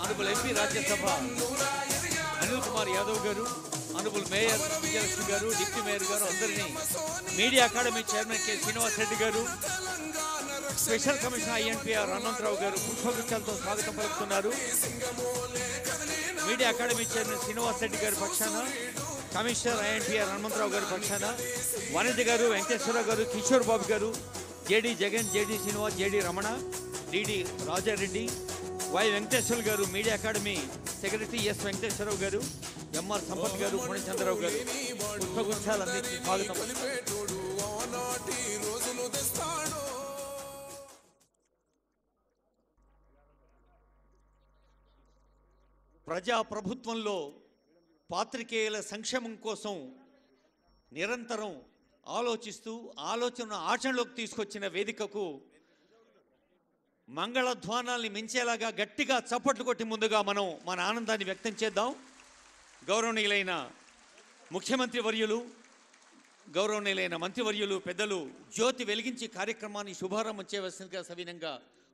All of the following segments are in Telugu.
Honourable MP Rajya Sabha Anil Kumar Yadav garu, honourable mayor Vijayalakshmi garu, deputy mayor garu, అందరినీ media academy chairman K Srinivas Reddy garu, special commissioner INPR Hanumantharao garu పుష్పగుచ్చాలతో స్వాగతం పలుకుతున్నారు. Media academy chairman Srinivas Reddy గారి పక్షాన, కమిషనర్ ఐఎన్పిఆర్ హనుమంతరావు గారి పక్షాన వనిత గారు, వెంకటేశ్వరరావు గారు, Kishore Babu garu, JD Jagan, JD Srinivas, JD Ramana, DD Rajareddy, Y Venkateswara garu, media academy secretary S Venkateswararao garu, MR Sampath గారు, పూర్ణచంద్రరావు గారు పుష్పగుచ్చాలందరికీ స్వాగతం. ప్రజాప్రభుత్వంలో పాత్రికేయుల సంక్షేమం కోసం నిరంతరం ఆలోచిస్తూ ఆచరణలోకి తీసుకొచ్చిన వేదికకు మంగళధ్వానాల్ని మించేలాగా గట్టిగా చప్పట్లు కొట్టి ముందుగా మనం మన ఆనందాన్ని వ్యక్తం చేద్దాం. గౌరవనీయులైన ముఖ్యమంత్రి వర్యులు, గౌరవనీయులైన మంత్రివర్యులు, పెద్దలు జ్యోతి వెలిగించి కార్యక్రమాన్ని శుభారంభం చేయవలసిందిగా సవినంగా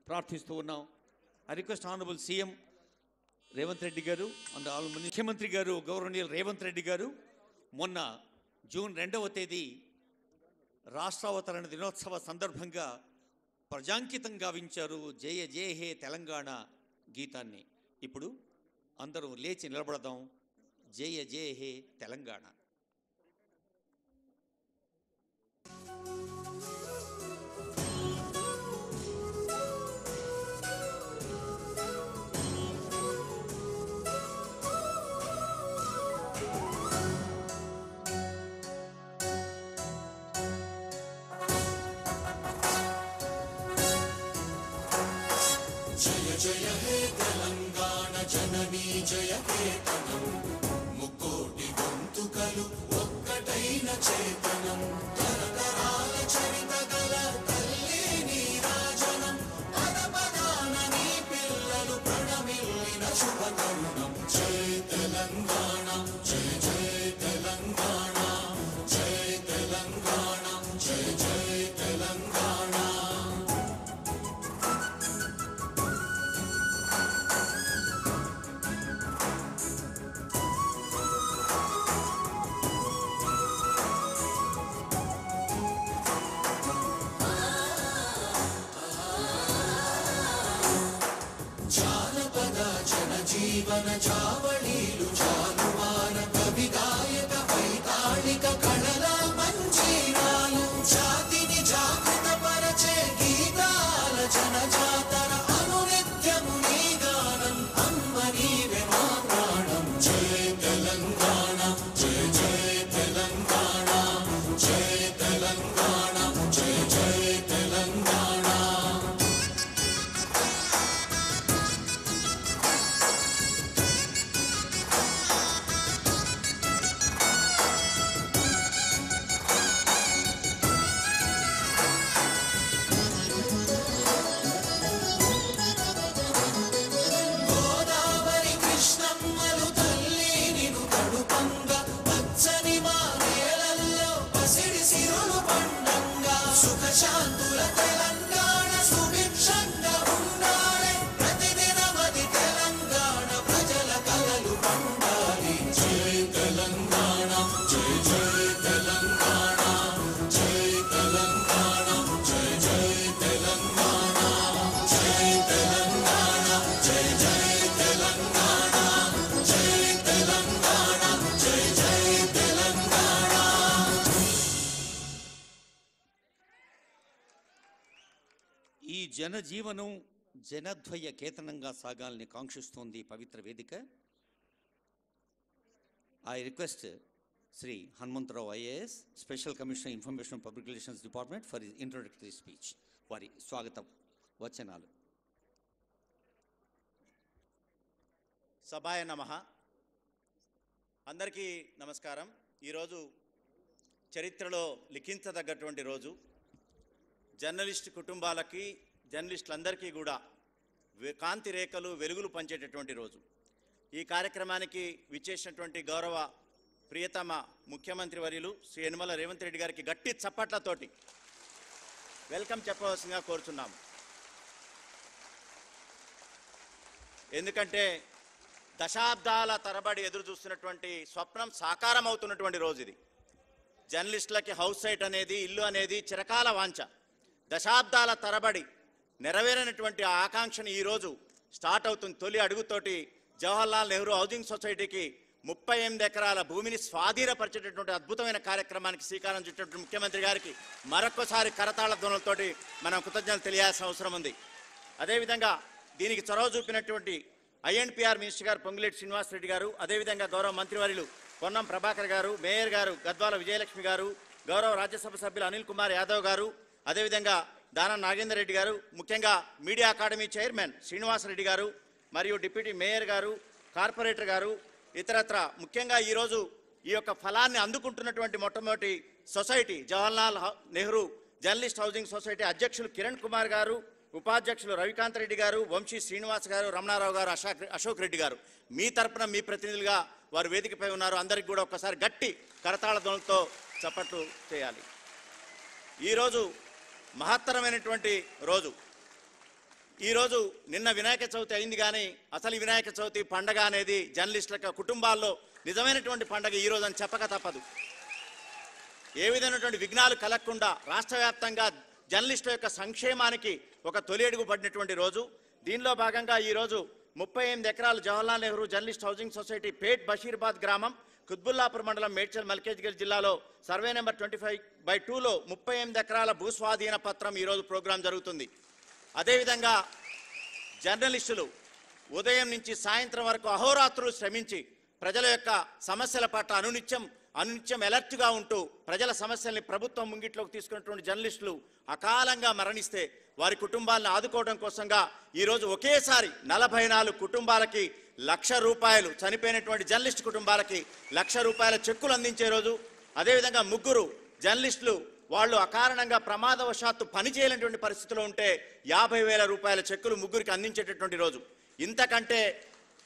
ప్రార్థిస్తూ ఉన్నాం. I request honourable CM Revanth Reddy గారు అండ్ ముఖ్యమంత్రి గారు గౌరవనీయులు రేవంత్ రెడ్డి గారు మొన్న జూన్ 2వ తేదీ రాష్ట్రావతరణ దినోత్సవ సందర్భంగా ప్రజాంకితం గావించారు జయ జయ హే తెలంగాణ గీతాన్ని. ఇప్పుడు అందరూ లేచి నిలబడదాం. జయ జయ హే తెలంగాణ. జయ హే తెలంగాణ జననీ జయ కేతనం, ముక్కోటి గొంతుకలు ఒక్కటైన చేతనం, తరతరాల చరిత గల తల్లి నీరాజనం, పద పదాన నీ పిల్లలు ప్రణమిల్లిన శుభతరుణం. జయ తెలంగాణ జయ జయ తెలంగాణ, జయ తెలంగాణ జయ జయ తెలంగాణ. జీవన చావళీలు చాలువాన కవి గాయక వైతాళిక కళల మంజీరాలు, జాతిని జాగృత పరచే గీతాల జనజాతర అనునిత్యము నీ గానం, అమ్మ నీవే మా ప్రాణం. జయ తెలంగాణ జయ జయ తెలంగాణ, జయ తెలంగాణ జయ జయ తెలంగాణ. శాంతుల తెలంగాణ సుభిక్షంగా ఉండాలి, ప్రతిదినమది తెలంగాణ ప్రజల కలలు పండాలి. జయ తెలంగాణ జయ జయ తెలంగాణ, జయ తెలంగాణ జయ జయ తెలంగాణ, జయ తెలంగాణ జయ జయ తెలంగాణ, జయ తెలంగాణ జయ జయ తెలంగాణ. ఈ జనజీవనం జనద్వయ కేతనంగా సాగాలని కాంక్షిస్తోంది పవిత్ర వేదిక. I request Shri Hanumantharao IAS, special commissioner information public relations department for his introductory speech. వారి స్వాగతం వచనాలు. సభాయ నమః. అందరికీ నమస్కారం. ఈరోజు చరిత్రలో లిఖించదగ్గటువంటి రోజు. జర్నలిస్ట్ కుటుంబాలకి, జర్నలిస్టులందరికీ కూడా కాంతి రేఖలు, వెలుగులు పంచేటటువంటి రోజు. ఈ కార్యక్రమానికి విచ్చేసినటువంటి గౌరవ ప్రియతమ ముఖ్యమంత్రి వర్యులు శ్రీ యనమల రేవంత్ రెడ్డి గారికి గట్టి చప్పట్లతోటి వెల్కమ్ చెప్పవలసిందిగా కోరుచున్నాము. ఎందుకంటే దశాబ్దాల తరబడి ఎదురు చూస్తున్నటువంటి స్వప్నం సాకారం అవుతున్నటువంటి రోజు ఇది. జర్నలిస్టులకి హౌస్ సైట్ అనేది, ఇల్లు అనేది చిరకాల వాంఛ. దశాబ్దాల తరబడి నెరవేరినటువంటి ఆకాంక్షను ఈరోజు స్టార్ట్ అవుతుంది. తొలి అడుగుతోటి జవహర్లాల్ నెహ్రూ హౌసింగ్ సొసైటీకి 38 ఎకరాల భూమిని స్వాధీనపరిచేటటువంటి అద్భుతమైన కార్యక్రమానికి శ్రీకారం చుట్టినటువంటి ముఖ్యమంత్రి గారికి మరొకసారి కరతాళ ధ్వనులతోటి మనం కృతజ్ఞతలు తెలియాల్సిన అవసరం ఉంది. అదేవిధంగా దీనికి చొరవ చూపినటువంటి ఐఎన్పిఆర్ మినిస్టర్ గారు పొంగులేటి శ్రీనివాసరెడ్డి గారు, అదేవిధంగా గౌరవ మంత్రివర్యులు పొన్నం ప్రభాకర్ గారు, మేయర్ గారు గద్వాల విజయలక్ష్మి గారు, గౌరవ రాజ్యసభ సభ్యులు అనిల్ కుమార్ యాదవ్ గారు, అదేవిధంగా దానం నాగేందర్ రెడ్డి గారు, ముఖ్యంగా మీడియా అకాడమీ చైర్మన్ శ్రీనివాసరెడ్డి గారు, మరియు డిప్యూటీ మేయర్ గారు, కార్పొరేటర్ గారు, ఇతరత్ర ముఖ్యంగా ఈరోజు ఈ యొక్క ఫలాన్ని అందుకుంటున్నటువంటి మొట్టమొదటి society Jawaharlal Nehru journalist housing society అధ్యక్షులు కిరణ్ కుమార్ గారు, ఉపాధ్యక్షులు రవికాంత్ రెడ్డి గారు, వంశీ శ్రీనివాస్ గారు, రమణారావు గారు, అశోక్ రెడ్డి గారు, మీ తరపున మీ ప్రతినిధులుగా వారు వేదికపై ఉన్నారు. అందరికీ కూడా ఒక్కసారి గట్టి కరతాళ ధ్వనులతో చప్పట్లు చేయాలి. ఈరోజు మహత్తరమైనటువంటి రోజు. ఈరోజు నిన్న వినాయక చవితి అయింది, కానీ అసలు వినాయక చవితి పండగ అనేది జర్నలిస్టుల కుటుంబాల్లో నిజమైనటువంటి పండగ ఈరోజు అని చెప్పక తప్పదు. ఏ విధమైనటువంటి విఘ్నాలు కలగకుండా రాష్ట్ర వ్యాప్తంగా జర్నలిస్టుల యొక్క సంక్షేమానికి ఒక తొలి అడుగు పడినటువంటి రోజు. దీనిలో భాగంగా ఈరోజు 38 ఎకరాలు Jawaharlal Nehru journalist housing society Pet Basheerabad గ్రామం, కుత్బుల్లాపూర్ మండలం, మేడ్చల్ మల్కేజ్గిరి జిల్లాలో సర్వే నెంబర్ 25/2లో 38 ఎకరాల భూస్వాధీన పత్రం ఈరోజు ప్రోగ్రాం జరుగుతుంది. అదేవిధంగా జర్నలిస్టులు ఉదయం నుంచి సాయంత్రం వరకు అహోరాత్రులు శ్రమించి ప్రజల యొక్క సమస్యల పట్ల అనునిత్యం అలర్ట్గా ఉంటూ ప్రజల సమస్యల్ని ప్రభుత్వం ముంగిట్లోకి తీసుకున్నటువంటి జర్నలిస్టులు అకాలంగా మరణిస్తే వారి కుటుంబాలను ఆదుకోవడం కోసంగా ఈరోజు ఒకేసారి 44 కుటుంబాలకి ₹1,00,000, చనిపోయినటువంటి జర్నలిస్ట్ కుటుంబాలకి ₹1,00,000 చెక్కులు అందించే రోజు. అదేవిధంగా 3 జర్నలిస్టులు వాళ్ళు అకారణంగా ప్రమాదవశాత్తు పనిచేయలేనటువంటి పరిస్థితిలో ఉంటే ₹50,000 చెక్కులు 3కి అందించేటటువంటి రోజు. ఇంతకంటే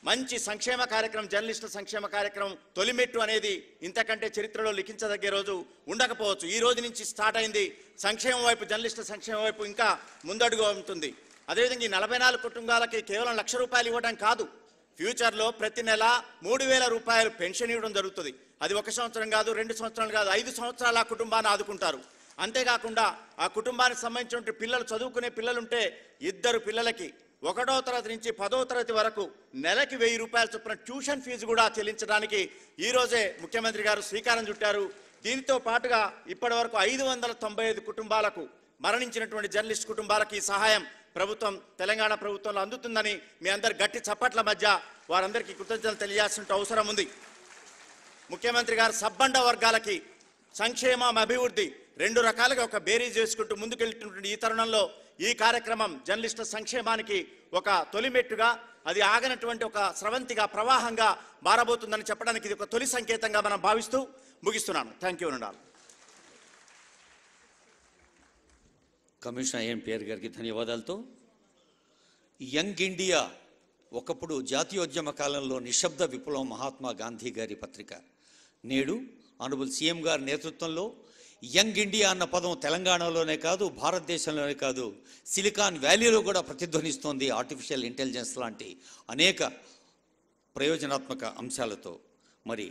మంచి సంక్షేమ కార్యక్రమం, జర్నలిస్టుల సంక్షేమ కార్యక్రమం తొలిమెట్టు అనేది ఇంతకంటే చరిత్రలో లిఖించదగ్గే రోజు ఉండకపోవచ్చు. ఈ రోజు నుంచి స్టార్ట్ అయింది సంక్షేమం వైపు, జర్నలిస్టుల సంక్షేమం వైపు ఇంకా ముందడుగు ఉంటుంది. అదేవిధంగా ఈ 44 కుటుంబాలకి కేవలం ₹1,00,000 ఇవ్వడం కాదు, ఫ్యూచర్లో ప్రతి నెల ₹3,000 పెన్షన్ ఇవ్వడం జరుగుతుంది. అది 1 సంవత్సరం కాదు, 2 సంవత్సరాలు కాదు, 5 సంవత్సరాలు ఆ కుటుంబాన్ని ఆదుకుంటారు. అంతేకాకుండా ఆ కుటుంబానికి సంబంధించిన పిల్లలు, చదువుకునే పిల్లలుంటే 2 పిల్లలకి 1వ తరగతి నుంచి 10వ తరగతి వరకు నెలకి ₹1,000 చొప్పున ట్యూషన్ ఫీజు కూడా చెల్లించడానికి ఈరోజే ముఖ్యమంత్రి గారు శ్రీకారం చుట్టారు. దీంతో పాటుగా ఇప్పటి వరకు 595 కుటుంబాలకు, మరణించినటువంటి జర్నలిస్ట్ కుటుంబాలకి ఈ సహాయం ప్రభుత్వం, తెలంగాణ ప్రభుత్వంలో అందుతుందని మీ అందరి గట్టి చప్పట్ల మధ్య వారందరికీ కృతజ్ఞతలు తెలియాల్సిన అవసరం ఉంది. ముఖ్యమంత్రి గారు సబ్బండ వర్గాలకి సంక్షేమం, అభివృద్ధి 2 రకాలుగా ఒక బేరీజ్ చేసుకుంటూ ముందుకెళ్తున్నటువంటి ఈ తరుణంలో ఈ కార్యక్రమం జర్నలిస్టుల సంక్షేమానికి ఒక తొలిమెట్టుగా, అది ఆగనటువంటి ఒక స్రవంతిగా, ప్రవాహంగా మారబోతుందని చెప్పడానికి ఇది ఒక తొలి సంకేతంగా మనం భావిస్తూ ముగిస్తున్నాను. Thank you. కమిషనర్ ఐఎన్పిఆర్ గారికి ధన్యవాదాలతో యంగ్ ఇండియా ఒకప్పుడు జాతీయోద్యమ కాలంలో నిశ్శబ్ద విప్లవం మహాత్మా గాంధీ గారి పత్రిక నేడు ఆనరబుల్ సీఎం గారి నేతృత్వంలో యంగ్ ఇండియా అన్న పదం తెలంగాణలోనే కాదు, భారతదేశంలోనే కాదు, సిలికాన్ వ్యాలీలో కూడా ప్రతిధ్వనిస్తోంది. ఆర్టిఫిషియల్ ఇంటెలిజెన్స్ లాంటి అనేక ప్రయోజనాత్మక అంశాలతో. మరి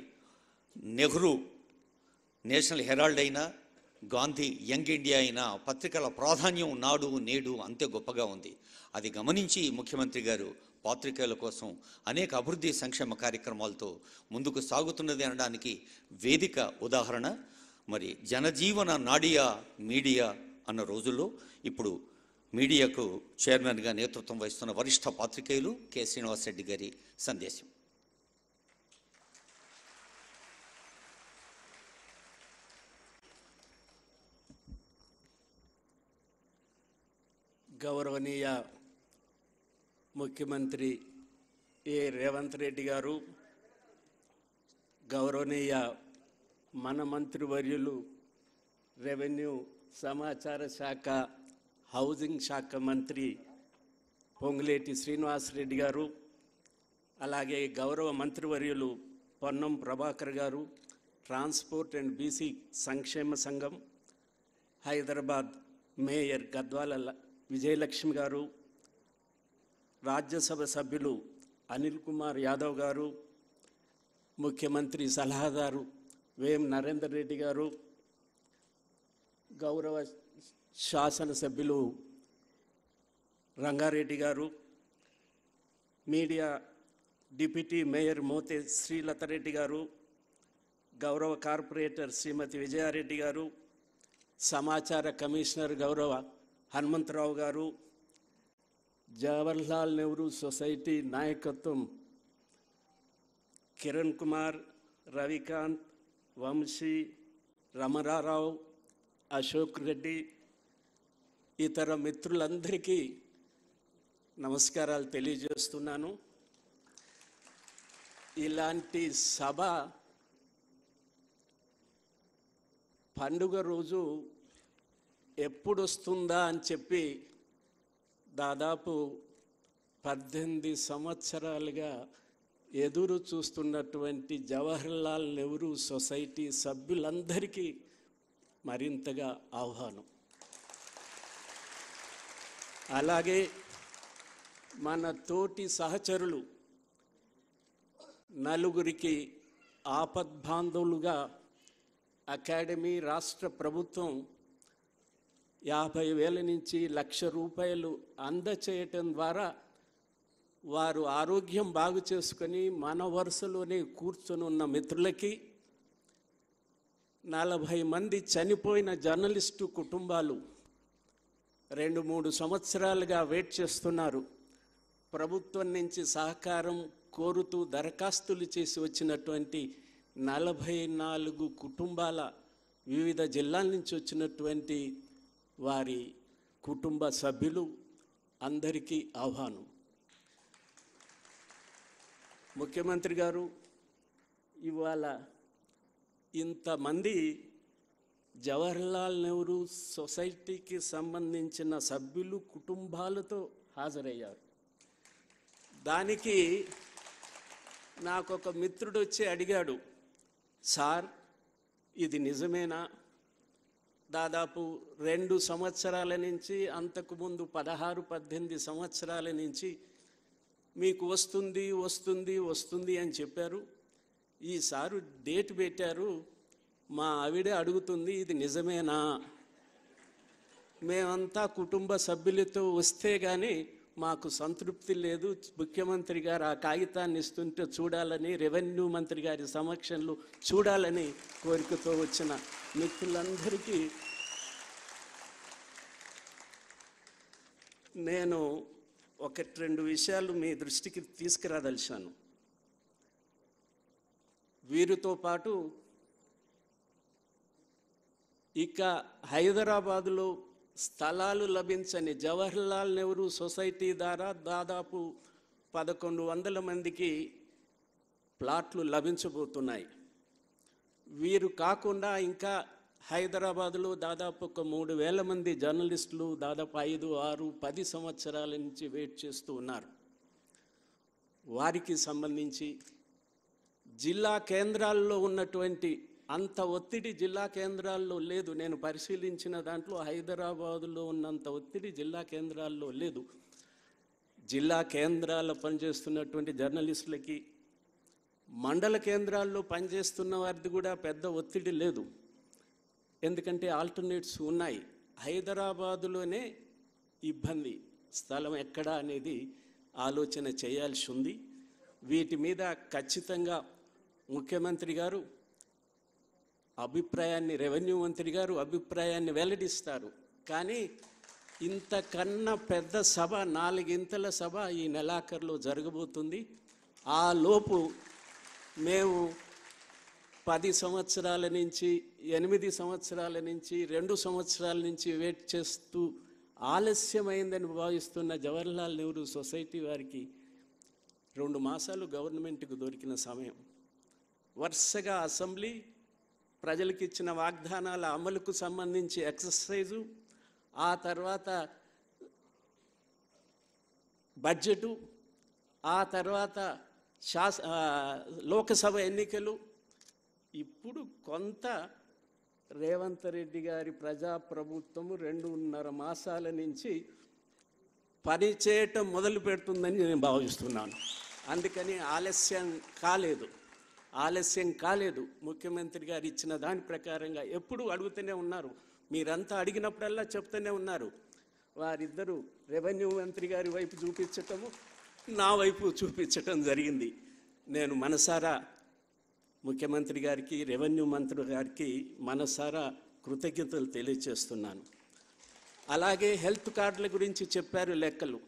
నెహ్రూ నేషనల్ హెరాల్డ్ అయినా, గాంధీ యంగ్ ఇండియా అయినా పత్రికల ప్రాధాన్యం నాడు నేడు అంతే గొప్పగా ఉంది. అది గమనించి ముఖ్యమంత్రి గారు పాత్రికేయుల కోసం అనేక అభివృద్ధి సంక్షేమ కార్యక్రమాలతో ముందుకు సాగుతున్నది అనడానికి వేదిక ఉదాహరణ. మరి జనజీవన నాడియా మీడియా అన్న రోజుల్లో ఇప్పుడు మీడియాకు చైర్మన్గా నేతృత్వం వహిస్తున్న వరిష్ఠ పాత్రికేయులు కె శ్రీనివాసరెడ్డి గారి సందేశం. గౌరవనీయ ముఖ్యమంత్రి రేవంత్ రెడ్డి గారు, గౌరవనీయ మన మంత్రివర్యులు రెవెన్యూ సమాచార శాఖ హౌసింగ్ శాఖ మంత్రి పొంగులేటి శ్రీనివాసరెడ్డి గారు, అలాగే గౌరవ మంత్రివర్యులు పొన్నం ప్రభాకర్ గారు, ట్రాన్స్పోర్ట్ అండ్ బీసీ సంక్షేమ సంఘం హైదరాబాద్ మేయర్ గద్వాల విజయలక్ష్మి గారు, రాజ్యసభ సభ్యులు అనిల్ కుమార్ యాదవ్ గారు, ముఖ్యమంత్రి సలహాదారు వేం నరేందర్ రెడ్డి గారు, గౌరవ శాసనసభ్యులు రంగారెడ్డి గారు, media deputy mayor Mothe Srilathareddy గారు, గౌరవ కార్పొరేటర్ శ్రీమతి విజయారెడ్డి గారు, సమాచార కమిషనర్ గౌరవ హనుమంతరావు గారు, జవహర్లాల్ నెహ్రూ సొసైటీ నాయకత్వం కిరణ్ కుమార్, రవికాంత్, వంశీ, రమణారావు, అశోక్ రెడ్డి, ఇతర మిత్రులందరికీ నమస్కారాలు తెలియజేస్తున్నాను. ఇలాంటి సభ పండుగ రోజు ఎప్పుడు వస్తుందా అని చెప్పి దాదాపు 18 సంవత్సరాలుగా ఎదురు చూస్తున్నటువంటి జవహర్లాల్ నెహ్రూ సొసైటీ సభ్యులందరికీ మరింతగా ఆహ్వానం. అలాగే మన తోటి సహచరులు నలుగురికి ఆపద్బాంధవులుగా అకాడమీ రాష్ట్ర ప్రభుత్వం 50,000 నుంచి 1,00,000 రూపాయలు అందచేయటం ద్వారా వారు ఆరోగ్యం బాగు చేసుకొని మన వరుసలోనే కూర్చొని ఉన్న మిత్రులకి, 40 మంది చనిపోయిన జర్నలిస్టు కుటుంబాలు 2-3 సంవత్సరాలుగా వెయిట్ చేస్తున్నారు. ప్రభుత్వం నుంచి సహకారం కోరుతూ దరఖాస్తులు చేసి వచ్చినటువంటి 44 కుటుంబాల వివిధ జిల్లాల నుంచి వచ్చినటువంటి వారి కుటుంబ సభ్యులు అందరికీ ఆహ్వానం. ముఖ్యమంత్రి గారు, ఇవాళ ఇంతమంది జవహర్లాల్ నెహ్రూ సొసైటీకి సంబంధించిన సభ్యులు కుటుంబాలతో హాజరయ్యారు. దానికి నాకు ఒక మిత్రుడు వచ్చి అడిగాడు, సార్ ఇది నిజమేనా? దాదాపు 2 సంవత్సరాల నుంచి, అంతకుముందు 16-18 సంవత్సరాల నుంచి మీకు వస్తుంది వస్తుంది వస్తుంది అని చెప్పారు. ఈసారి డేట్ పెట్టారు, మా ఆవిడే అడుగుతుంది ఇది నిజమేనా? మేమంతా కుటుంబ సభ్యులతో వస్తే కానీ మాకు సంతృప్తి లేదు. ముఖ్యమంత్రి గారు ఆ కాగితాన్ని ఇస్తుంటే చూడాలని, రెవెన్యూ మంత్రి గారి సమక్షంలో చూడాలని కోరికతో వచ్చిన మిత్రులందరికీ నేను 1-2 విషయాలు మీ దృష్టికి తీసుకురాదలిచాను. వీరితో పాటు ఇక హైదరాబాదులో స్థలాలు లభించని జవహర్లాల్ నెహ్రూ సొసైటీ ద్వారా దాదాపు 1100 మందికి ప్లాట్లు లభించబోతున్నాయి. వీరు కాకుండా ఇంకా హైదరాబాదులో దాదాపు ఒక 3,000 మంది జర్నలిస్టులు దాదాపు 5, 6, 10 సంవత్సరాల నుంచి వెయిట్ చేస్తూ ఉన్నారు. వారికి సంబంధించి జిల్లా కేంద్రాల్లో ఉన్నటువంటి అంత ఒత్తిడి జిల్లా కేంద్రాల్లో లేదు. నేను పరిశీలించిన దాంట్లో హైదరాబాదులో ఉన్నంత ఒత్తిడి జిల్లా కేంద్రాల్లో లేదు. జిల్లా కేంద్రాల్లో పనిచేస్తున్నటువంటి జర్నలిస్టులకి, మండల కేంద్రాల్లో పనిచేస్తున్న వారిది కూడా పెద్ద ఒత్తిడి లేదు. ఎందుకంటే ఆల్టర్నేట్స్ ఉన్నాయి. హైదరాబాదులోనే ఇబ్బంది, స్థలం ఎక్కడా అనేది ఆలోచన చేయాల్సి ఉంది. వీటి మీద ఖచ్చితంగా ముఖ్యమంత్రి గారు అభిప్రాయాన్ని, రెవెన్యూ మంత్రి గారు అభిప్రాయాన్ని వెల్లడిస్తారు. కానీ ఇంతకన్నా పెద్ద సభ, 4 సభ ఈ నెలాఖరులో జరగబోతుంది. ఆ లోపు మేము 10 సంవత్సరాల నుంచి, 8 సంవత్సరాల నుంచి, 2 సంవత్సరాల నుంచి వెయిట్ చేస్తూ ఆలస్యమైందని భావిస్తున్న జవహర్లాల్ నెహ్రూ సొసైటీ వారికి 2 మాసాలు గవర్నమెంట్కు దొరికిన సమయం. వరుసగా అసెంబ్లీ ప్రజలకు ఇచ్చిన వాగ్దానాల అమలుకు సంబంధించి ఎక్సర్సైజు, ఆ తర్వాత బడ్జెటు, ఆ తర్వాత లోకసభ ఎన్నికలు. ఇప్పుడు కొంత రేవంత్ రెడ్డి గారి ప్రజాప్రభుత్వము 2.5 మాసాల నుంచి పని చేయటం మొదలు పెడుతుందని నేను భావిస్తున్నాను. అందుకని ఆలస్యం కాలేదు. ముఖ్యమంత్రి గారు ఇచ్చిన దాని ప్రకారంగా ఎప్పుడు అడుగుతూనే ఉన్నారు. మీరంతా అడిగినప్పుడల్లా చెప్తూనే ఉన్నారు. వారిద్దరూ రెవెన్యూ మంత్రి గారి వైపు చూపించటము, నా వైపు చూపించటం జరిగింది. నేను మనసారా ముఖ్యమంత్రి గారికి, రెవెన్యూ మంత్రి గారికి మనసారా కృతజ్ఞతలు తెలియజేస్తున్నాను. అలాగే హెల్త్ కార్డుల గురించి చెప్పారు లెక్కలు.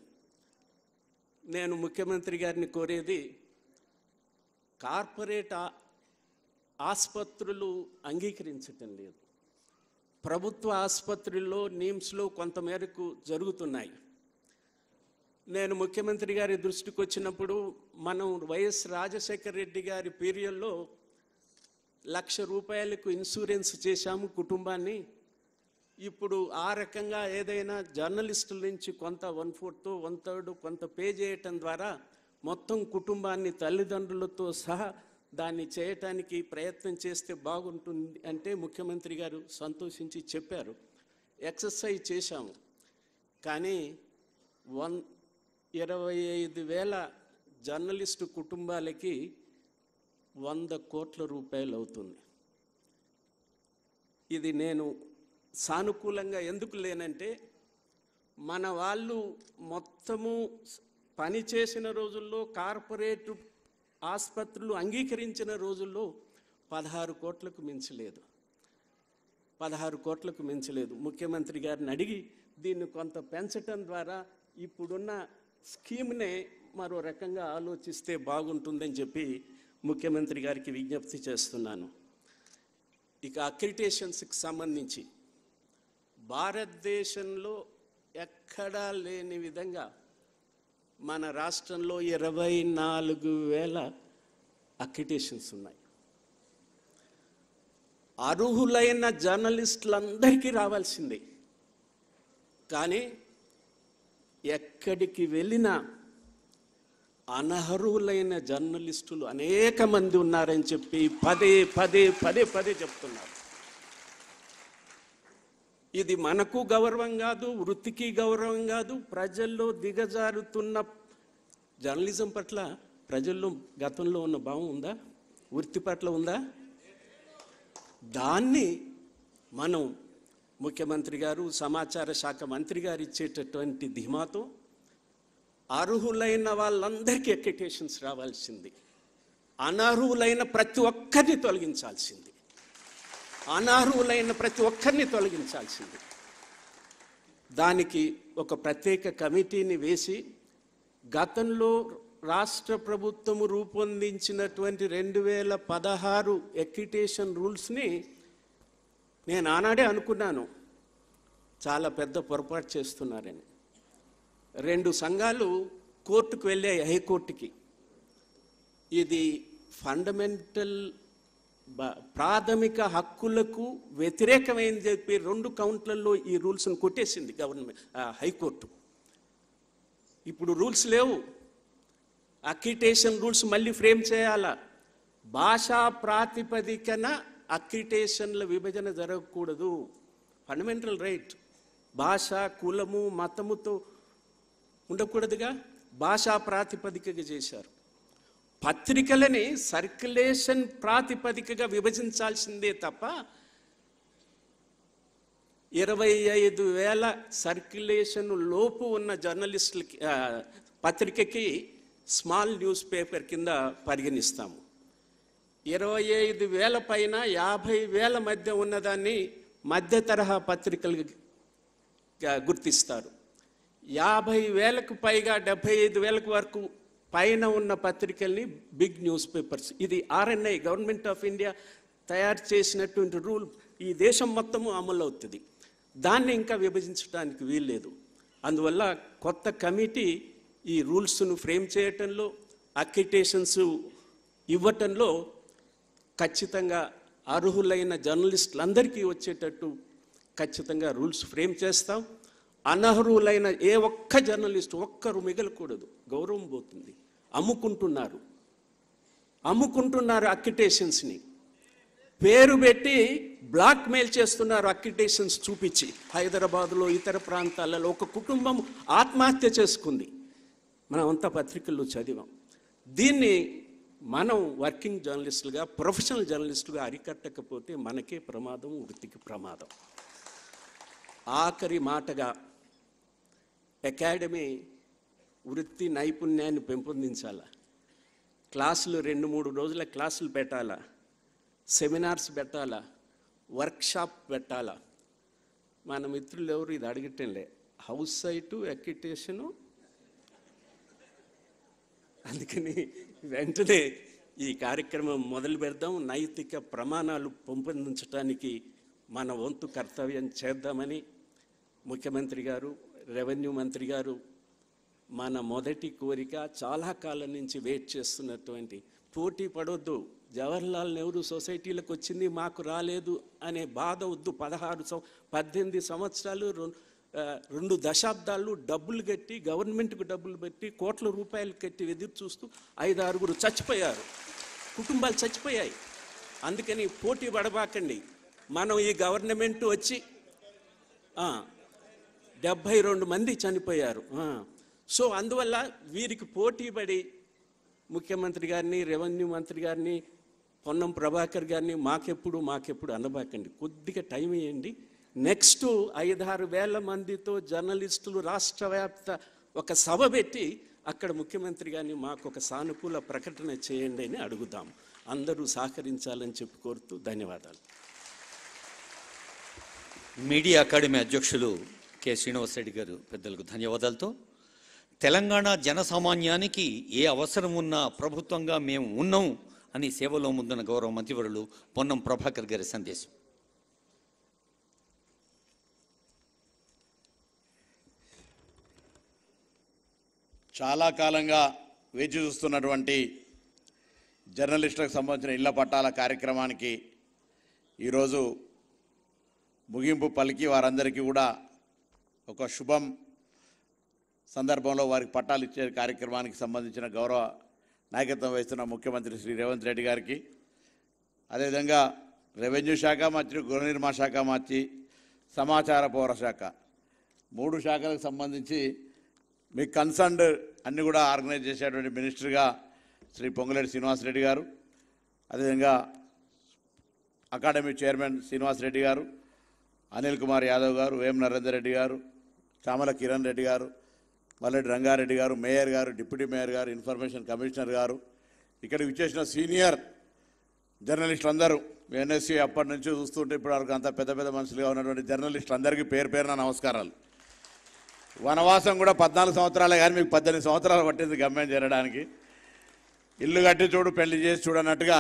నేను ముఖ్యమంత్రి గారిని కోరేది, కార్పొరేట్ ఆసుపత్రులు అంగీకరించటం లేదు. ప్రభుత్వ ఆసుపత్రుల్లో, నిమ్స్లో కొంతమేరకు జరుగుతున్నాయి. నేను ముఖ్యమంత్రి గారి దృష్టికి వచ్చినప్పుడు మనం వైఎస్ రాజశేఖర రెడ్డి గారి పీరియడ్లో 1,00,000 రూపాయలకు ఇన్సూరెన్స్ చేశాము కుటుంబాన్ని. ఇప్పుడు ఆ రకంగా ఏదైనా జర్నలిస్టుల నుంచి కొంత 1/4 1/3 కొంత పే చేయటం ద్వారా మొత్తం కుటుంబాన్ని తల్లిదండ్రులతో సహా దాన్ని చేయటానికి ప్రయత్నం చేస్తే బాగుంటుంది అంటే ముఖ్యమంత్రి గారు సంతోషించి చెప్పారు. ఎక్సర్సైజ్ చేశాము. కానీ 25,000 జర్నలిస్టు కుటుంబాలకి 100 కోట్ల రూపాయలు అవుతుంది. ఇది నేను సానుకూలంగా ఎందుకు లేనంటే, మన వాళ్ళు మొత్తము పని చేసిన రోజుల్లో, కార్పొరేట్ ఆసుపత్రులు అంగీకరించిన రోజుల్లో 16 కోట్లకు మించలేదు. 16 కోట్లకు మించలేదు. ముఖ్యమంత్రి గారిని అడిగి దీన్ని కొంత పెంచటం ద్వారా ఇప్పుడున్న స్కీమ్నే మరో రకంగా ఆలోచిస్తే బాగుంటుందని చెప్పి ముఖ్యమంత్రి గారికి విజ్ఞప్తి చేస్తున్నాను. ఇక అక్రిడిటేషన్స్కి సంబంధించి భారతదేశంలో ఎక్కడా లేని విధంగా మన రాష్ట్రంలో 24,000 అక్రిడిటేషన్స్ ఉన్నాయి. అర్హులైన జర్నలిస్టులందరికీ రావాల్సిందే. కానీ ఎక్కడికి వెళ్ళినా అనర్హులైన జర్నలిస్టులు అనేక మంది ఉన్నారని చెప్పి పదే చెప్తున్నారు. ఇది మనకు గౌరవం కాదు, వృత్తికి గౌరవం కాదు. ప్రజల్లో దిగజారుతున్న జర్నలిజం పట్ల ప్రజల్లో గతంలో ఉన్న భావం ఉందా? వృత్తి పట్ల ఉందా? దాన్ని మనం ముఖ్యమంత్రి గారు, సమాచార శాఖ మంత్రి గారు ఇచ్చేటటువంటి ధీమాతో అర్హులైన వాళ్ళందరికీ అక్రిడిటేషన్స్ రావాల్సింది. అనర్హులైన ప్రతి ఒక్కరిని తొలగించాల్సింది. దానికి ఒక ప్రత్యేక కమిటీని వేసి గతంలో రాష్ట్ర ప్రభుత్వము రూపొందించినటువంటి 2016 అక్రిడిటేషన్ రూల్స్ని నేను ఆనాడే అనుకున్నాను చాలా పెద్ద పొరపాటు చేస్తున్నారని. 2 సంఘాలు కోర్టుకు వెళ్ళాయి, హైకోర్టుకి. ఇది ఫండమెంటల్ ప్రాథమిక హక్కులకు వ్యతిరేకమైంది చెప్పి 2 కౌంట్లలో ఈ రూల్స్ను కొట్టేసింది హైకోర్టు. ఇప్పుడు రూల్స్ లేవు. అక్రిడిటేషన్ రూల్స్ మళ్ళీ ఫ్రేమ్ చేయాలా. భాషా ప్రాతిపదికన అక్రిడిటేషన్ల విభజన జరగకూడదు. Fundamental right. భాష, కులము, మతముతో ఉండకూడదుగా. భాషా ప్రాతిపదికగా చేశారు. పత్రికలని సర్క్యులేషన్ ప్రాతిపదికగా విభజించాల్సిందే తప్ప 25,000 సర్క్యులేషన్ లోపు ఉన్న జర్నలిస్టులకి పత్రికకి స్మాల్ న్యూస్ పేపర్ కింద పరిగణిస్తాము. 25,000 పైన 50,000 మధ్య ఉన్నదాన్ని మధ్య తరహా పత్రికలు గుర్తిస్తారు. 50,000కు పైగా 75,000 వరకు పైన ఉన్న పత్రికల్ని బిగ్ న్యూస్ పేపర్స్. ఇది RNI, గవర్నమెంట్ ఆఫ్ ఇండియా తయారు చేసినటువంటి రూల్ ఈ దేశం మొత్తము అమలు అవుతుంది. దాన్ని ఇంకా విభజించడానికి వీల్లేదు. అందువల్ల కొత్త కమిటీ ఈ రూల్స్ను ఫ్రేమ్ చేయటంలో, అక్రిడిటేషన్స్ ఇవ్వటంలో ఖచ్చితంగా అర్హులైన జర్నలిస్టులందరికీ వచ్చేటట్టు ఖచ్చితంగా రూల్స్ ఫ్రేమ్ చేస్తాం. అనర్హులైన ఏ ఒక్క జర్నలిస్టు ఒక్కరు మిగలకూడదు. గౌరవం పోతుంది. అమ్ముకుంటున్నారు అక్రిడిటేషన్స్ని. పేరు పెట్టి బ్లాక్మెయిల్ చేస్తున్నారు. అక్రిడిటేషన్స్ చూపించి హైదరాబాదులో, ఇతర ప్రాంతాలలో ఒక కుటుంబం ఆత్మహత్య చేసుకుంది. మనం అంతా పత్రికల్లో చదివాం. దీన్ని మనం వర్కింగ్ జర్నలిస్టులుగా, ప్రొఫెషనల్ జర్నలిస్టులుగా అరికట్టకపోతే మనకే ప్రమాదం, వృత్తికి ప్రమాదం. ఆఖరి మాటగా అకాడమీ వృత్తి నైపుణ్యాన్ని పెంపొందించాలా, క్లాసులు 2-3 రోజుల క్లాసులు పెట్టాలా, సెమినార్స్ పెట్టాలా, వర్క్షాప్ పెట్టాలా. మన మిత్రులు ఎవరు ఇది అడగటంలే, హౌస్ సైటు ఎక్విటేషను. అందుకని వెంటనే ఈ కార్యక్రమం మొదలు పెడదాం. నైతిక ప్రమాణాలు పెంపొందించడానికి మన వంతు కర్తవ్యం చేద్దామని ముఖ్యమంత్రి గారు, రెవెన్యూ మంత్రి గారు మన మొదటి కోరిక, చాలా కాలం నుంచి వెయిట్ చేస్తున్నటువంటి, పోటీ పడొద్దు, జవహర్లాల్ నెహ్రూ సొసైటీలకు వచ్చింది మాకు రాలేదు అనే బాధ వద్దు. 18 సంవత్సరాలు 2 దశాబ్దాలు డబ్బులు కట్టి, గవర్నమెంట్కు డబ్బులు పెట్టి, కోట్ల రూపాయలు కట్టి ఎదురు చూస్తూ 5-6 చచ్చిపోయారు, కుటుంబాలు చచ్చిపోయాయి. అందుకని పోటీ పడబాకండి. మనం ఈ గవర్నమెంట్ వచ్చి 72 మంది చనిపోయారు. సో అందువల్ల వీరికి పోటీ పడి ముఖ్యమంత్రి గారిని, రెవెన్యూ మంత్రి గారిని, పొన్నం ప్రభాకర్ గారిని మాకెప్పుడు అనబాకండి. కొద్దిగా టైం ఇవ్వండి. నెక్స్ట్ 5-6 వేల మందితో జర్నలిస్టులు రాష్ట్ర వ్యాప్త ఒక సభ పెట్టి అక్కడ ముఖ్యమంత్రి గారిని మాకు ఒక సానుకూల ప్రకటన చేయండి అని అడుగుతాం. అందరూ సహకరించాలని చెప్పి కోరుతూ ధన్యవాదాలు. మీడియా అకాడమీ అధ్యక్షులు కె. శ్రీనివాసరెడ్డి గారు పెద్దలకు ధన్యవాదాలతో, తెలంగాణ జనసామాన్యానికి ఏ అవసరం ఉన్నా ప్రభుత్వంగా మేము ఉన్నాం అని సేవలో ముందున్న గౌరవ మంత్రివర్యులు పొన్నం ప్రభాకర్ గారి సందేశం. చాలా కాలంగా వేచి చూస్తున్నటువంటి జర్నలిస్టులకు సంబంధించిన ఇళ్ల పట్టాల కార్యక్రమానికి ఈరోజు ముగింపు పలికి వారందరికీ కూడా ఒక శుభం సందర్భంలో వారికి పట్టాలు ఇచ్చే కార్యక్రమానికి సంబంధించిన గౌరవ నాయకత్వం వహిస్తున్న ముఖ్యమంత్రి శ్రీ రేవంత్ రెడ్డి గారికి, అదేవిధంగా రెవెన్యూ శాఖ మంత్రి, గృహ నిర్మాణ శాఖ మంత్రి, సమాచార పౌర శాఖ 3 శాఖలకు సంబంధించి మీ కన్సర్న్డ్ అన్ని కూడా ఆర్గనైజ్ చేసేటువంటి మినిస్టర్గా శ్రీ పొంగులేటి శ్రీనివాసరెడ్డి గారు, అదేవిధంగా అకాడమీ చైర్మన్ శ్రీనివాసరెడ్డి గారు, అనిల్ కుమార్ యాదవ్ గారు, వేం నరేందర్ రెడ్డి గారు, చామల కిరణ్ రెడ్డి గారు, మల్లెడ్డి రంగారెడ్డి గారు, మేయర్ గారు, డిప్యూటీ మేయర్ గారు, ఇన్ఫర్మేషన్ కమిషనర్ గారు, ఇక్కడికి విచ్చేసిన సీనియర్ జర్నలిస్టులు అందరూ, ఎన్ఎస్సీ అప్పటి నుంచి చూస్తుంటే ఇప్పటి వరకు అంత పెద్ద పెద్ద మనుషులుగా ఉన్నటువంటి జర్నలిస్టులు అందరికీ పేరున నమస్కారాలు. వనవాసం కూడా 14 సంవత్సరాలే కానీ మీకు 18 సంవత్సరాలు పట్టింది గమ్యం చేరడానికి. ఇల్లు కట్టి చూడు, పెళ్లి చేసి చూడన్నట్టుగా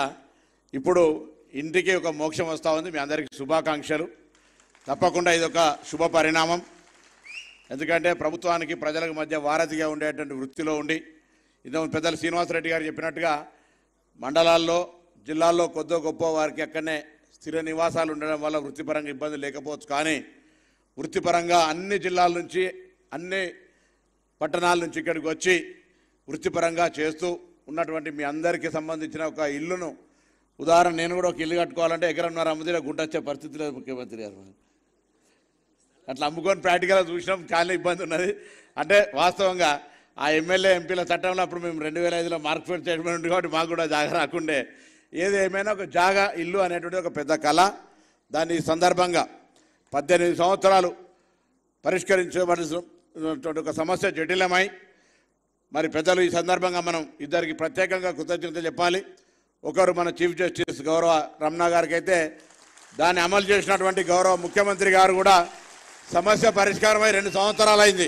ఇప్పుడు ఇంటికి ఒక మోక్షం వస్తూ ఉంది. మీ అందరికీ శుభాకాంక్షలు. తప్పకుండా ఇది ఒక శుభ పరిణామం. ఎందుకంటే ప్రభుత్వానికి ప్రజలకు మధ్య వారధిగా ఉండేటువంటి వృత్తిలో ఉండి, ఇంతకుముందు పెద్దలు శ్రీనివాసరెడ్డి గారు చెప్పినట్టుగా మండలాల్లో, జిల్లాల్లో కొద్దో గొప్ప వారికి అక్కడనే స్థిర నివాసాలు ఉండడం వల్ల వృత్తిపరంగా ఇబ్బంది లేకపోవచ్చు. కానీ వృత్తిపరంగా అన్ని జిల్లాల నుంచి, అన్ని పట్టణాల నుంచి ఇక్కడికి వచ్చి వృత్తిపరంగా చేస్తూ ఉన్నటువంటి మీ అందరికీ సంబంధించిన ఒక ఇల్లును, ఉదాహరణ నేను కూడా ఒక ఇల్లు కట్టుకోవాలంటే ఎకరన్నర అమ్ముతే గుంట వచ్చే పరిస్థితి లేదు ముఖ్యమంత్రి గారు. అట్లా అమ్ముకొని ప్రాక్టికల్గా చూసినాం, చాలా ఇబ్బంది ఉన్నది. అంటే వాస్తవంగా ఆ ఎమ్మెల్యే ఎంపీల చట్టంలో అప్పుడు మేము 2005లో మార్క్ఫెడ్ చేయడం ఉంది కాబట్టి మాకు కూడా జాగా రాకుండే. ఏది ఏమైనా ఒక జాగా, ఇల్లు అనేటువంటి ఒక పెద్ద కళ. దాన్ని ఈ సందర్భంగా 18 సంవత్సరాలు పరిష్కరించబడినటువంటి ఒక సమస్య జటిలమై, మరి పెద్దలు ఈ సందర్భంగా మనం ఇద్దరికి ప్రత్యేకంగా కృతజ్ఞతలు చెప్పాలి. ఒకరు మన చీఫ్ జస్టిస్ గౌరవ రమణ గారికి అయితే, దాన్ని అమలు చేసినటువంటి గౌరవ ముఖ్యమంత్రి గారు కూడా సమస్య పరిష్కారమై 2 సంవత్సరాలు అయింది.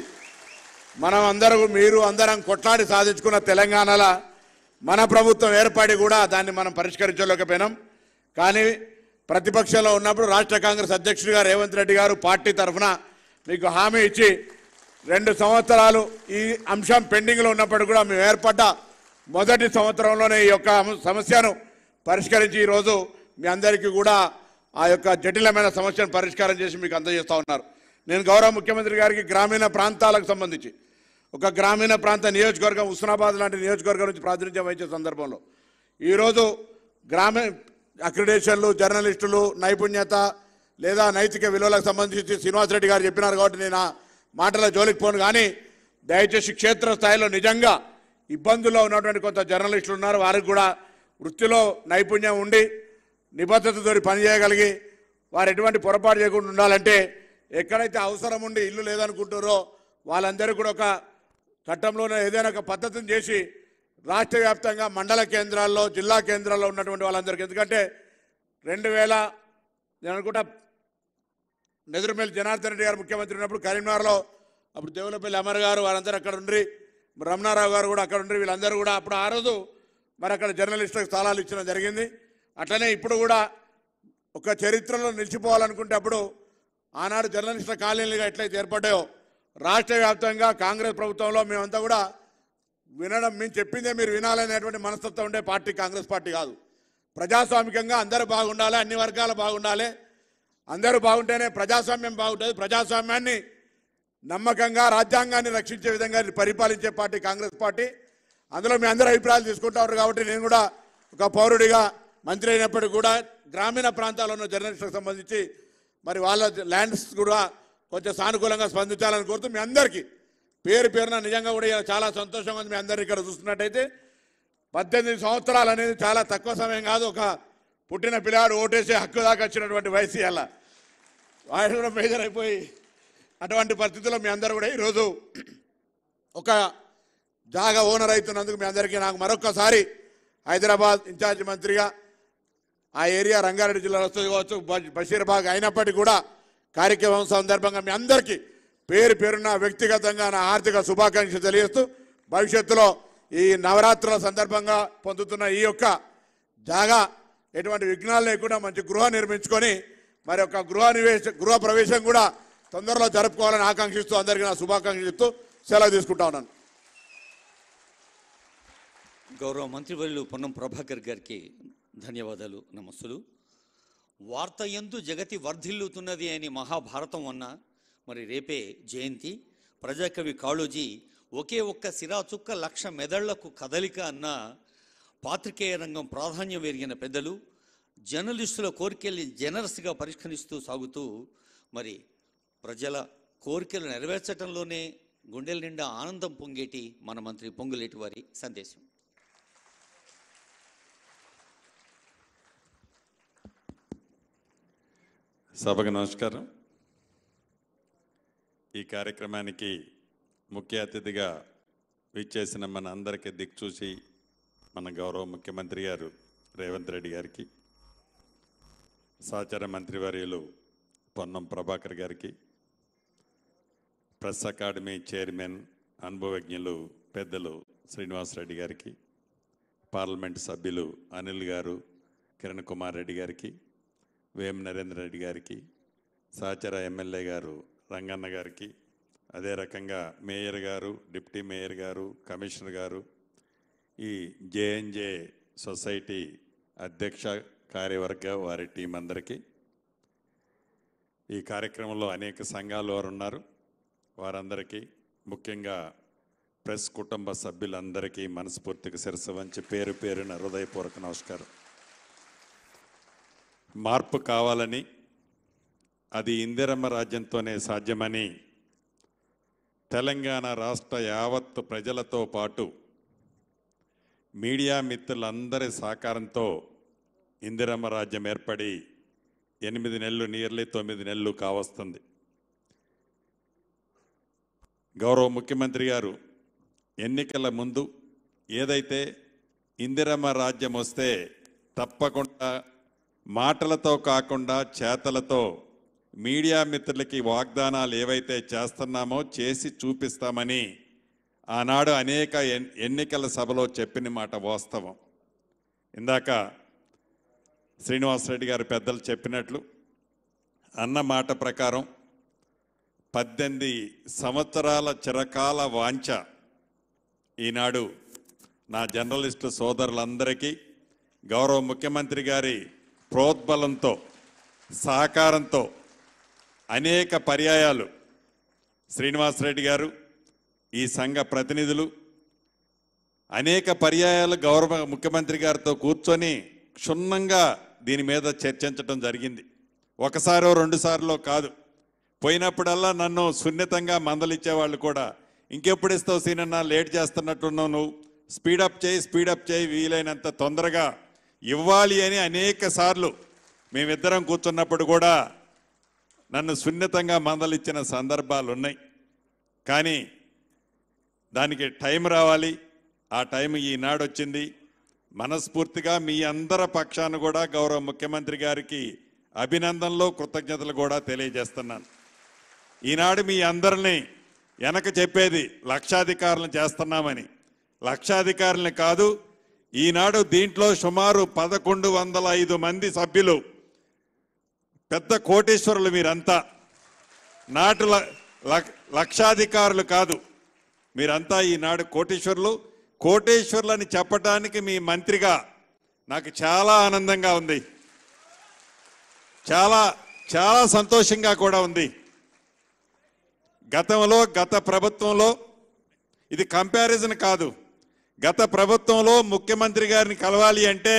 మనం అందరూ, మీరు అందరం కొట్లాడి సాధించుకున్న తెలంగాణలో మన ప్రభుత్వం ఏర్పడి కూడా దాన్ని మనం పరిష్కరించలేకపోయినాం. కానీ ప్రతిపక్షంలో ఉన్నప్పుడు రాష్ట్ర కాంగ్రెస్ అధ్యక్షుడిగా రేవంత్ రెడ్డి గారు పార్టీ తరఫున మీకు హామీ ఇచ్చి 2 సంవత్సరాలు ఈ అంశం పెండింగ్లో ఉన్నప్పుడు కూడా మేము ఏర్పడ్డ మొదటి సంవత్సరంలోనే ఈ యొక్క సమస్యను పరిష్కరించి ఈరోజు మీ అందరికీ కూడా ఆ యొక్క జటిలమైన సమస్యను పరిష్కారం చేసి మీకు అందజేస్తూ ఉన్నారు. నేను గౌరవ ముఖ్యమంత్రి గారికి గ్రామీణ ప్రాంతాలకు సంబంధించి ఒక గ్రామీణ ప్రాంత నియోజకవర్గం, హుస్నాబాద్ లాంటి నియోజకవర్గం నుంచి ప్రాతినిధ్యం వహించే సందర్భంలో ఈరోజు గ్రామీణ అక్రిడేషన్లు, జర్నలిస్టులు నైపుణ్యత లేదా నైతిక విలువలకు సంబంధించి శ్రీనివాసరెడ్డి గారు చెప్పినారు కాబట్టి నేను ఆ మాటల జోలికి పోను. కానీ దయచేసి క్షేత్రస్థాయిలో నిజంగా ఇబ్బందుల్లో ఉన్నటువంటి కొంత జర్నలిస్టులు ఉన్నారు. వారికి కూడా వృత్తిలో నైపుణ్యం ఉండి నిబద్ధతతో పనిచేయగలిగి వారు ఎటువంటి పొరపాటు చేయకుండా ఉండాలంటే ఎక్కడైతే అవసరం ఉండి ఇల్లు లేదనుకుంటారో వాళ్ళందరూ కూడా ఒక చట్టంలోనే ఏదైనా ఒక పద్ధతిని చేసి రాష్ట్ర వ్యాప్తంగా మండల కేంద్రాల్లో జిల్లా కేంద్రాల్లో ఉన్నటువంటి వాళ్ళందరికీ, ఎందుకంటే 2000 నేను అనుకుంటా నెదురుమల్లి జనార్దన్ రెడ్డి గారు ముఖ్యమంత్రి ఉన్నప్పుడు కరీంనగర్లో అప్పుడు దేవులపల్లి అమర్ గారు వారందరూ అక్కడ ఉండి, రమణారావు గారు కూడా అక్కడ ఉండి, వీళ్ళందరూ కూడా అప్పుడు ఆ రోజు మరి అక్కడ జర్నలిస్టులకు స్థలాలు ఇచ్చడం జరిగింది. అట్లనే ఇప్పుడు కూడా ఒక చరిత్రలో నిలిచిపోవాలనుకుంటే అప్పుడు ఆనాడు జర్నలిస్టుల కాలనీలుగా ఎట్లయితే ఏర్పడ్డాయో రాష్ట్ర వ్యాప్తంగా కాంగ్రెస్ ప్రభుత్వంలో మేమంతా కూడా వినడం, మేము చెప్పిందే మీరు వినాలనేటువంటి మనస్తత్వం ఉండే పార్టీ కాంగ్రెస్ పార్టీ కాదు. ప్రజాస్వామికంగా అందరూ బాగుండాలి, అన్ని వర్గాలు బాగుండాలి, అందరూ బాగుంటేనే ప్రజాస్వామ్యం బాగుంటుంది. ప్రజాస్వామ్యాన్ని నమ్మకంగా రాజ్యాంగాన్ని రక్షించే విధంగా పరిపాలించే పార్టీ కాంగ్రెస్ పార్టీ. అందులో మీ అందరూ అభిప్రాయాలు తీసుకుంటారు కాబట్టి నేను కూడా ఒక పౌరుడిగా మంత్రి అయినప్పటికీ కూడా గ్రామీణ ప్రాంతాల్లో ఉన్న జర్నలిస్టులకు సంబంధించి మరి వాళ్ళ ల్యాండ్స్ కూడా కొంచెం సానుకూలంగా స్పందించాలని కోరుతూ మీ అందరికీ పేరు పేరున నిజంగా కూడా చాలా సంతోషంగా ఉంది. మీ అందరినీ ఇక్కడ చూస్తున్నట్టయితే 18 సంవత్సరాలు అనేది చాలా తక్కువ సమయం కాదు. ఒక పుట్టిన పిల్లాడు ఓటేసే హక్కు దాకా వచ్చినటువంటి వయసు అలా ఆయన కూడా మేజర్ అయిపోయి అటువంటి పరిస్థితుల్లో మీ అందరూ కూడా ఈరోజు ఒక జాగా ఓనర్ అవుతున్నందుకు మీ అందరికీ నాకు మరొక్కసారి హైదరాబాద్ ఇన్ఛార్జ్ మంత్రిగా ఆ ఏరియా రంగారెడ్డి జిల్లాలో వస్తుంది కావచ్చు, బషీర్బాగ్ అయినప్పటికీ కూడా కార్యక్రమం సందర్భంగా మీ అందరికీ పేరు పేరున వ్యక్తిగతంగా నా ఆర్థిక శుభాకాంక్షలు తెలియజేస్తూ భవిష్యత్తులో ఈ నవరాత్రుల సందర్భంగా పొందుతున్న ఈ యొక్క జాగా ఎటువంటి విఘ్నాలు లేకుండా మంచి గృహం నిర్మించుకొని మరి ఒక గృహ ప్రవేశం కూడా తొందరలో జరుపుకోవాలని ఆకాంక్షిస్తూ అందరికీ నా శుభాకాంక్షలు చెప్తూ సెలవు తీసుకుంటా ఉన్నాను. గౌరవ మంత్రివర్యులు పొన్నం ప్రభాకర్ గారికి ధన్యవాదాలు, నమస్సులు. వార్త యందు జగతి వర్ధిల్లుతున్నది అని మహాభారతం అన్న మరి రేపే జయంతి. ప్రజాకవి కాళోజీ ఒకే ఒక్క సిరాచుక్క 1,00,000 మెదళ్లకు కదలిక అన్న పాత్రికేయ రంగం ప్రాధాన్యం ఎరిగిన పెద్దలు జర్నలిస్టుల కోరికల్ని జనరస్గా పరిష్కరిస్తూ సాగుతూ మరి ప్రజల కోరికలు నెరవేర్చడంలోనే గుండెల నిండా ఆనందం పొంగేటి మన మంత్రి పొంగులేటి వారి సందేశం. సభకు నమస్కారం. ఈ కార్యక్రమానికి ముఖ్య అతిథిగా విచ్చేసిన మన అందరికీ దిక్చూసి మన గౌరవ ముఖ్యమంత్రి గారు రేవంత్ రెడ్డి గారికి, సహచార మంత్రివర్యులు పొన్నం ప్రభాకర్ గారికి, ప్రెస్ అకాడమీ చైర్మన్ అనుభవజ్ఞులు పెద్దలు శ్రీనివాసరెడ్డి గారికి, పార్లమెంట్ సభ్యులు అనిల్ గారు, కిరణ్ కుమార్ రెడ్డి గారికి, వేం నరేంద్ర రెడ్డి గారికి, సహచర ఎమ్మెల్యే గారు రంగన్న గారికి, అదే రకంగా మేయర్ గారు, డిప్యూటీ మేయర్ గారు, కమిషనర్ గారు, ఈ జేఎన్జే సొసైటీ అధ్యక్ష కార్యవర్గ వారి టీం అందరికీ, ఈ కార్యక్రమంలో అనేక సంఘాలు వారు ఉన్నారు, వారందరికీ ముఖ్యంగా ప్రెస్ కుటుంబ సభ్యులందరికీ మనస్ఫూర్తిగా శిరస్సు వంచి పేరు పేరున హృదయపూర్వక నమస్కారం. మార్పు కావాలని, అది ఇందిరమ్మ రాజ్యంతోనే సాధ్యమని తెలంగాణ రాష్ట్ర యావత్తు ప్రజలతో పాటు మీడియా మిత్రులందరి సహకారంతో ఇందిరమ్మ రాజ్యం ఏర్పడి 8 నెలలు, నియర్లీ 9 నెలలు కావస్తుంది. గౌరవ ముఖ్యమంత్రి గారు ఎన్నికల ముందు ఏదైతే ఇందిరమ్మ రాజ్యం వస్తే తప్పకుండా మాటలతో కాకుండా చేతలతో మీడియా మిత్రులకి వాగ్దానాలు ఏవైతే చేస్తున్నామో చేసి చూపిస్తామని ఆనాడు అనేక ఎన్నికల సభలో చెప్పిన మాట వాస్తవం. ఇందాక శ్రీనివాసరెడ్డి గారు పెద్దలు చెప్పినట్లు అన్న మాట ప్రకారం 18 సంవత్సరాల చిరకాల వాంఛ ఈనాడు నా జర్నలిస్టు సోదరులందరికీ గౌరవ ముఖ్యమంత్రి గారి ప్రోద్బలంతో, సహకారంతో అనేక పర్యాయాలు శ్రీనివాసరెడ్డి గారు, ఈ సంఘ ప్రతినిధులు అనేక పర్యాయాలు గౌరవ ముఖ్యమంత్రి గారితో కూర్చొని క్షుణ్ణంగా దీని మీద చర్చించడం జరిగింది. ఒకసారో 2 సార్లు కాదు, పోయినప్పుడల్లా నన్ను సున్నితంగా మందలిచ్చేవాళ్ళు కూడా, ఇంకెప్పుడు ఇస్తావు సీనన్నా, లేట్ చేస్తున్నట్టున్నావు, నువ్వు స్పీడప్ చేయి వీలైనంత తొందరగా ఇవ్వాలి అని అనేక సార్లు మేమిద్దరం కూర్చున్నప్పుడు కూడా నన్ను సున్నితంగా మందలిచ్చిన సందర్భాలు ఉన్నాయి. కానీ దానికి టైం రావాలి. ఆ టైం ఈనాడు వచ్చింది. మనస్ఫూర్తిగా మీ అందరి పక్షాన కూడా గౌరవ ముఖ్యమంత్రి గారికి అభినందనలు, కృతజ్ఞతలు కూడా తెలియజేస్తున్నాను. ఈనాడు మీ అందరినీ వెనక చెప్పేది లక్షాధికారులను చేస్తున్నామని. లక్షాధికారులని కాదు, ఈనాడు దీంట్లో సుమారు 1105 మంది సభ్యులు, పెద్ద కోటేశ్వరులు మీరంతా. నాటు లక్షాధికారులు కాదు, మీరంతా ఈనాడు కోటేశ్వరులు. కోటేశ్వరులని చెప్పడానికి మీ మంత్రిగా నాకు చాలా ఆనందంగా ఉంది, చాలా సంతోషంగా కూడా ఉంది. గత ప్రభుత్వంలో ఇది కంపారిజన్ కాదు. గత ప్రభుత్వంలో ముఖ్యమంత్రి గారిని కలవాలి అంటే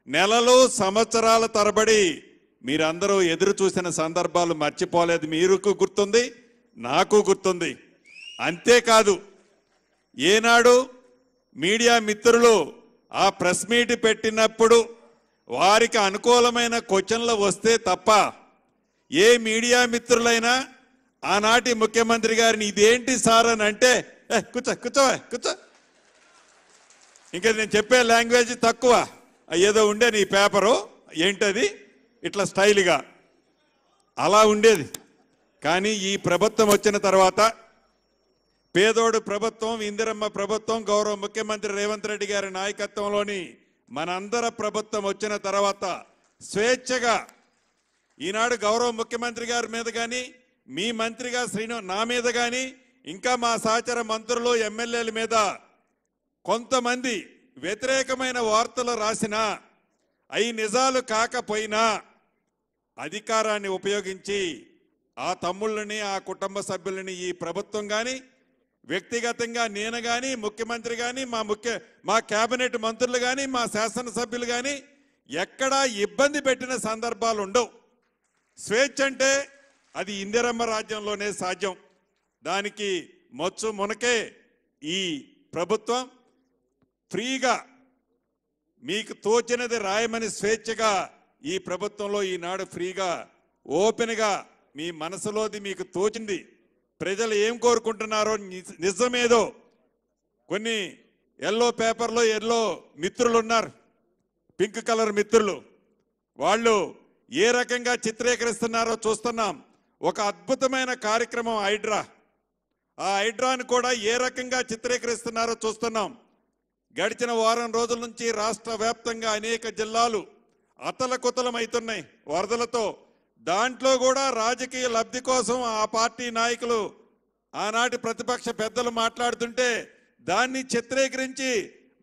నెలలు సంవత్సరాల తరబడి మీరందరూ ఎదురు చూసిన సందర్భాలు మర్చిపోలేదు. మీకు గుర్తుంది, నాకు గుర్తుంది. అంతేకాదు, ఏనాడు మీడియా మిత్రులు ఆ ప్రెస్ మీట్ పెట్టినప్పుడు వారికి అనుకూలమైన క్వశ్చన్లు వస్తే తప్ప ఏ మీడియా మిత్రులైనా ఆనాటి ముఖ్యమంత్రి గారిని ఇదేంటి సార్ అని అంటే కూర్చో ఇంకా నేను చెప్పే లాంగ్వేజ్ తక్కువ, ఏదో ఉండే నీ పేపరు ఏంటది ఇట్లా స్టైల్గా అలా ఉండేది. కానీ ఈ ప్రభుత్వం వచ్చిన తర్వాత, పేదోడు ప్రభుత్వం, ఇందిరమ్మ ప్రభుత్వం, గౌరవ ముఖ్యమంత్రి రేవంత్ రెడ్డి గారి నాయకత్వంలోని మనందర ప్రభుత్వం వచ్చిన తర్వాత స్వేచ్ఛగా ఈనాడు గౌరవ ముఖ్యమంత్రి గారి మీద కానీ, మీ మంత్రిగా నా మీద కానీ, ఇంకా మా సహచర మంత్రులు ఎమ్మెల్యేల మీద కొంతమంది వ్యతిరేకమైన వార్తలు రాసినా అవి నిజాలు కాకపోయినా అధికారాన్ని ఉపయోగించి ఆ తమ్ముళ్ళని, ఆ కుటుంబ సభ్యులని ఈ ప్రభుత్వం కానీ, వ్యక్తిగతంగా నేను కానీ, ముఖ్యమంత్రి కానీ, మా కేబినెట్ మంత్రులు కానీ, మా శాసనసభ్యులు కానీ ఎక్కడా ఇబ్బంది పెట్టిన సందర్భాలు ఉండవు. స్వేచ్ఛ అంటే అది ఇందిరమ్మ రాజ్యంలోనే సాధ్యం. దానికి మొచ్చు మునకే ఈ ప్రభుత్వం ఫ్రీగా మీకు తోచినది రాయమని స్వేచ్ఛగా ఈ ప్రభుత్వంలో ఈనాడు ఫ్రీగా ఓపెన్గా మీ మనసులోది మీకు తోచింది ప్రజలు ఏం కోరుకుంటున్నారో నిజమేదో. కొన్ని ఎల్లో పేపర్లో ఎల్లో మిత్రులు ఉన్నారు, పింక్ కలర్ మిత్రులు, వాళ్ళు ఏ రకంగా చిత్రీకరిస్తున్నారో చూస్తున్నాం. ఒక అద్భుతమైన కార్యక్రమం హైడ్రా, ఆ హైడ్రాను కూడా ఏ రకంగా చిత్రీకరిస్తున్నారో చూస్తున్నాం. గడిచిన వారం రోజుల నుంచి రాష్ట్ర వ్యాప్తంగా అనేక జిల్లాలు అతలకుతలమవుతున్నాయి వరదలతో. దాంట్లో కూడా రాజకీయ లబ్ధి కోసం ఆ పార్టీ నాయకులు, ఆనాటి ప్రతిపక్ష పెద్దలు మాట్లాడుతుంటే దాన్ని చిత్రీకరించి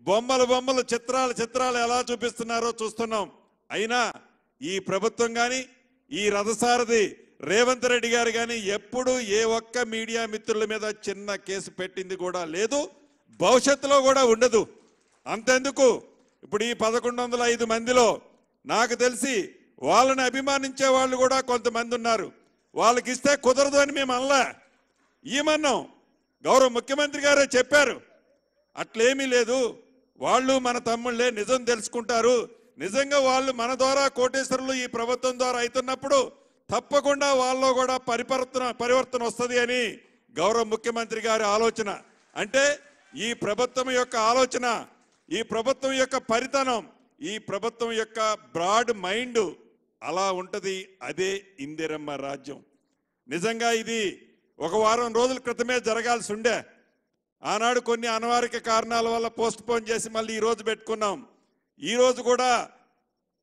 బొమ్మలు చిత్రాలు ఎలా చూపిస్తున్నారో చూస్తున్నాం. అయినా ఈ ప్రభుత్వం కానీ, ఈ రథసారథి రేవంత్ రెడ్డి గారు కానీ ఎప్పుడు ఏ ఒక్క మీడియా మిత్రుల మీద చిన్న కేసు పెట్టింది కూడా లేదు, భవిష్యత్తులో కూడా ఉండదు. అంతెందుకు, ఇప్పుడు ఈ 1105 మందిలో నాకు తెలిసి వాళ్ళని అభిమానించే వాళ్ళు కూడా కొంతమంది ఉన్నారు. వాళ్ళకి ఇస్తే కుదరదు అని మేము అనలా, ఏమన్నాం. గౌరవ ముఖ్యమంత్రి గారే చెప్పారు, అట్లేమీ లేదు, వాళ్ళు మన తమ్ముళ్ళే, నిజం తెలుసుకుంటారు. నిజంగా వాళ్ళు మన ద్వారా కోటేశ్వరులు ఈ ప్రభుత్వం ద్వారా అవుతున్నప్పుడు తప్పకుండా వాళ్ళలో కూడా పరివర్తన వస్తుంది అని గౌరవ ముఖ్యమంత్రి గారి ఆలోచన. అంటే ఈ ప్రభుత్వం యొక్క ఆలోచన, ఈ ప్రభుత్వం యొక్క పరితనం, ఈ ప్రభుత్వం యొక్క బ్రాడ్ మైండ్ అలా ఉంటుంది. అదే ఇందిరమ్మ రాజ్యం. నిజంగా ఇది ఒక వారం రోజుల క్రితమే జరగాల్సి ఉండే, ఆనాడు కొన్ని అనివార్య కారణాల వల్ల పోస్ట్ పోన్ చేసి మళ్ళీ ఈరోజు పెట్టుకున్నాం. ఈరోజు కూడా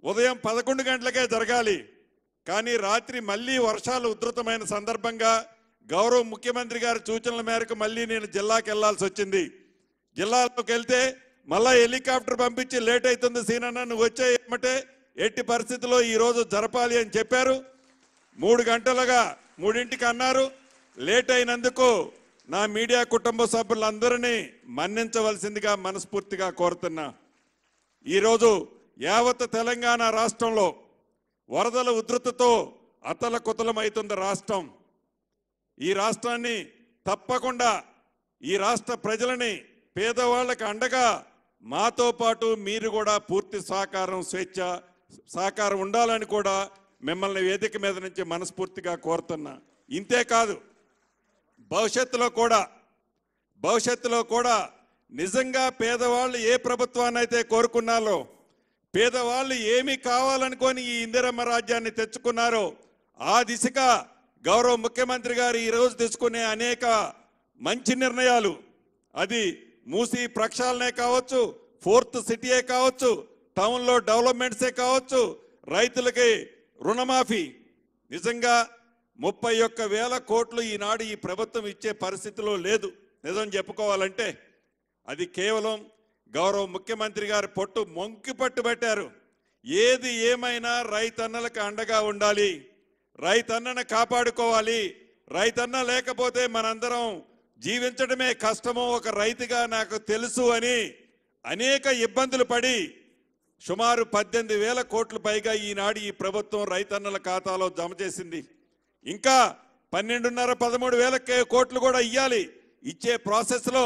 ఉదయం 11 గంటలకే జరగాలి. కానీ రాత్రి మళ్ళీ వర్షాలు ఉధృతమైన సందర్భంగా గౌరవ ముఖ్యమంత్రి గారి సూచనల మేరకు మళ్ళీ నేను జిల్లాకి వెళ్లాల్సి వచ్చింది. జిల్లాలోకి వెళ్తే మళ్ళా హెలికాప్టర్ పంపించి లేట్ అవుతుంది సీనన్న, నువ్వు వచ్చే ఏమంటే ఎట్టి పరిస్థితుల్లో ఈరోజు జరపాలి అని చెప్పారు. 3 గంటలుగా 3ంటికి అన్నారు. లేట్ అయినందుకు నా మీడియా కుటుంబ సభ్యులందరినీ మన్నించవలసిందిగా మనస్ఫూర్తిగా కోరుతున్నా. ఈరోజు యావత్ తెలంగాణ రాష్ట్రంలో వరదల ఉధృతితో అతలకుతలమవుతుంది రాష్ట్రం. ఈ రాష్ట్రాన్ని తప్పకుండా, ఈ రాష్ట్ర ప్రజలని, పేదవాళ్ళకి అండగా మాతో పాటు మీరు కూడా పూర్తి సహకారం ఉండాలని కూడా మిమ్మల్ని వేదిక మీద నుంచి మనస్ఫూర్తిగా కోరుతున్నా. ఇంతేకాదు భవిష్యత్తులో కూడా నిజంగా పేదవాళ్ళు ఏ ప్రభుత్వాన్ని అయితే కోరుకున్నారో, పేదవాళ్ళు ఏమి కావాలనుకొని ఈ ఇందిరమ్మ రాజ్యాన్ని తెచ్చుకున్నారో ఆ దిశగా గౌరవ ముఖ్యమంత్రి గారు ఈరోజు తీసుకునే అనేక మంచి నిర్ణయాలు, అది మూసీ ప్రక్షాళనే కావచ్చు, 4th సిటీయే కావచ్చు, టౌన్లో డెవలప్మెంట్సే కావచ్చు, రైతులకి రుణమాఫీ, నిజంగా 31,000 కోట్లు ఈనాడు ఈ ప్రభుత్వం ఇచ్చే పరిస్థితిలో లేదు. నిజం చెప్పుకోవాలంటే అది కేవలం గౌరవ ముఖ్యమంత్రి గారు పొట్టు మొంకి పట్టు పెట్టారు. ఏది ఏమైనా రైతన్నలకు అండగా ఉండాలి, రైతన్నను కాపాడుకోవాలి, రైతన్న లేకపోతే మనందరం జీవించడమే కష్టమో ఒక రైతుగా నాకు తెలుసు అని అనేక ఇబ్బందులు పడి సుమారు 18,000 కోట్లు పైగా ఈనాడు ఈ ప్రభుత్వం రైతన్నల ఖాతాలో జమ చేసింది. ఇంకా 12,500-13,000 కోట్లు కూడా ఇవ్వాలి. ఇచ్చే ప్రాసెస్లో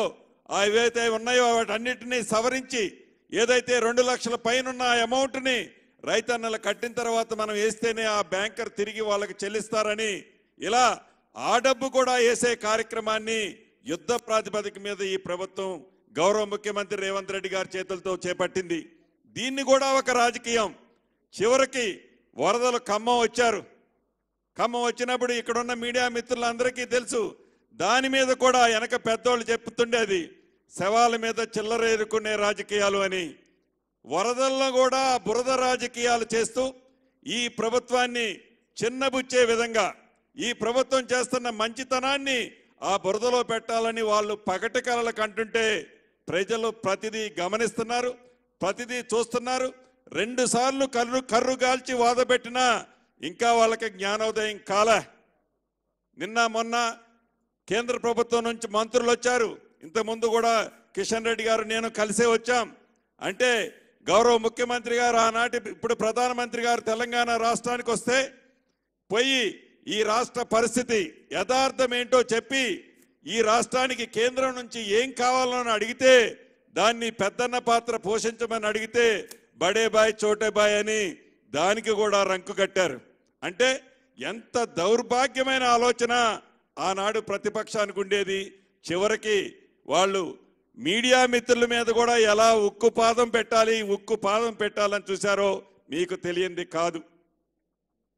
ఏవైతే ఉన్నాయో వాటన్నిటినీ సవరించి ఏదైతే 2 లక్షల పైన ఉన్న అమౌంట్ని రైతన్నలు కట్టిన తర్వాత మనం వేస్తేనే ఆ బ్యాంకర్ తిరిగి వాళ్ళకి చెల్లిస్తారని ఇలా ఆ డబ్బు కూడా వేసే కార్యక్రమాన్ని యుద్ధ ప్రాతిపదిక మీద ఈ ప్రభుత్వం గౌరవ ముఖ్యమంత్రి రేవంత్ రెడ్డి గారి చేతులతో చేపట్టింది. దీన్ని కూడా ఒక రాజకీయం. చివరికి వరదలు ఖమ్మం వచ్చారు. ఖమ్మం వచ్చినప్పుడు ఇక్కడున్న మీడియా మిత్రులందరికీ తెలుసు, దాని మీద కూడా వెనక పెద్దోళ్ళు చెప్తుండేది శవాల మీద చిల్లర ఎరుకునే రాజకీయాలు అని. వరదల్లో కూడా బురద రాజకీయాలు చేస్తూ ఈ ప్రభుత్వాన్ని చిన్నబుచ్చే విధంగా ఈ ప్రభుత్వం చేస్తున్న మంచితనాన్ని ఆ బురదలో పెట్టాలని వాళ్ళు పగటి కలలు కంటుంటే ప్రజలు ప్రతిదీ గమనిస్తున్నారు, ప్రతిదీ చూస్తున్నారు. 2 సార్లు కర్రు కాల్చి వాదపెట్టినా ఇంకా వాళ్ళకి జ్ఞానోదయం కాలే. నిన్న మొన్న కేంద్ర ప్రభుత్వం నుంచి మంత్రులు వచ్చారు. ఇంతకుముందు కూడా కిషన్ రెడ్డి గారు నేను కలిసే వచ్చాం. అంటే గౌరవ ముఖ్యమంత్రి గారు ఆనాటి ఇప్పుడు ప్రధానమంత్రి గారు తెలంగాణ రాష్ట్రానికి వస్తే పోయి ఈ రాష్ట్ర పరిస్థితి యథార్థం ఏంటో చెప్పి ఈ రాష్ట్రానికి కేంద్రం నుంచి ఏం కావాలని అడిగితే దాన్ని పెద్దన్న పాత్ర పోషించమని అడిగితే బడే బాయ్ చోటే బాయ్ అని దానికి కూడా రంకు కట్టారు. అంటే ఎంత దౌర్భాగ్యమైన ఆలోచన ఆనాడు ప్రతిపక్షానికి ఉండేది. చివరికి వాళ్ళు మీడియా మిత్రుల మీద కూడా ఎలా ఉక్కు పాదం పెట్టాలని చూశారో మీకు తెలియంది కాదు.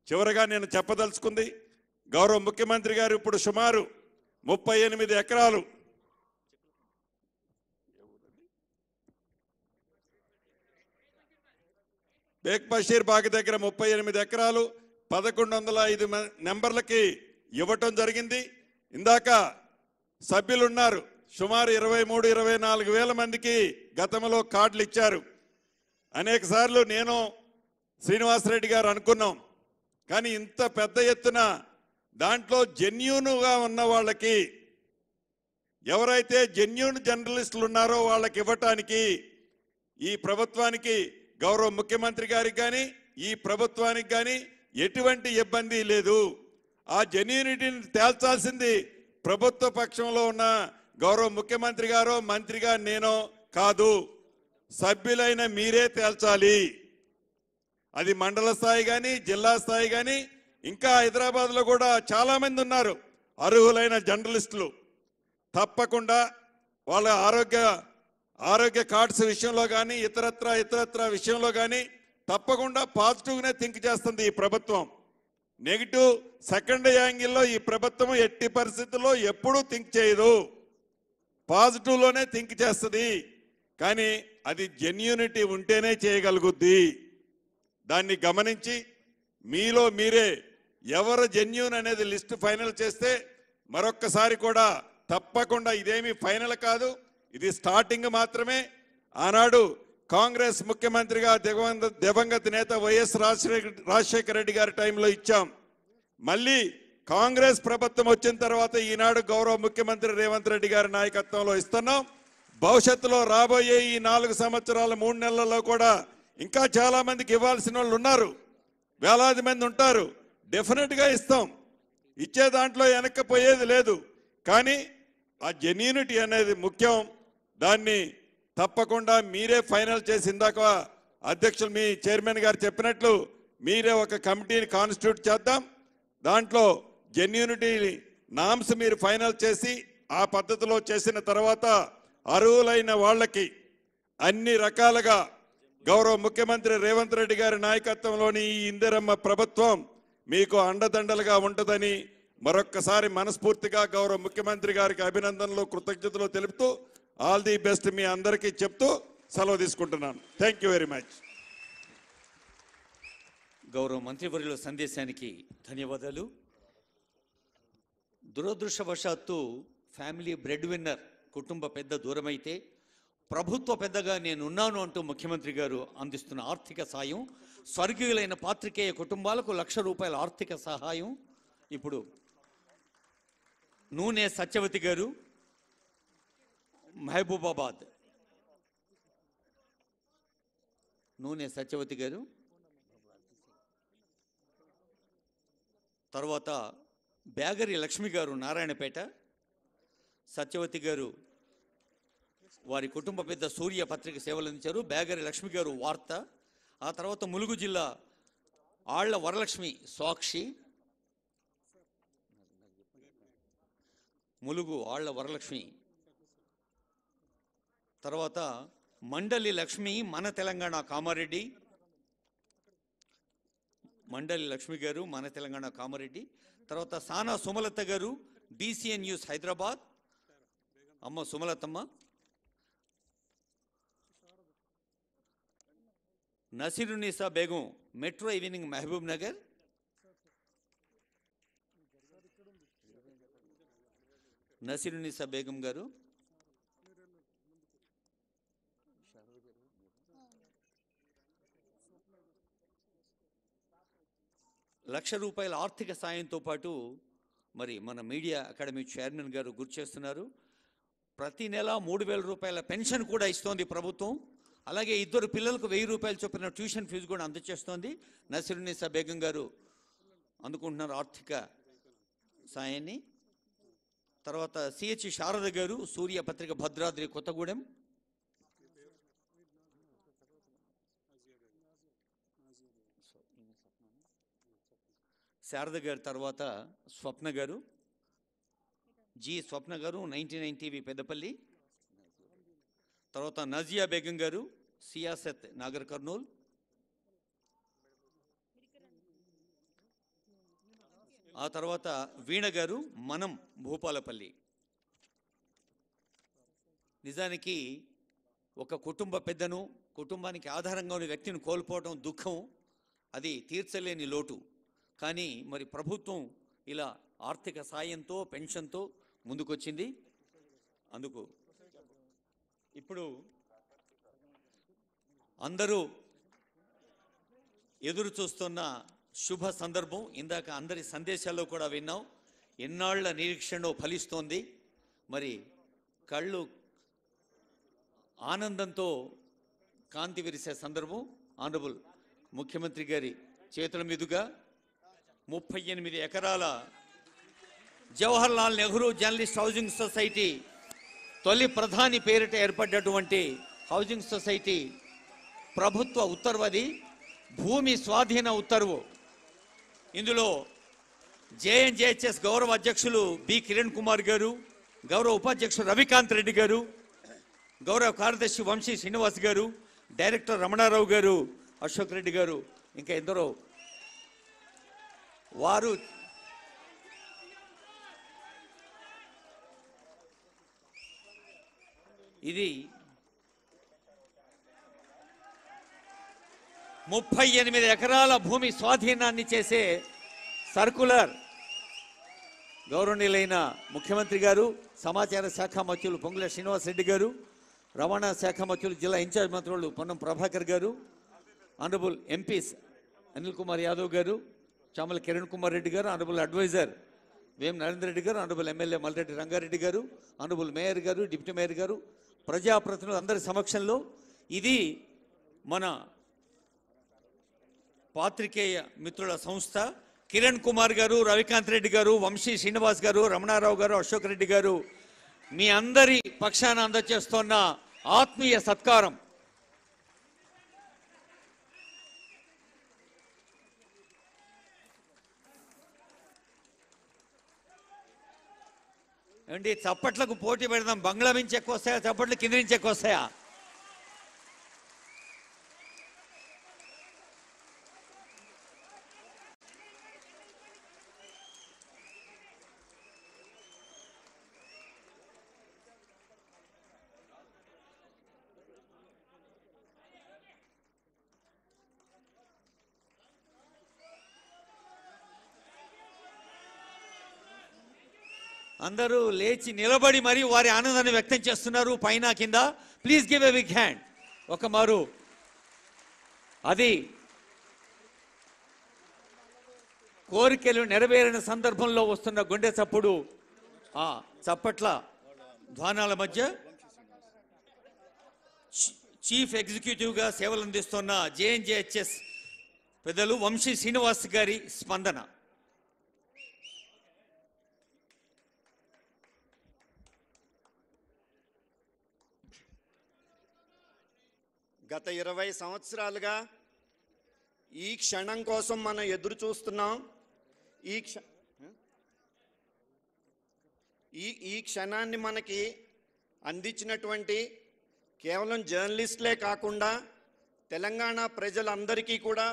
చివరగా నేను చెప్పదలుచుకుంది, గౌరవ ముఖ్యమంత్రి గారు ఇప్పుడు సుమారు 38 ఎకరాలు బేగ్ బషీర్ బాగ్ దగ్గర 38 ఎకరాలు 1105 నెంబర్లకి ఇవ్వటం జరిగింది. ఇందాక సభ్యులున్నారు, సుమారు 23-24 వేల మందికి గతంలో కార్డులు ఇచ్చారు. అనేక సార్లు నేను శ్రీనివాసరెడ్డి గారు అనుకున్నాం, కానీ ఇంత పెద్ద ఎత్తున దాంట్లో జెన్యూన్గా ఉన్న వాళ్ళకి, ఎవరైతే జెన్యూన్ జర్నలిస్టులు ఉన్నారో వాళ్ళకి ఇవ్వటానికి ఈ ప్రభుత్వానికి గౌరవ ముఖ్యమంత్రి గారికి కానీ ఈ ప్రభుత్వానికి కానీ ఎటువంటి ఇబ్బంది లేదు. ఆ జెన్యూనిటీని తేల్చాల్సింది ప్రభుత్వ పక్షంలో ఉన్న గౌరవ ముఖ్యమంత్రి గారో మంత్రిగా నేనో కాదు, సభ్యులైన మీరే తేల్చాలి. అది మండల స్థాయి కానీ జిల్లా స్థాయి కానీ ఇంకా హైదరాబాద్లో కూడా చాలామంది ఉన్నారు అర్హులైన జర్నలిస్టులు. తప్పకుండా వాళ్ళ ఆరోగ్య కార్డ్స్ విషయంలో కానీ ఇతరత్ర విషయంలో కానీ తప్పకుండా పాజిటివ్గానే థింక్ చేస్తుంది ఈ ప్రభుత్వం. నెగిటివ్ సెకండ్ యాంగిల్లో ఈ ప్రభుత్వం ఎట్టి పరిస్థితుల్లో ఎప్పుడూ థింక్ చేయదు, పాజిటివ్లోనే థింక్ చేస్తుంది. కానీ అది జెన్యూనిటీ ఉంటేనే చేయగలుగుద్ది. దాన్ని గమనించి మీలో మీరే ఎవరు జెన్యూన్ అనేది లిస్ట్ ఫైనల్ చేస్తే మరొక్కసారి కూడా తప్పకుండా ఇదేమీ ఫైనల్ కాదు, ఇది స్టార్టింగ్ మాత్రమే. ఆనాడు కాంగ్రెస్ ముఖ్యమంత్రిగా దివంగత నేత వైఎస్ రాజశేఖర రెడ్డి గారి టైంలో ఇచ్చాం. మళ్ళీ కాంగ్రెస్ ప్రభుత్వం వచ్చిన తర్వాత ఈనాడు గౌరవ ముఖ్యమంత్రి రేవంత్ రెడ్డి గారి నాయకత్వంలో ఇస్తున్నాం. భవిష్యత్తులో రాబోయే ఈ 4 సంవత్సరాల 3 నెలల్లో కూడా ఇంకా చాలా మందికి ఇవ్వాల్సిన వాళ్ళు ఉన్నారు, వేలాది మంది ఉంటారు. డెఫినెట్గా ఇస్తాం, ఇచ్చే దాంట్లో వెనక్కిపోయేది లేదు. కానీ ఆ జెన్యూనిటీ అనేది ముఖ్యం. దాన్ని తప్పకుండా మీరే ఫైనల్ చేసి ఇందాక అధ్యక్షులు మీ చైర్మన్ గారు చెప్పినట్లు మీరే ఒక కమిటీని కాన్స్టిట్యూట్ చేద్దాం. దాంట్లో జెన్యూనిటీ నామ్స్ మీరు ఫైనల్ చేసి ఆ పద్ధతిలో చేసిన తర్వాత అర్హులైన వాళ్ళకి అన్ని రకాలుగా గౌరవ ముఖ్యమంత్రి రేవంత్ రెడ్డి గారి నాయకత్వంలోని ఈ ఇందిరమ్మ ప్రభుత్వం మీకు అండదండలుగా ఉంటుందని మరొక్కసారి మనస్ఫూర్తిగా గౌరవ ముఖ్యమంత్రి గారికి అభినందనలు కృతజ్ఞతలు తెలుపుతూ ఆల్ ది బెస్ట్ మీ అందరికీ చెప్తూ సెలవు తీసుకుంటున్నాను. Thank you very much. గౌరవ మంత్రివర్యుల సందేశానికి ధన్యవాదాలు. దురదృష్టవశాత్తు ఫ్యామిలీ బ్రెడ్ విన్నర్ కుటుంబ పెద్ద దూరమైతే ప్రభుత్వ పెద్దగా నేనున్నాను అంటూ ముఖ్యమంత్రి గారు అందిస్తున్న ఆర్థిక సాయం, స్వర్గీయులైన పాత్రికేయ కుటుంబాలకు ₹1,00,000 ఆర్థిక సహాయం. ఇప్పుడు నూనె సత్యవతి గారు, మహబూబాబాద్. నూనె సత్యవతి గారు, తర్వాత బ్యాగరి లక్ష్మి గారు నారాయణపేట, సత్యవతి గారు వారి కుటుంబ పెద్ద సూర్య పత్రిక సేవలు అందించారు, బ్యాగరి లక్ష్మి గారు వార్త. ఆ తర్వాత ములుగు జిల్లా ఆళ్ల వరలక్ష్మి సాక్షి, ములుగు ఆళ్ల వరలక్ష్మి. తర్వాత మండలి లక్ష్మి మన తెలంగాణ కామారెడ్డి, మండలి లక్ష్మి గారు మన తెలంగాణ కామారెడ్డి. తర్వాత సానా సుమలత గారు BCN న్యూస్ హైదరాబాద్, అమ్మ సుమలతమ్మ. Naseerunnisa Begum metro evening Mahabub Nagar. నసీరునిసా బేగం గారు ₹1,00,000 ఆర్థిక సాయంతో పాటు మరి మన మీడియా అకాడమీ చైర్మన్ గారు గుర్తు చేస్తున్నారు, ప్రతి నెల ₹3,000 పెన్షన్ కూడా ఇస్తోంది ప్రభుత్వం. అలాగే 2 పిల్లలకు ₹1,000 చొప్పున ట్యూషన్ ఫీజు కూడా అందజేస్తోంది. నసీరునిసా బేగం గారు అందుకుంటున్నారు ఆర్థిక సాయాన్ని. తర్వాత CH శారద గారు సూర్య పత్రిక భద్రాద్రి కొత్తగూడెం. శారద గారు తర్వాత స్వప్న గారు, స్వప్న గారు 99 TV పెద్దపల్లి. తర్వాత నజియా బేగం గారు సియాసత్ నాగర్ కర్నూల్. ఆ తర్వాత వీణ గారు మనం భూపాలపల్లి. నిజానికి ఒక కుటుంబ పెద్దను, కుటుంబానికి ఆధారంగా ఉన్న వ్యక్తిని కోల్పోవడం దుఃఖం, అది తీర్చలేని లోటు. కానీ మరి ప్రభుత్వం ఇలా ఆర్థిక సాయంతో పెన్షన్తో ముందుకొచ్చింది. అందుకు ఇప్పుడు అందరూ ఎదురు చూస్తున్న శుభ సందర్భం. ఇందాక అందరి సందేశాల్లో కూడా విన్నాం, ఎన్నాళ్ల నిరీక్షణ ఫలిస్తోంది. మరి కళ్ళు ఆనందంతో కాంతి విరిసే సందర్భం. ఆనరబుల్ ముఖ్యమంత్రి గారి చేతుల మీదుగా 38 ఎకరాల Jawaharlal Nehru journalist housing society, తొలి ప్రధాని పేరిట ఏర్పడ్డటువంటి హౌసింగ్ సొసైటీ ప్రభుత్వ ఉత్తర్వది, భూమి స్వాధీన ఉత్తర్వు. ఇందులో JNJHS గౌరవ అధ్యక్షులు B కిరణ్ కుమార్ గారు, గౌరవ ఉపాధ్యక్షులు రవికాంత్ రెడ్డి గారు, గౌరవ కార్యదర్శి వంశీ శ్రీనివాస్ గారు, డైరెక్టర్ రమణారావు గారు, అశోక్ రెడ్డి గారు, ఇంకా ఎందరో వారు ఇది 38 ఎకరాల భూమి స్వాధీనాన్ని చేసే సర్కులర్ గౌరవనీయులైన ముఖ్యమంత్రి గారు, సమాచార శాఖ మంత్రులు పొంగుల శ్రీనివాస్ రెడ్డి గారు, రవాణా శాఖ మంత్రులు జిల్లా ఇన్ఛార్జ్ మంత్రులు పొన్నం ప్రభాకర్ గారు, ఆనరబుల్ ఎంపీస్ అనిల్ కుమార్ యాదవ్ గారు, చామల కిరణ్ కుమార్ రెడ్డి గారు, ఆనరబుల్ అడ్వైజర్ వేం నరేంద్ర రెడ్డి గారు, ఆనరబుల్ ఎమ్మెల్యే మల్రెడ్డి రంగారెడ్డి గారు, ఆనరబుల్ మేయర్ గారు, డిప్యూటీ మేయర్ గారు, ప్రజాప్రతినిధులు అందరి సమక్షంలో ఇది మన పాత్రికేయ మిత్రుల సంస్థ. కిరణ్ కుమార్ గారు, రవికాంత్ రెడ్డి గారు, వంశీ శ్రీనివాస్ గారు, రమణారావు గారు, అశోక్ రెడ్డి గారు, మీ అందరి పక్షాన అందజేస్తున్న ఆత్మీయ సత్కారం. ఏమండి, చప్పట్లకు పోటీ పెడదాం. బంగ్లా నుంచి ఎక్కువ వస్తాయా చప్పట్లు, కింద నుంచి ఎక్కువ వస్తాయా? అందరూ లేచి నిలబడి మరి వారి ఆనందాన్ని వ్యక్తం చేస్తున్నారు పైన కింద. Please give a big hand. ఒక మారు అది కోరికలు నెరవేరిన సందర్భంలో వస్తున్న గుండె చప్పుడు, ఆ చప్పట్ల ధ్వానాల మధ్య చీఫ్ ఎగ్జిక్యూటివ్గా సేవలు అందిస్తున్న జేఎన్జేహెచ్ఎస్ పెద్దలు వంశీ శ్రీనివాస్ గారి స్పందన. గత 20 సంవత్సరాలుగా ఈ క్షణం కోసం మనం ఎదురు చూస్తున్నాం. ఈ క్షణాన్ని మనకి అందించినటువంటి కేవలం జర్నలిస్టులే కాకుండా తెలంగాణ ప్రజలందరికీ కూడా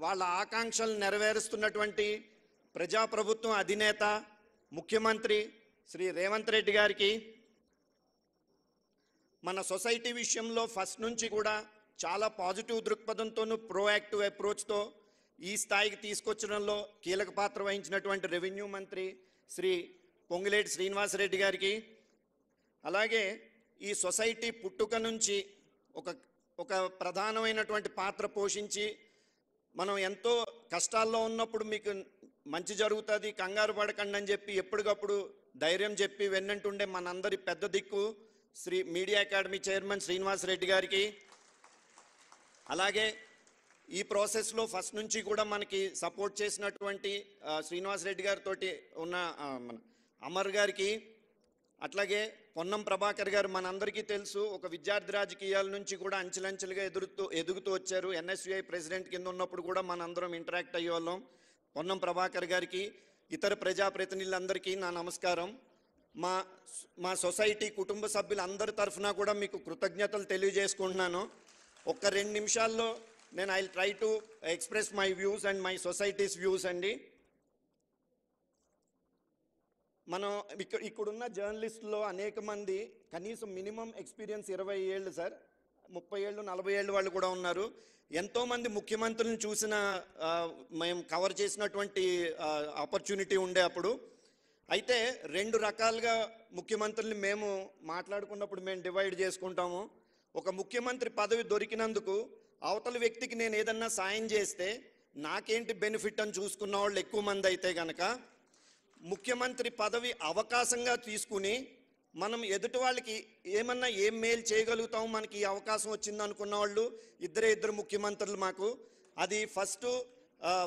వాళ్ళ ఆకాంక్షలు నెరవేరుస్తున్నటువంటి ప్రజాప్రభుత్వం అధినేత ముఖ్యమంత్రి శ్రీ రేవంత్ రెడ్డి గారికి, మన సొసైటీ విషయంలో ఫస్ట్ నుంచి కూడా చాలా పాజిటివ్ దృక్పథంతోనూ ప్రోయాక్టివ్ అప్రోచ్తో ఈ స్థాయికి తీసుకొచ్చడంలో కీలక పాత్ర వహించినటువంటి రెవెన్యూ మంత్రి శ్రీ పొంగులేటి శ్రీనివాసరెడ్డి గారికి, అలాగే ఈ సొసైటీ పుట్టుక నుంచి ఒక ప్రధానమైనటువంటి పాత్ర పోషించి మనం ఎంతో కష్టాల్లో ఉన్నప్పుడు మీకు మంచి జరుగుతుంది, కంగారు పడకండి అని చెప్పి ఎప్పటికప్పుడు ధైర్యం చెప్పి వెన్నంటుండే మనందరి పెద్ద దిక్కు Shri media academy chairman Srinivasareddy గారికి, అలాగే ఈ ప్రాసెస్లో ఫస్ట్ నుంచి కూడా మనకి సపోర్ట్ చేసినటువంటి శ్రీనివాసరెడ్డి గారితో ఉన్న మన అమర్ గారికి, అట్లాగే పొన్నం ప్రభాకర్ గారు మనందరికీ తెలుసు ఒక విద్యార్థి రాజకీయాల నుంచి కూడా అంచెలంచెలుగా ఎదుగుతూ వచ్చారు. ఎన్ఎస్యుఐ ప్రెసిడెంట్ కింద ఉన్నప్పుడు కూడా మనందరం ఇంటరాక్ట్ అయ్యేవాళ్ళం. పొన్నం ప్రభాకర్ గారికి, ఇతర ప్రజాప్రతినిధులందరికీ నా నమస్కారం. మా సొసైటీ కుటుంబ సభ్యులందరి తరఫున కూడా మీకు కృతజ్ఞతలు తెలియజేసుకుంటున్నాను. ఒక్క 2 నిమిషాల్లో నేను I try to express my views and my societies views అండి. మనం ఇక్కడున్న జర్నలిస్టులో అనేక మంది కనీసం మినిమం ఎక్స్పీరియన్స్ 20 ఏళ్ళు సార్, 30 ఏళ్ళు 40 ఏళ్ళు వాళ్ళు కూడా ఉన్నారు. ఎంతోమంది ముఖ్యమంత్రులను చూసిన మేము కవర్ చేసినటువంటి ఆపర్చునిటీ ఉండే అప్పుడు. అయితే 2 రకాలుగా ముఖ్యమంత్రుల్ని మేము మాట్లాడుకున్నప్పుడు మేము డివైడ్ చేసుకుంటాము. ఒక ముఖ్యమంత్రి పదవి దొరికినందుకు అవతల వ్యక్తికి నేను ఏదన్నా సాయం చేస్తే నాకేంటి బెనిఫిట్ అని చూసుకున్న వాళ్ళు ఎక్కువ మంది అయితే కనుక, ముఖ్యమంత్రి పదవి అవకాశంగా తీసుకుని మనం ఎదుటి వాళ్ళకి ఏం మేలు చేయగలుగుతాం మనకి ఈ అవకాశం వచ్చింది అనుకున్న వాళ్ళు ఇద్దరు ముఖ్యమంత్రులు మాకు. అది ఫస్ట్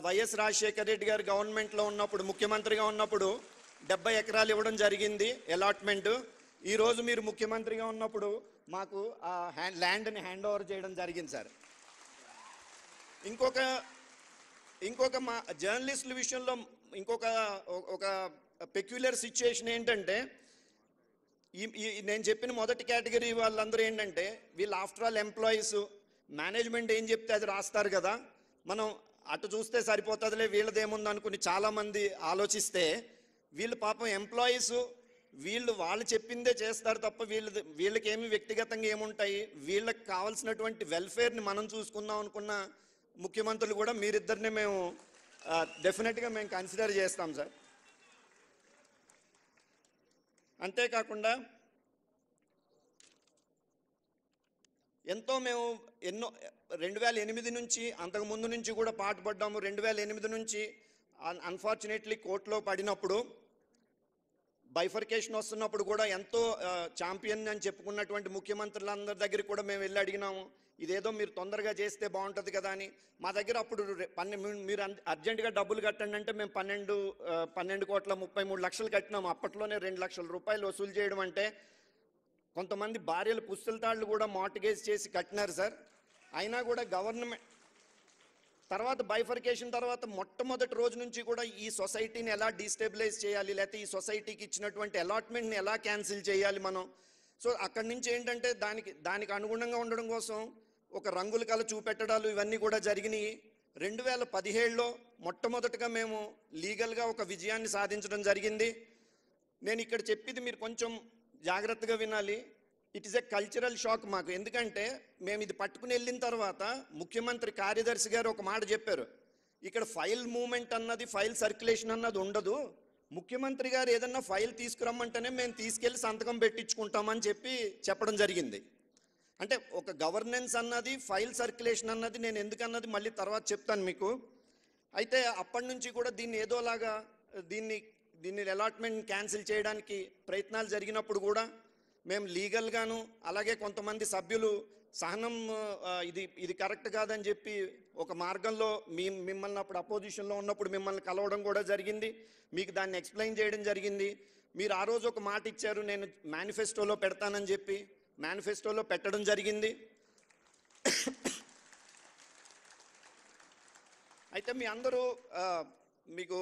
వైఎస్ రాజశేఖర రెడ్డి గారు గవర్నమెంట్లో ఉన్నప్పుడు, ముఖ్యమంత్రిగా ఉన్నప్పుడు 70 ఎకరాలు ఇవ్వడం జరిగింది అలాట్మెంట్. ఈరోజు మీరు ముఖ్యమంత్రిగా ఉన్నప్పుడు మాకు ఆ ల్యాండ్ని హ్యాండ్ ఓవర్ చేయడం జరిగింది సార్. ఇంకొక మా జర్నలిస్టుల విషయంలో ఒక పెక్యులర్ సిచ్యుయేషన్ ఏంటంటే, నేను చెప్పిన మొదటి కేటగిరీ వాళ్ళందరూ ఏంటంటే వీళ్ళు ఆఫ్టర్ ఆల్ ఎంప్లాయీస్, మేనేజ్మెంట్ ఏం చెప్తే అది రాస్తారు కదా, మనం అటు చూస్తే సరిపోతుందిలే వీళ్ళదేముంది అనుకుని చాలామంది ఆలోచిస్తే, వీళ్ళు పాపం ఎంప్లాయీస్, వాళ్ళు చెప్పిందే చేస్తారు తప్ప వీళ్ళకి ఏమి వ్యక్తిగతంగా ఏముంటాయి, వీళ్ళకి కావాల్సినటువంటి వెల్ఫేర్ని మనం చూసుకుందాం అనుకున్న ముఖ్యమంత్రులు కూడా మీరిద్దరిని మేము డెఫినెట్గా మేము కన్సిడర్ చేస్తాం సార్. అంతేకాకుండా మేము ఎన్నో 2008 నుంచి అంతకుముందు నుంచి కూడా పాటుపడ్డాము. 2008 నుంచి అన్ఫార్చునేట్లీ కోర్టులో పడినప్పుడు, బైఫర్కేషన్ వస్తున్నప్పుడు కూడా ఎంతో ఛాంపియన్ అని చెప్పుకున్నటువంటి ముఖ్యమంత్రులందరి దగ్గర కూడా మేము వెళ్ళి అడిగినాము, ఇదేదో మీరు తొందరగా చేస్తే బాగుంటుంది కదా అని. మా దగ్గర అప్పుడు మీరు అర్జెంటుగా డబ్బులు కట్టండి అంటే మేము 12,33,00,000 కట్టినాము. అప్పట్లోనే 2 లక్షల రూపాయలు వసూలు చేయడం అంటే కొంతమంది భార్యలు పుస్తలతాళ్ళు కూడా మార్టిగేజ్ చేసి కట్టినారు సార్. అయినా కూడా గవర్నమెంట్ తర్వాత బైఫర్కేషన్ తర్వాత మొట్టమొదటి రోజు నుంచి కూడా ఈ సొసైటీని ఎలా డీస్టెబిలైజ్ చేయాలి, లేకపోతే ఈ సొసైటీకి ఇచ్చినటువంటి అలాట్మెంట్ని ఎలా క్యాన్సిల్ చేయాలి మనం. సో అక్కడి నుంచి ఏంటంటే దానికి అనుగుణంగా ఉండడం కోసం ఒక రంగుల కళ చూపెట్టడాలు ఇవన్నీ కూడా జరిగినాయి. 2017లో మొట్టమొదటిగా మేము లీగల్గా ఒక విజయాన్ని సాధించడం జరిగింది. నేను ఇక్కడ చెప్పేది మీరు కొంచెం జాగ్రత్తగా వినాలి. It is a cultural shock మాకు. ఎందుకంటే మేము ఇది పట్టుకుని వెళ్ళిన తర్వాత ముఖ్యమంత్రి కార్యదర్శి గారు ఒక మాట చెప్పారు, ఇక్కడ ఫైల్ మూవ్మెంట్ అన్నది, ఫైల్ సర్క్యులేషన్ అన్నది ఉండదు, ముఖ్యమంత్రి గారు ఏదన్నా ఫైల్ తీసుకురమ్మంటేనే మేము తీసుకెళ్ళి సంతకం పెట్టించుకుంటామని చెప్పడం జరిగింది. అంటే ఒక గవర్నెన్స్ అన్నది, ఫైల్ సర్క్యులేషన్ అన్నది నేను ఎందుకన్నది మళ్ళీ తర్వాత చెప్తాను మీకు. అయితే అప్పటి నుంచి కూడా దీన్ని ఏదోలాగా దీన్ని అలాట్మెంట్ క్యాన్సిల్ చేయడానికి ప్రయత్నాలు జరిగినప్పుడు కూడా మేము లీగల్గాను, అలాగే కొంతమంది సభ్యులు సహనం ఇది కరెక్ట్ కాదని చెప్పి ఒక మార్గంలో మిమ్మల్ని అప్పుడు అపోజిషన్లో ఉన్నప్పుడు మిమ్మల్ని కలవడం కూడా జరిగింది, మీకు దాన్ని ఎక్స్ప్లెయిన్ చేయడం జరిగింది. మీరు ఆ రోజు ఒక మాట ఇచ్చారు, నేను మేనిఫెస్టోలో పెడతానని చెప్పి మేనిఫెస్టోలో పెట్టడం జరిగింది. అయితే మీ అందరూ మీకు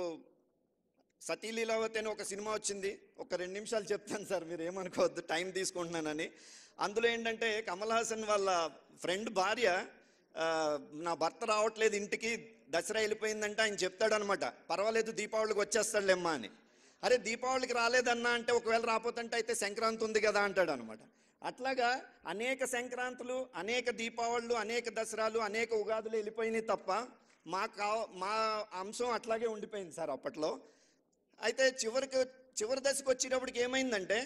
సతీ లీలావతి అని ఒక సినిమా వచ్చింది, ఒక 2 నిమిషాలు చెప్తాను సార్, మీరు ఏమనుకోవద్దు టైం తీసుకుంటున్నానని. అందులో ఏంటంటే కమల్ హాసన్ వాళ్ళ ఫ్రెండ్ భార్య నా భర్త రావట్లేదు ఇంటికి, దసరా వెళ్ళిపోయిందంటే ఆయన చెప్తాడనమాట, పర్వాలేదు దీపావళికి వచ్చేస్తాడులేమ్మా అని. అరే దీపావళికి రాలేదన్నా అంటే ఒకవేళ రాపోతుంటే అయితే సంక్రాంతి ఉంది కదా అంటాడు అనమాట. అట్లాగా అనేక సంక్రాంతులు, అనేక దీపావళులు, అనేక దసరాలు, అనేక ఉగాదులు వెళ్ళిపోయినాయి తప్ప మా అంశం అట్లాగే ఉండిపోయింది సార్ అప్పట్లో. అయితే చివరి దశకు వచ్చేటప్పటికి ఏమైందంటే,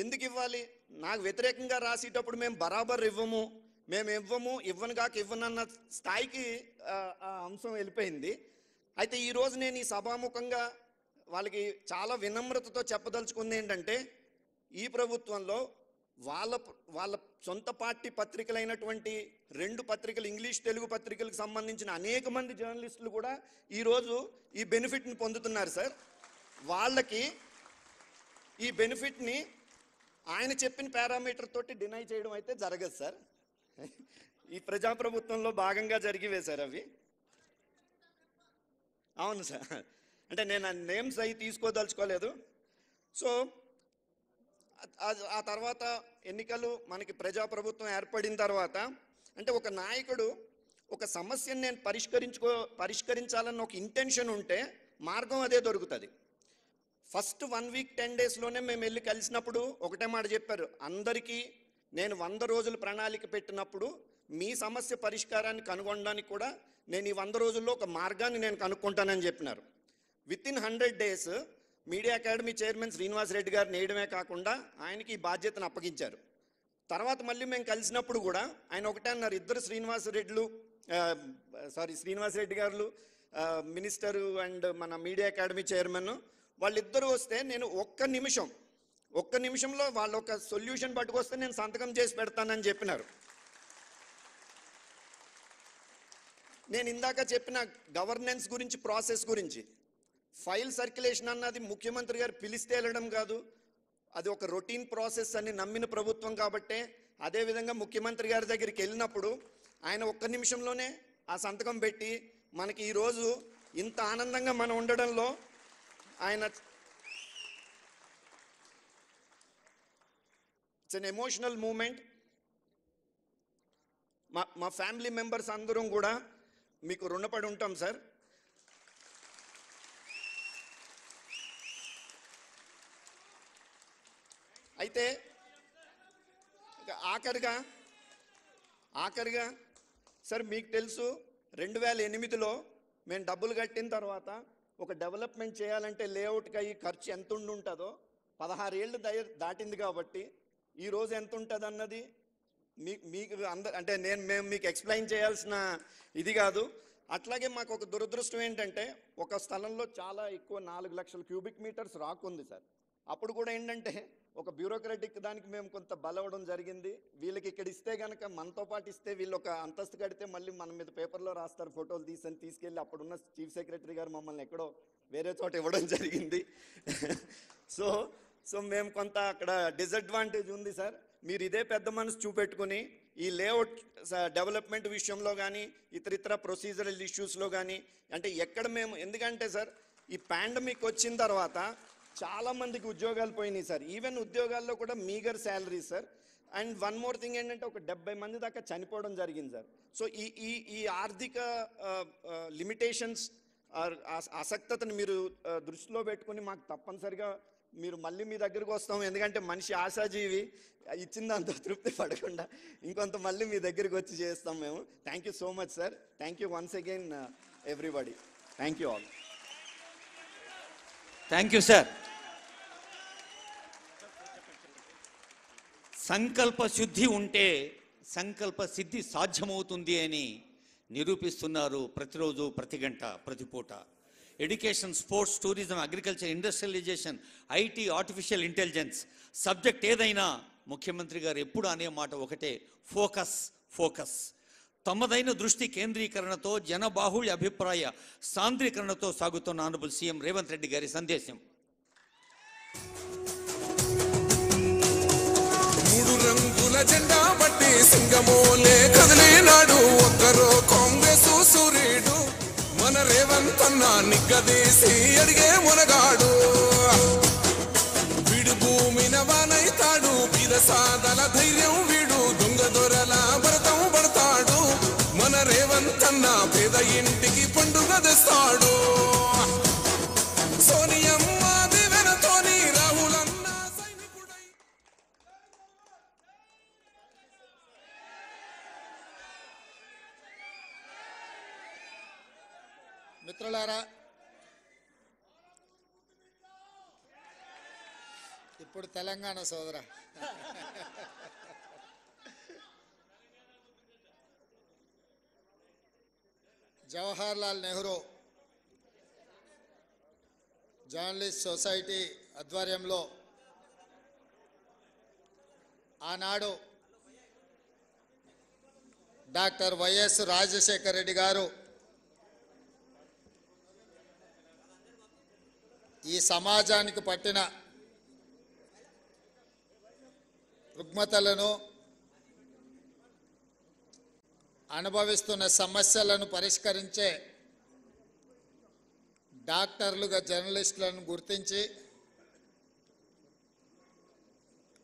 ఎందుకు ఇవ్వాలి, నాకు వ్యతిరేకంగా రాసేటప్పుడు మేము బరాబర్ ఇవ్వను కాక ఇవ్వనన్న స్థాయికి ఆ అంశం వెళ్ళిపోయింది. అయితే ఈరోజు నేను ఈ సభాముఖంగా వాళ్ళకి చాలా వినమ్రతతో చెప్పదలుచుకుంది ఏంటంటే, ఈ ప్రభుత్వంలో వాళ్ళ సొంత పార్టీ పత్రికలైనటువంటి 2 పత్రికలు, ఇంగ్లీష్ తెలుగు పత్రికలకు సంబంధించిన అనేక మంది జర్నలిస్టులు కూడా ఈరోజు ఈ బెనిఫిట్ని పొందుతున్నారు సార్. వాళ్ళకి ఈ బెనిఫిట్ని ఆయన చెప్పిన పారామీటర్ తోటి డినై చేయడం అయితే జరగదు సార్. ఈ ప్రజాప్రభుత్వంలో భాగంగా జరిగివే సార్ అవి. అవును సార్, అంటే నేను ఆ నేమ్స్ అవి తీసుకోదలుచుకోలేదు. సో ఆ తర్వాత ఎన్నికలు మనకి ప్రజాప్రభుత్వం ఏర్పడిన తర్వాత, అంటే ఒక నాయకుడు ఒక సమస్యను నేను పరిష్కరించాలన్న ఒక ఇంటెన్షన్ ఉంటే మార్గం అదే దొరుకుతుంది. ఫస్ట్ 1 వీక్ 10 డేస్లోనే మేము వెళ్ళి కలిసినప్పుడు ఒకటే మాట చెప్పారు, అందరికీ నేను 100 రోజులు ప్రణాళిక పెట్టినప్పుడు మీ సమస్య పరిష్కారాన్ని కనుగొనడానికి కూడా నేను ఈ 100 రోజుల్లో ఒక మార్గాన్ని నేను కనుక్కుంటానని చెప్పినారు. Within 100 days media academy chairman Srinivas Reddy గారిని వేయడమే కాకుండా ఆయనకి ఈ బాధ్యతను అప్పగించారు. తర్వాత మళ్ళీ మేము కలిసినప్పుడు కూడా ఆయన ఒకటే అన్నారు, ఇద్దరు శ్రీనివాస్ రెడ్డి గారు మినిస్టరు అండ్ మన మీడియా అకాడమీ చైర్మన్ వాళ్ళిద్దరూ వస్తే నేను ఒక్క నిమిషంలో వాళ్ళు ఒక సొల్యూషన్ పట్టుకొస్తే నేను సంతకం చేసి పెడతానని చెప్పినారు. నేను ఇందాక చెప్పిన గవర్నెన్స్ గురించి, ప్రాసెస్ గురించి, ఫైల్ సర్క్యులేషన్ అన్నది ముఖ్యమంత్రి గారు పిలిస్తే వెళ్ళడం కాదు, అది ఒక రొటీన్ ప్రాసెస్ అని నమ్మిన ప్రభుత్వం కాబట్టే అదేవిధంగా ముఖ్యమంత్రి గారి దగ్గరికి వెళ్ళినప్పుడు ఆయన ఒక్క నిమిషంలోనే ఆ సంతకం పెట్టి మనకి ఈరోజు ఇంత ఆనందంగా మనం ఉండడంలో ఆయన ఇట్స్ ఎన్ ఎమోషనల్ మూమెంట్. మా ఫ్యామిలీ మెంబర్స్ అందరం కూడా మీకు రుణపడి ఉంటాం సార్. అయితే ఆఖరిగా సార్ మీకు తెలుసు 2008లో మేము డబ్బులు కట్టిన తర్వాత ఒక డెవలప్మెంట్ చేయాలంటే లేఅవుట్కి అయ్యి ఖర్చు ఎంత ఉంటుందో 16 ఏళ్ళు దాటింది కాబట్టి ఈరోజు ఎంత ఉంటుంది అన్నది మీకు అంటే మేము మీకు ఎక్స్ప్లెయిన్ చేయాల్సిన ఇది కాదు. అట్లాగే మాకు ఒక దురదృష్టం ఏంటంటే, ఒక స్థలంలో చాలా ఎక్కువ 4 లక్షల క్యూబిక్ మీటర్స్ రాక్ ఉంది సార్. అప్పుడు కూడా ఏంటంటే ఒక బ్యూరోక్రటిక్ దానికి మేము కొంత బలవడం జరిగింది. వీళ్ళకి ఇక్కడ ఇస్తే కనుక మనతో పాటు ఇస్తే వీళ్ళు ఒక అంతస్తు కడితే మళ్ళీ మన మీద పేపర్లో రాస్తారు, ఫోటోలు తీసుకెళ్ళి అప్పుడున్న చీఫ్ సెక్రటరీ గారు మమ్మల్ని ఎక్కడో వేరే చోట ఇవ్వడం జరిగింది. సో మేము కొంత అక్కడ డిసడ్వాంటేజ్ ఉంది సార్. మీరు ఇదే పెద్ద మనసు చూపెట్టుకుని ఈ లేఅవుట్ డెవలప్మెంట్ విషయంలో కానీ ఇతరితర ప్రొసీజరల్ ఇష్యూస్లో కానీ అంటే ఎక్కడ మేము ఎందుకంటే సార్ ఈ పాండమిక్ వచ్చిన తర్వాత చాలామందికి ఉద్యోగాలు పోయినాయి సార్. ఈవెన్ ఉద్యోగాల్లో కూడా meagre salary sir. And one more thing ఏంటంటే ఒక 70 మంది దాకా చనిపోవడం జరిగింది సార్. సో ఈ ఆర్థిక లిమిటేషన్స్ ఆసక్తతను మీరు దృష్టిలో పెట్టుకుని మాకు తప్పనిసరిగా మీరు మళ్ళీ మీ దగ్గరకు వస్తాం. ఎందుకంటే మనిషి ఆశాజీవి, ఇచ్చిందంత తృప్తి పడకుండా ఇంకొంత మళ్ళీ మీ దగ్గరికి వచ్చి చేస్తాం మేము. Thank you so much sir. Thank you once again everybody. Thank you all. Thank you sir. సంకల్ప శుద్ధి ఉంటే సంకల్ప సిద్ధి సాధ్యమవుతుంది అని నిరూపిస్తున్నారు ప్రతిరోజు, ప్రతి గంట, ప్రతి పూట. Education, sports, tourism, agriculture, industrialisation, IT, artificial intelligence, subject ఏదైనా ముఖ్యమంత్రి గారు ఎప్పుడు అనే మాట ఒకటే, ఫోకస్ ఫోకస్. తమదైన దృష్టి కేంద్రీకరణతో, జనబాహుళ్య అభిప్రాయ సాంద్రీకరణతో సాగుతున్న ఆనరబుల్ సీఎం రేవంత్ రెడ్డి గారి సందేశం. మూడు రంగుల జెండా బట్టి సింగమోలే కదిలినాడు ఒక్కరో కాంగ్రెస్ సూర్యుడు మన రేవంత్ అన్న నిగ్గదీసి అడిగే మునగాడు. వీడు భూమిన వానైతాడు, బీద సాదల ధైర్యం వీడు, దొంగ దొరల భరతం పడతాడు. మన రేవంత్ అన్న పేద ఇంటికి పండుగ తెస్తాడు. సోనియమ్మ దివెనతోని రాహులన్న సైనికుడై. మిత్రులారా, ఇప్పుడు తెలంగాణ సోదర జవహర్లాల్ నెహ్రూ జర్నలిస్ట్ సొసైటీ ఆధ్వర్యంలో ఆనాడు డాక్టర్ వైఎస్ రాజశేఖర రెడ్డి గారు ఈ సమాజానికి పట్టిన రుగ్మతలను, అనుభవిస్తున్న సమస్యలను పరిష్కరించే డాక్టర్లుగా జర్నలిస్టులను గుర్తించి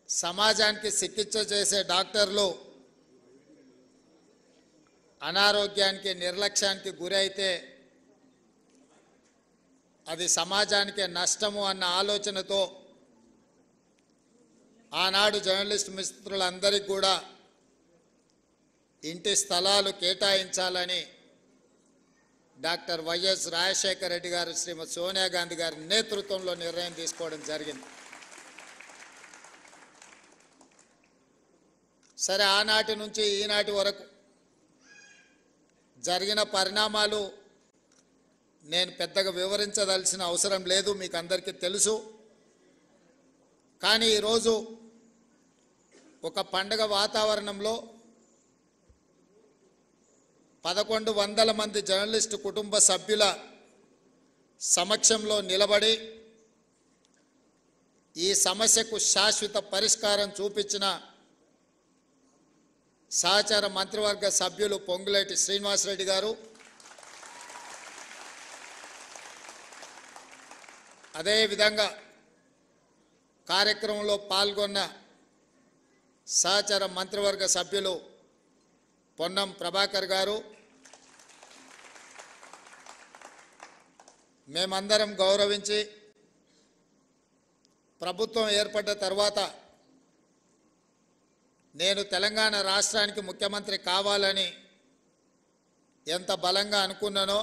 సమాజానికి చికిత్స చేసే డాక్టర్లు అనారోగ్యానికి, నిర్లక్ష్యానికి గురైతే అది సమాజానికి నష్టము అన్న ఆలోచనతో ఆనాడు జర్నలిస్ట్ మిత్రులందరికీ కూడా ఇంటి స్థలాలు కేటాయించాలని డాక్టర్ వైఎస్ రాజశేఖర రెడ్డి గారు, శ్రీమతి సోనియా గాంధీ గారి నేతృత్వంలో నిర్ణయం తీసుకోవడం జరిగింది. సరే, ఆనాటి నుంచి ఈనాటి వరకు జరిగిన పరిణామాలు నేను పెద్దగా వివరించదలసిన అవసరం లేదు, మీకు అందరికీ తెలుసు. కానీ ఈరోజు ఒక పండగ వాతావరణంలో 1100 మంది జర్నలిస్టు కుటుంబ సభ్యుల సమక్షంలో నిలబడి ఈ సమస్యకు శాశ్వత పరిష్కారం చూపించిన సహచార మంత్రివర్గ సభ్యులు పొంగులేటి శ్రీనివాసరెడ్డి గారు, అదేవిధంగా కార్యక్రమంలో పాల్గొన్న సహచార మంత్రివర్గ సభ్యులు పొన్నం ప్రభాకర్ గారు, మేమందరం గౌరవించి ప్రభుత్వం ఏర్పడ్డ తర్వాత నేను తెలంగాణ రాష్ట్రానికి ముఖ్యమంత్రి కావాలని ఎంత బలంగా అనుకున్నానో,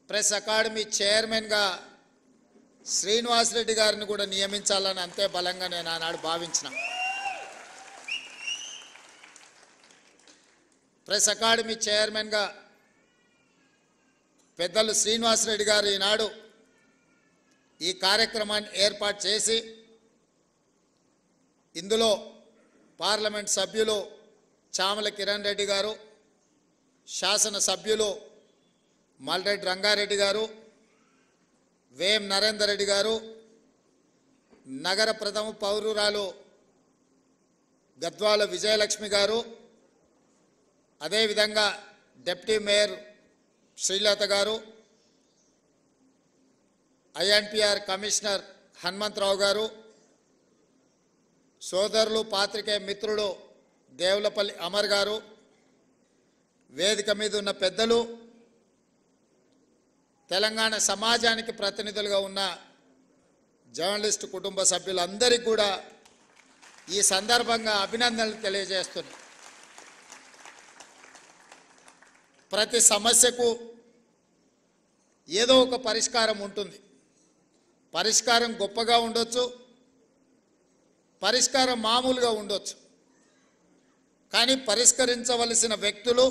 ప్రెస్ అకాడమీ చైర్మన్గా శ్రీనివాసరెడ్డి గారిని కూడా నియమించాలని అంతే బలంగా నేను ఆనాడు భావించిన. ప్రెస్ అకాడమీ చైర్మన్గా పెద్దలు శ్రీనివాసరెడ్డి గారు ఈనాడు ఈ కార్యక్రమాన్ని ఏర్పాటు చేసి ఇందులో పార్లమెంట్ సభ్యులు చామల కిరణ్ రెడ్డి గారు, శాసన సభ్యులు మల్రెడ్డి రంగారెడ్డి గారు, వేం నరేందర్ రెడ్డి గారు, నగర ప్రథమ పౌరురాలు గద్వాల విజయలక్ష్మి గారు, అదేవిధంగా డిప్యూటీ మేయర్ శ్రీలత గారు, ఐఎన్పిఆర్ కమిషనర్ హనుమంతరావు గారు, సోదరులు పాత్రికేయ మిత్రులు దేవులపల్లి అమర్ గారు, వేదిక మీద ఉన్న పెద్దలు, తెలంగాణ సమాజానికి ప్రతినిధులుగా ఉన్న జర్నలిస్టు కుటుంబ సభ్యులందరికీ కూడా ఈ సందర్భంగా అభినందనలు తెలియజేస్తున్నాను. ప్రతి సమస్యకు ఏదో ఒక పరిష్కారం ఉంటుంది. పరిష్కారం గొప్పగా ఉండొచ్చు, పరిష్కారం మామూలుగా ఉండొచ్చు. కానీ పరిష్కరించవలసిన వ్యక్తులు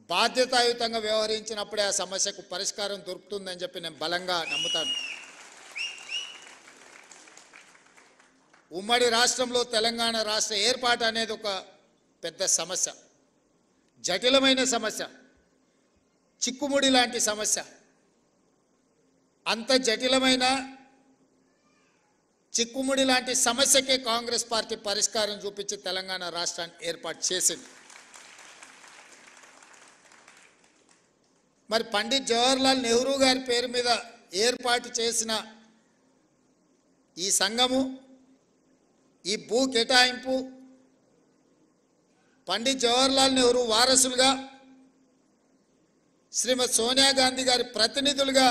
బాధ్యతాయుతంగా వ్యవహరించినప్పుడే ఆ సమస్యకు పరిష్కారం దొరుకుతుందని చెప్పి నేను బలంగా నమ్ముతాను. ఉమ్మడి రాష్ట్రంలో తెలంగాణ రాష్ట్ర ఏర్పాటు అనేది ఒక పెద్ద సమస్య, జటిలమైన సమస్య, చిక్కుముడి లాంటి సమస్య. అంత జటిలమైన చిక్కుముడి లాంటి సమస్యకే కాంగ్రెస్ పార్టీ పరిష్కారం చూపించి తెలంగాణ రాష్ట్రాన్ని ఏర్పాటు చేసింది. మరి పండిట్ జవహర్లాల్ నెహ్రూ గారి పేరు మీద ఏర్పాటు చేసిన ఈ సంఘము, ఈ భూ కేటాయింపు పండిట్ జవహర్లాల్ నెహ్రూ వారసులుగా శ్రీమతి సోనియా గాంధీ గారి ప్రతినిధులుగా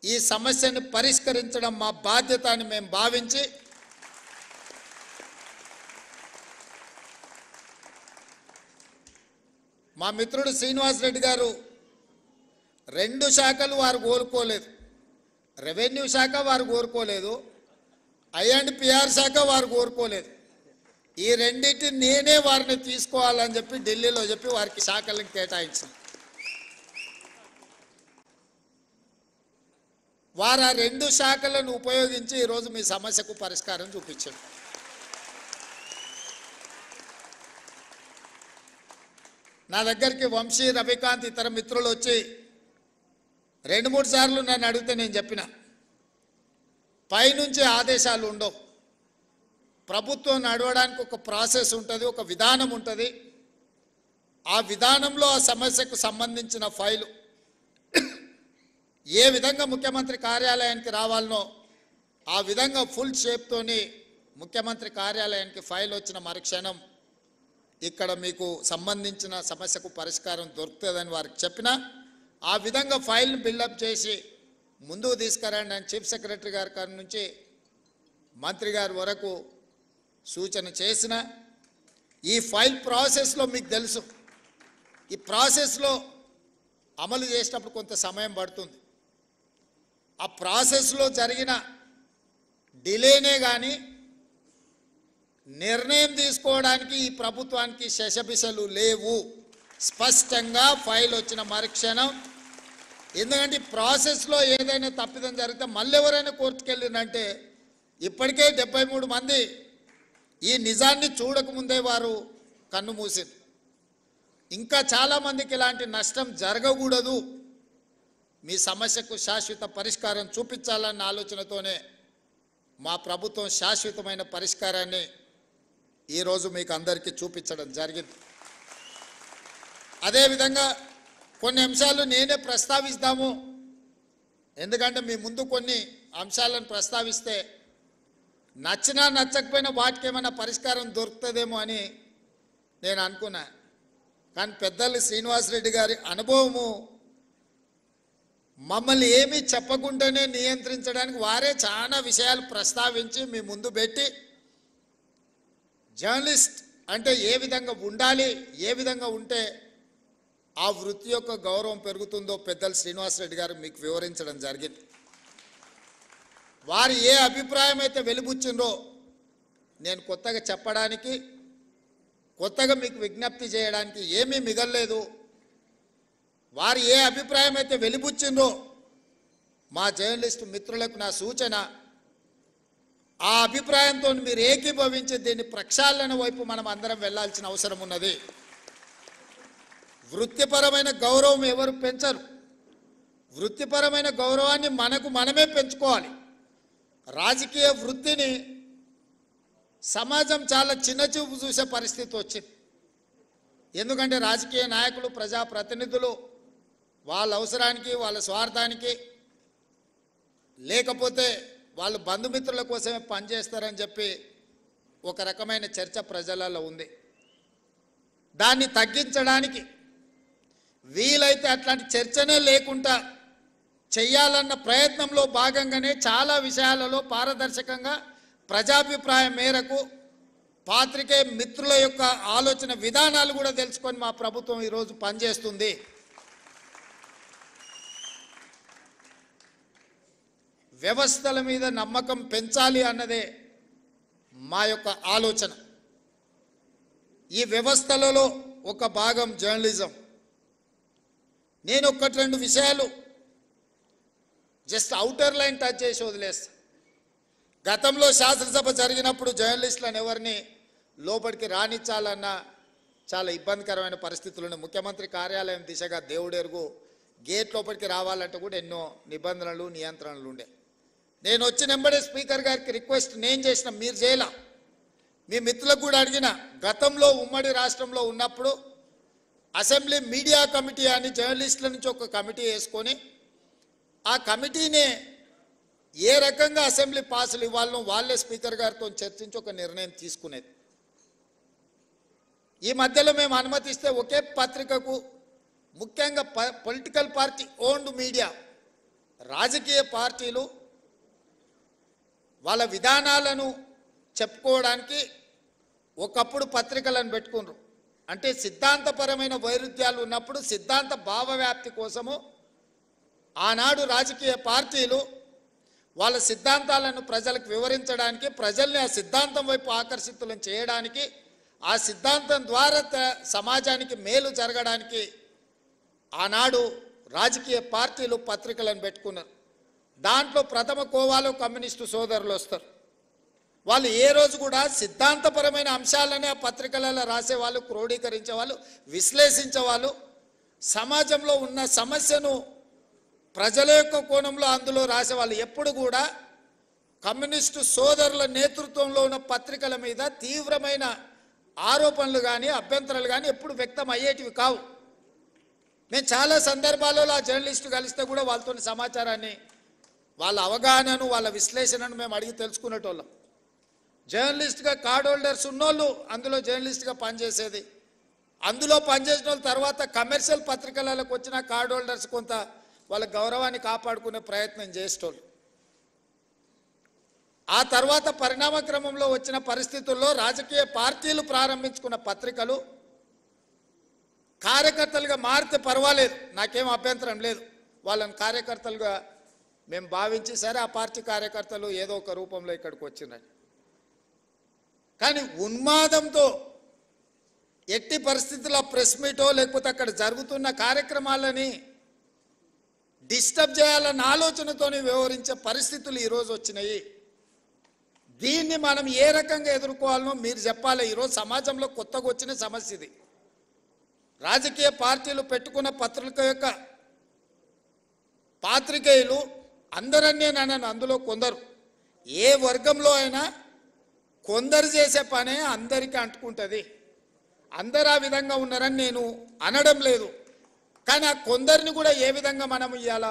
ఈ సమస్యను పరిష్కరించడం మా బాధ్యత అని మేము భావించి మా మిత్రుడు శ్రీనివాసరెడ్డి గారు 2 శాఖలు వారు కోరుకోలేదు. రెవెన్యూ శాఖ వారు కోరుకోలేదు, ఐఎండ్పిఆర్ శాఖ వారు కోరుకోలేదు. ఈ రెండింటిని నేనే వారిని తీసుకోవాలని చెప్పి ఢిల్లీలో చెప్పి వారికి శాఖలను కేటాయించాను. వారు ఆ 2 శాఖలను ఉపయోగించి ఈరోజు మీ సమస్యకు పరిష్కారం చూపించారు. నా దగ్గరికి వంశీ, రవికాంత్ ఇతర మిత్రులు వచ్చి 2-3 సార్లు నన్ను అడిగితే నేను చెప్పిన, పైనుంచి ఆదేశాలు ఉండవు. ప్రభుత్వం నడవడానికి ఒక ప్రాసెస్ ఉంటుంది, ఒక విధానం ఉంటుంది. ఆ విధానంలో ఆ సమస్యకు సంబంధించిన ఫైలు ఏ విధంగా ముఖ్యమంత్రి కార్యాలయానికి రావాలనో ఆ విధంగా ఫుల్ షేప్తోని ముఖ్యమంత్రి కార్యాలయానికి ఫైల్ వచ్చిన మరుక్షణం ఇక్కడ మీకు సంబంధించిన సమస్యకు పరిష్కారం దొరుకుతుందని వారికి చెప్పిన, ఆ విధంగా ఫైల్ని బిల్డప్ చేసి ముందుకు తీసుకురండి నేను చీఫ్ సెక్రటరీ గారి నుంచి మంత్రి గారి వరకు సూచన చేసిన. ఈ ఫైల్ ప్రాసెస్లో మీకు తెలుసు, ఈ ప్రాసెస్లో అమలు చేసేటప్పుడు కొంత సమయం పడుతుంది. ఆ ప్రాసెస్లో జరిగిన డిలేనే కానీ నిర్ణయం తీసుకోవడానికి ఈ ప్రభుత్వానికి శశబిశలు లేవు. స్పష్టంగా ఫైల్ వచ్చిన మరుక్షణం, ఎందుకంటే ఈ ప్రాసెస్లో ఏదైనా తప్పిదం జరిగితే మళ్ళీ ఎవరైనా కోర్టుకు వెళ్ళిందంటే ఇప్పటికే 73 మంది ఈ నిజాన్ని చూడకముందే వారు కన్ను మూసింది. ఇంకా చాలామందికి ఇలాంటి నష్టం జరగకూడదు, మీ సమస్యకు శాశ్వత పరిష్కారం చూపించాలన్న ఆలోచనతోనే మా ప్రభుత్వం శాశ్వతమైన పరిష్కారాన్ని ఈరోజు మీకు అందరికీ చూపించడం జరిగింది. అదేవిధంగా కొన్ని అంశాలు నేనే ప్రస్తావిస్తాము, ఎందుకంటే మీ ముందు కొన్ని అంశాలను ప్రస్తావిస్తే నచ్చినా నచ్చకపోయినా వాటికి ఏమైనా పరిష్కారం దొరుకుతుందేమో అని నేను అనుకున్నా. కానీ పెద్దలు శ్రీనివాసరెడ్డి గారి అనుభవము మమ్మల్ని ఏమీ చెప్పకుండానే నియంత్రించడానికి వారే చాలా విషయాలు ప్రస్తావించి మీ ముందు పెట్టి, జర్నలిస్ట్ అంటే ఏ విధంగా ఉండాలి, ఏ విధంగా ఉంటే ఆ వృత్తి యొక్క గౌరవం పెరుగుతుందో పెద్దలు శ్రీనివాసరెడ్డి గారు మీకు వివరించడం జరిగింది. వారు ఏ అభిప్రాయం అయితే వెలిబుచ్చిందో నేను కొత్తగా చెప్పడానికి, కొత్తగా మీకు విజ్ఞప్తి చేయడానికి ఏమీ మిగల్లేదు. వారు ఏ అభిప్రాయం అయితే వెలిబుచ్చిందో మా జర్నలిస్టు మిత్రులకు నా సూచన, ఆ అభిప్రాయంతో మీరు ఏకీభవించి దీన్ని ప్రక్షాళన వైపు మనం అందరం వెళ్లాల్సిన అవసరం ఉన్నది. వృత్తిపరమైన గౌరవం ఎవరు పెంచరు, వృత్తిపరమైన గౌరవాన్ని మనకు మనమే పెంచుకోవాలి. రాజకీయ వృత్తిని సమాజం చాలా చిన్నచూపు చూసే పరిస్థితి వచ్చింది. ఎందుకంటే రాజకీయ నాయకులు, ప్రజాప్రతినిధులు వాళ్ళ అవసరానికి, వాళ్ళ స్వార్థానికి, లేకపోతే వాళ్ళు బంధుమిత్రుల కోసమే పనిచేస్తారని చెప్పి ఒక రకమైన చర్చ ప్రజలలో ఉంది. దాన్ని తగ్గించడానికి వీలైతే అట్లాంటి చర్చనే లేకుండా చెయ్యాలన్న ప్రయత్నంలో భాగంగానే చాలా విషయాలలో పారదర్శకంగా ప్రజాభిప్రాయం మేరకు పాత్రికేయ మిత్రుల యొక్క ఆలోచన విధానాలు కూడా తెలుసుకొని మా ప్రభుత్వం ఈరోజు పనిచేస్తుంది. వ్యవస్థల మీద నమ్మకం పెంచాలి అన్నదే మా యొక్క ఆలోచన. ఈ వ్యవస్థలలో ఒక భాగం జర్నలిజం. నేను ఒకటి రెండు విషయాలు జస్ట్ అవుటర్ లైన్ టచ్ చేసి వదిలేస్తా. గతంలో శాసనసభ జరిగినప్పుడు జర్నలిస్టులను ఎవరిని లోపలికి రానిచ్చాలన్నా చాలా ఇబ్బందికరమైన పరిస్థితులు. ముఖ్యమంత్రి కార్యాలయం దిశగా దేవుడెరుగు గేట్ లోపలికి రావాలంటే కూడా ఎన్నో నిబంధనలు, నియంత్రణలు ఉండే. నేను వచ్చిన వెంబడే స్పీకర్ గారికి రిక్వెస్ట్ నేను చేసిన, మీరు చేయలా, మీ మిత్రులకు కూడా అడిగిన. గతంలో ఉమ్మడి రాష్ట్రంలో ఉన్నప్పుడు అసెంబ్లీ మీడియా కమిటీ అని జర్నలిస్టుల నుంచి ఒక కమిటీ వేసుకొని ఆ కమిటీనే ఏ రకంగా అసెంబ్లీ పాసులు ఇవ్వాలనో వాళ్ళే స్పీకర్ గారితో చర్చించి ఒక నిర్ణయం తీసుకునేది. ఈ మధ్యలో మేము అనుమతిస్తే ఒకే పత్రికకు, ముఖ్యంగా పొలిటికల్ పార్టీ ఓన్డ్ మీడియా, రాజకీయ పార్టీలు వాళ్ళ విధానాలను చెప్పుకోవడానికి ఒకప్పుడు పత్రికలను పెట్టుకున్నారు. అంటే సిద్ధాంతపరమైన వైరుధ్యాలు ఉన్నప్పుడు సిద్ధాంత భావవ్యాప్తి కోసము ఆనాడు రాజకీయ పార్టీలు వాళ్ళ సిద్ధాంతాలను ప్రజలకు వివరించడానికి, ప్రజల్ని ఆ సిద్ధాంతం వైపు ఆకర్షితులను చేయడానికి, ఆ సిద్ధాంతం ద్వారా సమాజానికి మేలు జరగడానికి ఆనాడు రాజకీయ పార్టీలు పత్రికలను పెట్టుకున్నారు. దాంట్లో ప్రథమ కోవాలో కమ్యూనిస్టు సోదరులు వస్తారు. వాళ్ళు ఏ రోజు కూడా సిద్ధాంతపరమైన అంశాలనే ఆ పత్రికలలో రాసేవాళ్ళు, క్రోడీకరించేవాళ్ళు, విశ్లేషించేవాళ్ళు. సమాజంలో ఉన్న సమస్యను ప్రజల యొక్క కోణంలో అందులో రాసేవాళ్ళు. ఎప్పుడు కూడా కమ్యూనిస్టు సోదరుల నేతృత్వంలో ఉన్న పత్రికల మీద తీవ్రమైన ఆరోపణలు కానీ, అభ్యంతరాలు కానీ ఎప్పుడు వ్యక్తం అయ్యేటివి కావు. మేము చాలా సందర్భాలలో ఆ జర్నలిస్టు కలిస్తే కూడా వాళ్ళతో సమాచారాన్ని, వాళ్ళ అవగాహనను, వాళ్ళ విశ్లేషణను మేము అడిగి తెలుసుకునేటోళ్ళం. జర్నలిస్ట్గా కార్డ్ హోల్డర్స్ ఉన్నోళ్ళు అందులో జర్నలిస్ట్గా పనిచేసేది. అందులో పనిచేసిన వాళ్ళ తర్వాత కమర్షియల్ పత్రికలకు వచ్చిన కార్డ్ హోల్డర్స్ కొంత వాళ్ళ గౌరవాన్ని కాపాడుకునే ప్రయత్నం చేసేటోళ్ళు. ఆ తర్వాత పరిణామ క్రమంలో వచ్చిన పరిస్థితుల్లో రాజకీయ పార్టీలు ప్రారంభించుకున్న పత్రికలు కార్యకర్తలుగా మారితే పర్వాలేదు, నాకేం అభ్యంతరం లేదు. వాళ్ళని కార్యకర్తలుగా మేము భావించి సరే ఆ పార్టీ కార్యకర్తలు ఏదో ఒక రూపంలో ఇక్కడికి వచ్చినారు. కానీ ఉన్మాదంతో ఎట్టి పరిస్థితుల్లో ప్రెస్ మీటో లేకపోతే అక్కడ జరుగుతున్న కార్యక్రమాలని డిస్టర్బ్ చేయాలన్న ఆలోచనతో వ్యవహరించే పరిస్థితులు ఈరోజు వచ్చినాయి. దీన్ని మనం ఏ రకంగా ఎదుర్కోవాలనో మీరు చెప్పాలి. ఈరోజు సమాజంలో కొత్తగా వచ్చిన సమస్య ఇది. రాజకీయ పార్టీలు పెట్టుకున్న పత్రిక యొక్క పాత్రికేయులు అందరన్నీ నన్ను, అందులో కొందరు, ఏ వర్గంలో అయినా కొందరు చేసే పనే అందరికీ అంటుకుంటుంది. అందరు ఆ విధంగా ఉన్నారని నేను అనడం లేదు. కానీ ఆ కొందరిని కూడా ఏ విధంగా మనం ఇవాళ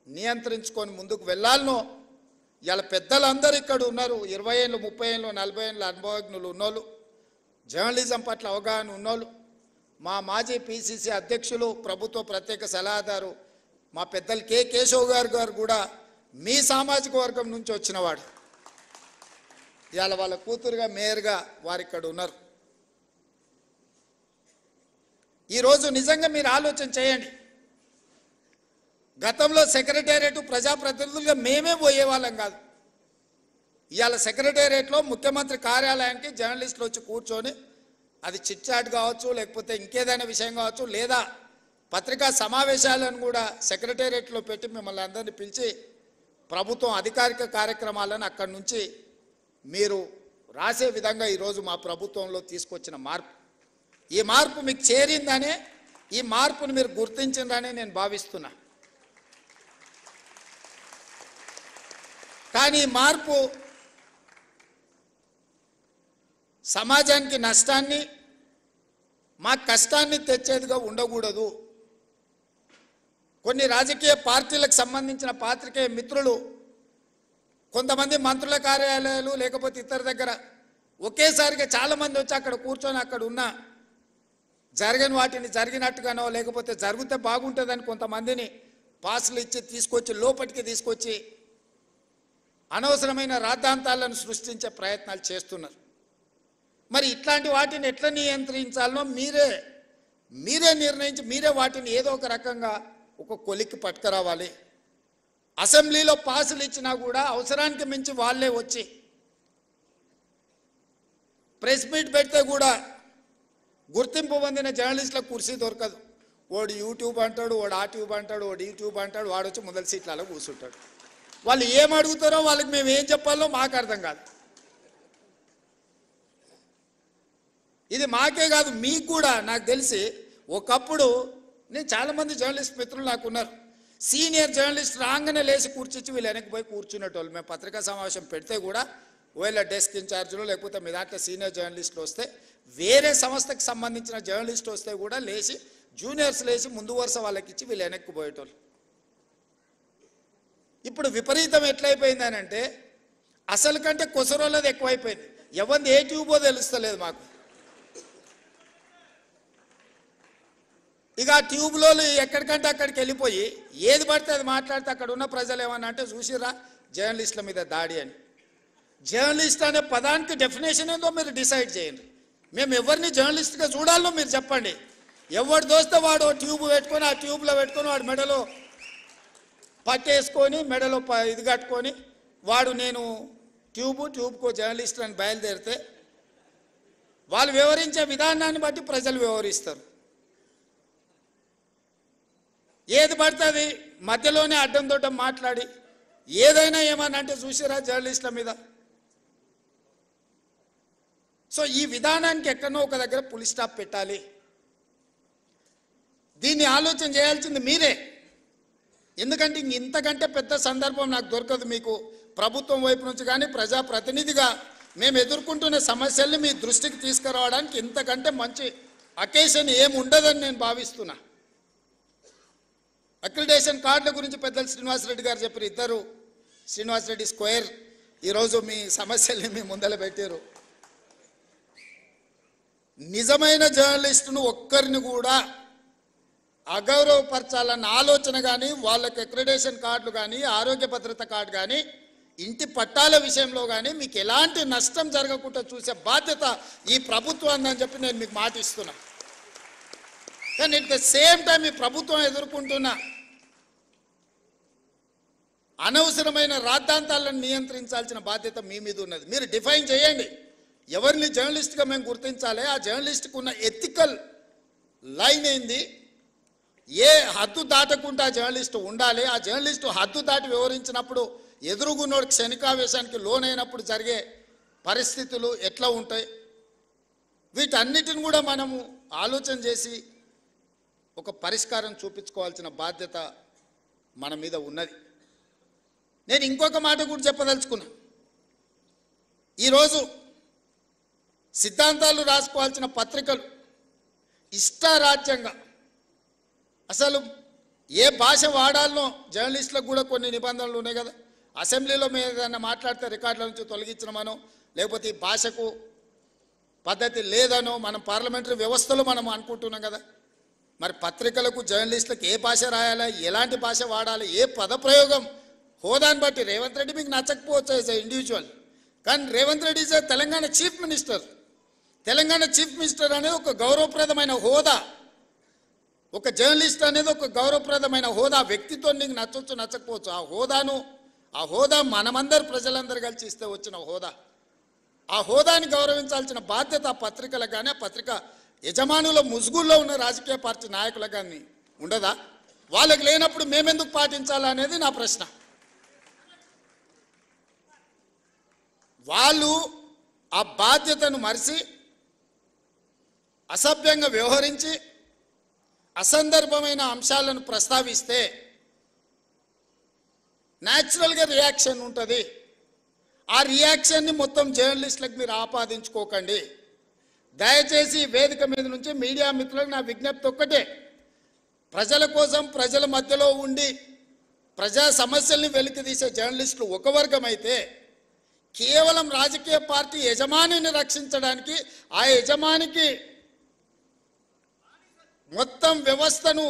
నియంత్రించుకొని ముందుకు వెళ్ళాలనో, ఇవాళ పెద్దలందరూ ఇక్కడ ఉన్నారు. 20 ఏళ్ళు, 30 ఏళ్ళు, 40 ఏళ్ళు అనుభవజ్ఞులు ఉన్నోళ్ళు, జర్నలిజం పట్ల అవగాహన ఉన్నోళ్ళు. మా మాజీ పిసిసి అధ్యక్షులు, ప్రభుత్వ ప్రత్యేక సలహాదారు మా పెద్దలు కె కేశవ్ గారు కూడా మీ సామాజిక వర్గం నుంచి వచ్చినవాడు. ఇవాళ వాళ్ళ కూతురుగా మేయర్గా వారు ఇక్కడ ఉన్నారు. ఈరోజు నిజంగా మీరు ఆలోచన చేయండి. గతంలో సెక్రటేరియట్ ప్రజాప్రతినిధులుగా మేమే పోయేవాళ్ళం కాదు. ఇవాళ సెక్రటేరియట్లో ముఖ్యమంత్రి కార్యాలయానికి జర్నలిస్టులు వచ్చి కూర్చొని, అది చిట్ చాట్ కావచ్చు, లేకపోతే ఇంకేదైనా విషయం కావచ్చు, లేదా పత్రికా సమావేశాలను కూడా సెక్రటేరియట్లో పెట్టి మిమ్మల్ని అందరినీ పిలిచి ప్రభుత్వం అధికారిక కార్యక్రమాలను అక్కడి నుంచి మీరు రాసే విధంగా ఈరోజు మా ప్రభుత్వంలో తీసుకొచ్చిన మార్పు. ఈ మార్పు మీకు చేరిందనే, ఈ మార్పును మీరు గుర్తించిందనే నేను భావిస్తున్నా. కానీ ఈ మార్పు సమాజానికి నష్టాన్ని మా కష్టాన్ని తెచ్చేదిగా ఉండకూడదు. కొన్ని రాజకీయ పార్టీలకు సంబంధించిన పాత్రికేయ మిత్రులు కొంతమంది మంత్రుల కార్యాలయాలు లేకపోతే ఇతర దగ్గర ఒకేసారిగా చాలామంది వచ్చి అక్కడ కూర్చొని అక్కడ ఉన్న జరగని వాటిని జరిగినట్టుగానో లేకపోతే జరిగితే బాగుంటుందని కొంతమందిని పాసులు ఇచ్చి తీసుకొచ్చి లోపలికి తీసుకొచ్చి అనవసరమైన రాద్ధాంతాలను సృష్టించే ప్రయత్నాలు చేస్తున్నారు. మరి ఇట్లాంటి వాటిని ఎట్లా నియంత్రించాలనో మీరే నిర్ణయించి మీరే వాటిని ఏదో ఒక రకంగా ఒక కొలిక్కి పట్టుకురావాలి. అసెంబ్లీలో పాసులు ఇచ్చినా కూడా అవసరానికి మించి వాళ్ళే వచ్చి ప్రెస్ మీట్ పెడితే కూడా గుర్తింపు పొందిన జర్నలిస్టులకు కుర్చీ దొరకదు. వాడు యూట్యూబ్ అంటాడు, వాడు ఆ ట్యూబ్ అంటాడు, వాడు యూట్యూబ్ అంటాడు, వాడు వచ్చి మొదటి సీట్లలో కూర్చుంటాడు. వాళ్ళు ఏం అడుగుతారో వాళ్ళకి మేము ఏం చెప్పాలో మాకు అర్థం కాదు. ఇది మాకే కాదు మీకు కూడా. నాకు తెలిసి ఒకప్పుడు నేను చాలామంది జర్నలిస్ట్ మిత్రులు నాకు ఉన్నారు. సీనియర్ జర్నలిస్ట్ రాగానే లేచి కూర్చొచ్చి వీళ్ళు వెనక్కి పోయి కూర్చునేటోళ్ళు. మేము పత్రికా సమావేశం పెడితే కూడా ఒకవేళ డెస్క్ ఇన్ఛార్జ్లో లేకపోతే మీ దాంట్లో సీనియర్ జర్నలిస్టులు వస్తే వేరే సంస్థకి సంబంధించిన జర్నలిస్ట్ వస్తే కూడా లేచి జూనియర్స్ లేచి ముందు వరుస వాళ్ళకి ఇచ్చి వీళ్ళు వెనక్కి పోయేటోళ్ళు. ఇప్పుడు విపరీతం ఎట్లయిపోయిందని అంటే అసలు కంటే కొసరోళ్ళది ఎక్కువైపోయింది. ఎవరిది ఏ ట్యూబో తెలుస్తలేదు మాకు. ఇక ఆ ట్యూబ్లో ఎక్కడికంటే అక్కడికి వెళ్ళిపోయి ఏది పడితే అది మాట్లాడితే అక్కడ ఉన్న ప్రజలు ఏమన్నా అంటే చూసిరా జర్నలిస్టుల మీద దాడి అని. జర్నలిస్ట్ అనే పదానికి డెఫినేషన్ ఏందో మీరు డిసైడ్ చేయండి. మేము ఎవరిని జర్నలిస్ట్గా చూడాలో మీరు చెప్పండి. ఎవడు దోస్తే వాడు ట్యూబ్ పెట్టుకొని ఆ ట్యూబ్లో పెట్టుకొని వాడు మెడలో పట్టేసుకొని మెడలో ఇది కట్టుకొని వాడు నేను ట్యూబ్కో జర్నలిస్ట్ అని బయలుదేరితే వాళ్ళు వివరించే విధానాన్ని బట్టి ప్రజలు వివరిస్తారు. ఏది పడుతుంది మధ్యలోనే అడ్డం దొడ్డం మాట్లాడి ఏదైనా ఏమన్నా అంటే చూసారా జర్నలిస్టుల మీద. సో ఈ విధానానికి ఎక్కడో ఒక దగ్గర పులి స్టాప్ పెట్టాలి. దీన్ని ఆలోచన చేయాల్సింది మీరే. ఎందుకంటే ఇంతకంటే పెద్ద సందర్భం నాకు దొరకదు మీకు ప్రభుత్వం వైపు నుంచి కానీ ప్రజాప్రతినిధిగా మేము ఎదుర్కొంటున్న సమస్యల్ని మీ దృష్టికి తీసుకురావడానికి ఇంతకంటే మంచి అకేషన్ ఏమి ఉండదని నేను భావిస్తున్నా. అక్రిడేషన్ కార్డుల గురించి పెద్దలు శ్రీనివాసరెడ్డి గారు చెప్పారు. ఇద్దరు శ్రీనివాసరెడ్డి స్క్వేర్ ఈరోజు మీ సమస్యల్ని మీ ముందర పెట్టారు. నిజమైన జర్నలిస్టును ఒక్కరిని కూడా అగౌరవపరచాలన్న ఆలోచన కానీ వాళ్ళకి అక్రిడేషన్ కార్డులు కానీ ఆరోగ్య భద్రత కార్డు కానీ ఇంటి పట్టాల విషయంలో కానీ మీకు ఎలాంటి నష్టం జరగకుండా చూసే బాధ్యత ఈ ప్రభుత్వం అని చెప్పి నేను మీకు మాట ఇస్తున్నా. కానీ ఎట్ ద సేమ్ టైం ఈ ప్రభుత్వం ఎదుర్కొంటున్న అనవసరమైన రాద్ధాంతాలను నియంత్రించాల్సిన బాధ్యత మీ మీద ఉన్నది. మీరు డిఫైన్ చేయండి ఎవరిని జర్నలిస్ట్గా మేము గుర్తించాలి, ఆ జర్నలిస్ట్కి ఉన్న ఎథికల్ లైన్ ఏంది, ఏ హద్దు దాటకుండా జర్నలిస్టు ఉండాలి, ఆ జర్నలిస్టు హద్దు దాటి వివరించినప్పుడు ఎదురుగున్నోడు క్షణికావేశానికి లోనైనప్పుడు జరిగే పరిస్థితులు ఎట్లా ఉంటాయి, వీటన్నిటిని కూడా మనము ఆలోచన చేసి ఒక పరిష్కారం చూపించుకోవాల్సిన బాధ్యత మన మీద ఉన్నది. నేను ఇంకొక మాట కూడా చెప్పదలుచుకున్నా. ఈరోజు సిద్ధాంతాలు రాసుకోవాల్సిన పత్రికలు ఇష్టారాజ్యంగా అసలు ఏ భాష వాడాలనో జర్నలిస్టులకు కూడా కొన్ని నిబంధనలు ఉన్నాయి కదా. అసెంబ్లీలో మేము ఏదైనా మాట్లాడితే రికార్డుల నుంచి తొలగించడమనో లేకపోతే ఈ భాషకు పద్ధతి లేదనో మనం పార్లమెంటరీ వ్యవస్థలో మనం అనుకుంటున్నాం కదా. మరి పత్రికలకు జర్నలిస్టులకు ఏ భాష రాయాలి, ఎలాంటి భాష వాడాలి, ఏ పదప్రయోగం హోదాని బట్టి రేవంత్ రెడ్డి మీకు నచ్చకపోవచ్చు యాజ్ ఎ ఇండివిజువల్, కానీ Revanth Reddy is Telangana chief minister. Telangana chief minister అనేది ఒక గౌరవప్రదమైన హోదా. ఒక జర్నలిస్ట్ అనేది ఒక గౌరవప్రదమైన హోదా. వ్యక్తితో నీకు నచ్చవచ్చు నచ్చకపోవచ్చు, ఆ హోదా మనమందరు ప్రజలందరూ కలిసి ఇస్తే వచ్చిన హోదా. ఆ హోదాని గౌరవించాల్సిన బాధ్యత ఆ పత్రికలకు కానీ ఆ పత్రిక యజమానుల ముసుగుల్లో ఉన్న రాజకీయ పార్టీ నాయకులకు కానీ ఉండదా? వాళ్ళకి లేనప్పుడు మేమెందుకు పాటించాలనేది నా ప్రశ్న. వాళ్ళు ఆ బాధ్యతను మరిచి అసభ్యంగా వ్యవహరించి అసందర్భమైన అంశాలను ప్రస్తావిస్తే న్యాచురల్గా రియాక్షన్ ఉంటుంది. ఆ రియాక్షన్ని మొత్తం జర్నలిస్టులకు మీరు ఆపాదించుకోకండి. దయచేసి వేదిక మీద నుంచి మీడియా మిత్రులకు నా విజ్ఞప్తి ఒక్కటే, ప్రజల కోసం ప్రజల మధ్యలో ఉండి ప్రజా సమస్యల్ని వెలికితీసే జర్నలిస్టులు ఒక వర్గం అయితే, కేవలం రాజకీయ పార్టీ యజమానిని రక్షించడానికి ఆ యజమానికి మొత్తం వ్యవస్థను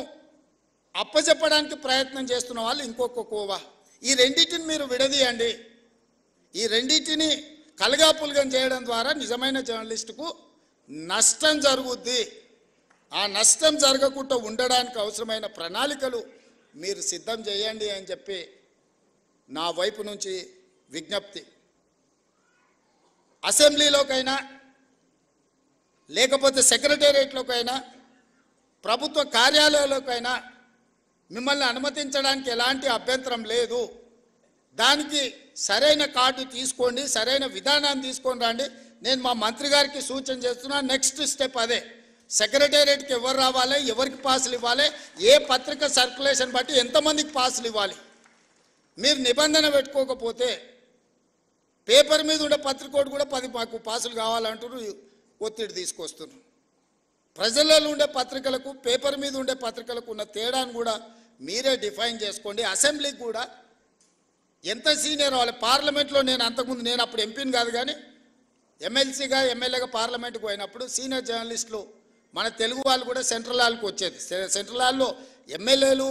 అప్పచెప్పడానికి ప్రయత్నం చేస్తున్న వాళ్ళు ఇంకొక కోవా. ఈ రెండింటిని మీరు విడదీయండి. ఈ రెండింటిని కలగాపులగం చేయడం ద్వారా నిజమైన జర్నలిస్టుకు నష్టం జరుగుద్ది. ఆ నష్టం జరగకుండా ఉండడానికి అవసరమైన ప్రణాళికలు మీరు సిద్ధం చేయండి అని చెప్పి నా వైపు నుంచి విజ్ఞప్తి. అసెంబ్లీలోకైనా లేకపోతే సెక్రటేరియట్లోకైనా ప్రభుత్వ కార్యాలయాల్లోకైనా మిమ్మల్ని అనుమతించడానికి ఎలాంటి అభ్యంతరం లేదు. దానికి సరైన కార్డు తీసుకోండి, సరైన విధానాన్ని తీసుకొని రండి. నేను మా మంత్రి గారికి సూచన చేస్తున్నా. నెక్స్ట్ స్టెప్ అదే. సెక్రటేరియట్కి ఎవరు రావాలి, ఎవరికి పాసులు ఇవ్వాలి, ఏ పత్రిక సర్క్యులేషన్ బట్టి ఎంతమందికి పాసులు ఇవ్వాలి. మీరు నిబంధన పెట్టుకోకపోతే పేపర్ మీద ఉండే పత్రికోడు కూడా 10 మాకు పాసులు కావాలంటున్నారు, ఒత్తిడి తీసుకొస్తున్నారు. ప్రజలలో ఉండే పత్రికలకు పేపర్ మీద ఉండే పత్రికలకు ఉన్న తేడాను కూడా మీరే డిఫైన్ చేసుకోండి. అసెంబ్లీకి కూడా ఎంత సీనియర్ వాళ్ళు. పార్లమెంట్లో నేను అంతకుముందు, నేను అప్పుడు ఎంపీని కాదు కానీ ఎమ్మెల్సీగా ఎమ్మెల్యేగా పార్లమెంట్కి పోయినప్పుడు సీనియర్ జర్నలిస్టులు మన తెలుగు వాళ్ళు కూడా సెంట్రల్ హాల్కి వచ్చేది. సెంట్రల్ హాల్లో ఎమ్మెల్యేలు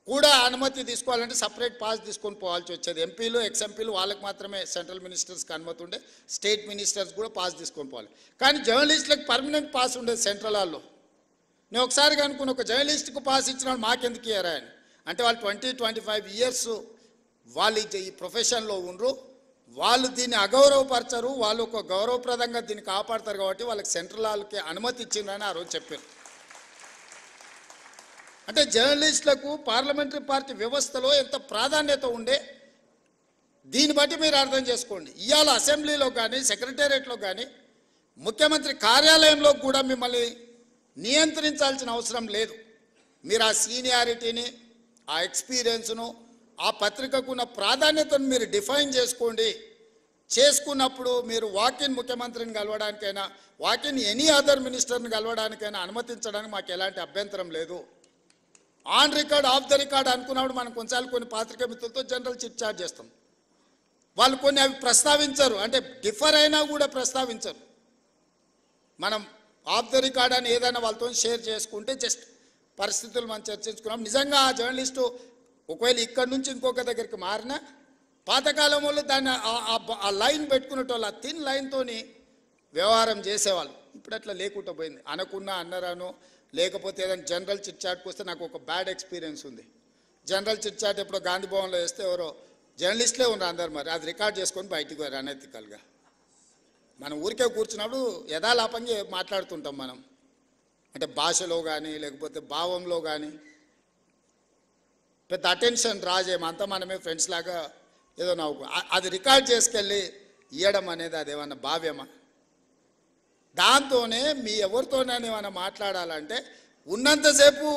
కూడా అనుమతి తీసుకోవాలంటే సపరేట్ పాస్ తీసుకొని పోవాల్సి వచ్చేది. ఎంపీలు ఎక్స్ఎంపీలు వాళ్ళకి మాత్రమే సెంట్రల్ మినిస్టర్స్కి అనుమతి ఉండే, స్టేట్ మినిస్టర్స్ కూడా పాస్ తీసుకొని పోవాలి. కానీ జర్నలిస్టులకు పర్మనెంట్ పాస్ ఉండేది సెంట్రల్ హాల్లో. నేను ఒకసారి అనుకున్న, ఒక జర్నలిస్ట్కు పాస్ ఇచ్చిన వాళ్ళు మాకెందుకు ఇయ్యారా అని. అంటే వాళ్ళు 20-25 ఇయర్స్ వాళ్ళు ఈ ప్రొఫెషన్లో ఉండరు, వాళ్ళు దీన్ని అగౌరవపరచరు, వాళ్ళు ఒక గౌరవప్రదంగా దీన్ని కాపాడతారు కాబట్టి వాళ్ళకి సెంట్రల్ హాల్కి అనుమతి ఇచ్చిందని ఆ రోజు చెప్పారు. అంటే జర్నలిస్టులకు పార్లమెంటరీ పార్టీ వ్యవస్థలో ఎంత ప్రాధాన్యత ఉండే దీన్ని బట్టి మీరు అర్థం చేసుకోండి. ఇవాళ అసెంబ్లీలో కానీ సెక్రటేరియట్లో కానీ ముఖ్యమంత్రి కార్యాలయంలో కూడా మిమ్మల్ని నియంత్రించాల్సిన అవసరం లేదు. మీరు ఆ సీనియారిటీని, ఆ ఎక్స్పీరియన్స్ను, ఆ పత్రికకున్న ప్రాధాన్యతను మీరు డిఫైన్ చేసుకోండి. చేసుకున్నప్పుడు మీరు వాకిన్ ముఖ్యమంత్రిని కలవడానికైనా, వాకిన్ ఎనీ అదర్ మినిస్టర్ని కలవడానికైనా అనుమతించడానికి మాకు ఎలాంటి అభ్యంతరం లేదు. On record, of the record అనుకున్నప్పుడు మనం కొన్నిసార్లు కొన్ని పాత్రికా మిత్రులతో జనరల్ చిట్ చాట్ చేస్తాం. వాళ్ళు కొన్ని అవి ప్రస్తావించరు, అంటే డిఫర్ అయినా కూడా ప్రస్తావించరు. మనం ఆఫ్ ద రికార్డ్ అని ఏదైనా వాళ్ళతో షేర్ చేసుకుంటే జస్ట్ పరిస్థితులు మనం చర్చించుకున్నాం. నిజంగా ఆ జర్నలిస్టు ఒకవేళ ఇక్కడి నుంచి ఇంకొక దగ్గరికి మారినా పాతకాలం వాళ్ళు దాన్ని ఆ లైన్ పెట్టుకునేటోళ్ళు, ఆ థిన్ లైన్తోని వ్యవహారం చేసేవాళ్ళు. ఇప్పుడు అట్లా లేకుండా పోయింది. అనకున్నా అన్నరాను, లేకపోతే ఏదైనా జనరల్ చిట్ చాట్కి వస్తే నాకు ఒక బ్యాడ్ ఎక్స్పీరియన్స్ ఉంది. జనరల్ చిట్ చాట్ ఎప్పుడో గాంధీ భవన్లో వేస్తే ఎవరో జర్నలిస్టులే ఉన్నారు అందరు, మరి అది రికార్డ్ చేసుకొని బయటికి పోయారు అనెతికల్గా. మనం ఊరికే కూర్చున్నప్పుడు యథాలాపంగా మాట్లాడుతుంటాం మనం, అంటే భాషలో కానీ లేకపోతే భావంలో కానీ పెద్ద అటెన్షన్ డ్రా చేయము, అంతా మనమే ఫ్రెండ్స్ లాగా ఏదో నవ్వుకో. అది రికార్డ్ చేసుకెళ్ళి ఇవ్వడం అనేది అదేమన్నా భావ్యమా? దాంతోనే మీ ఎవరితోనైనా ఏమైనా మాట్లాడాలంటే ఉన్నంతసేపు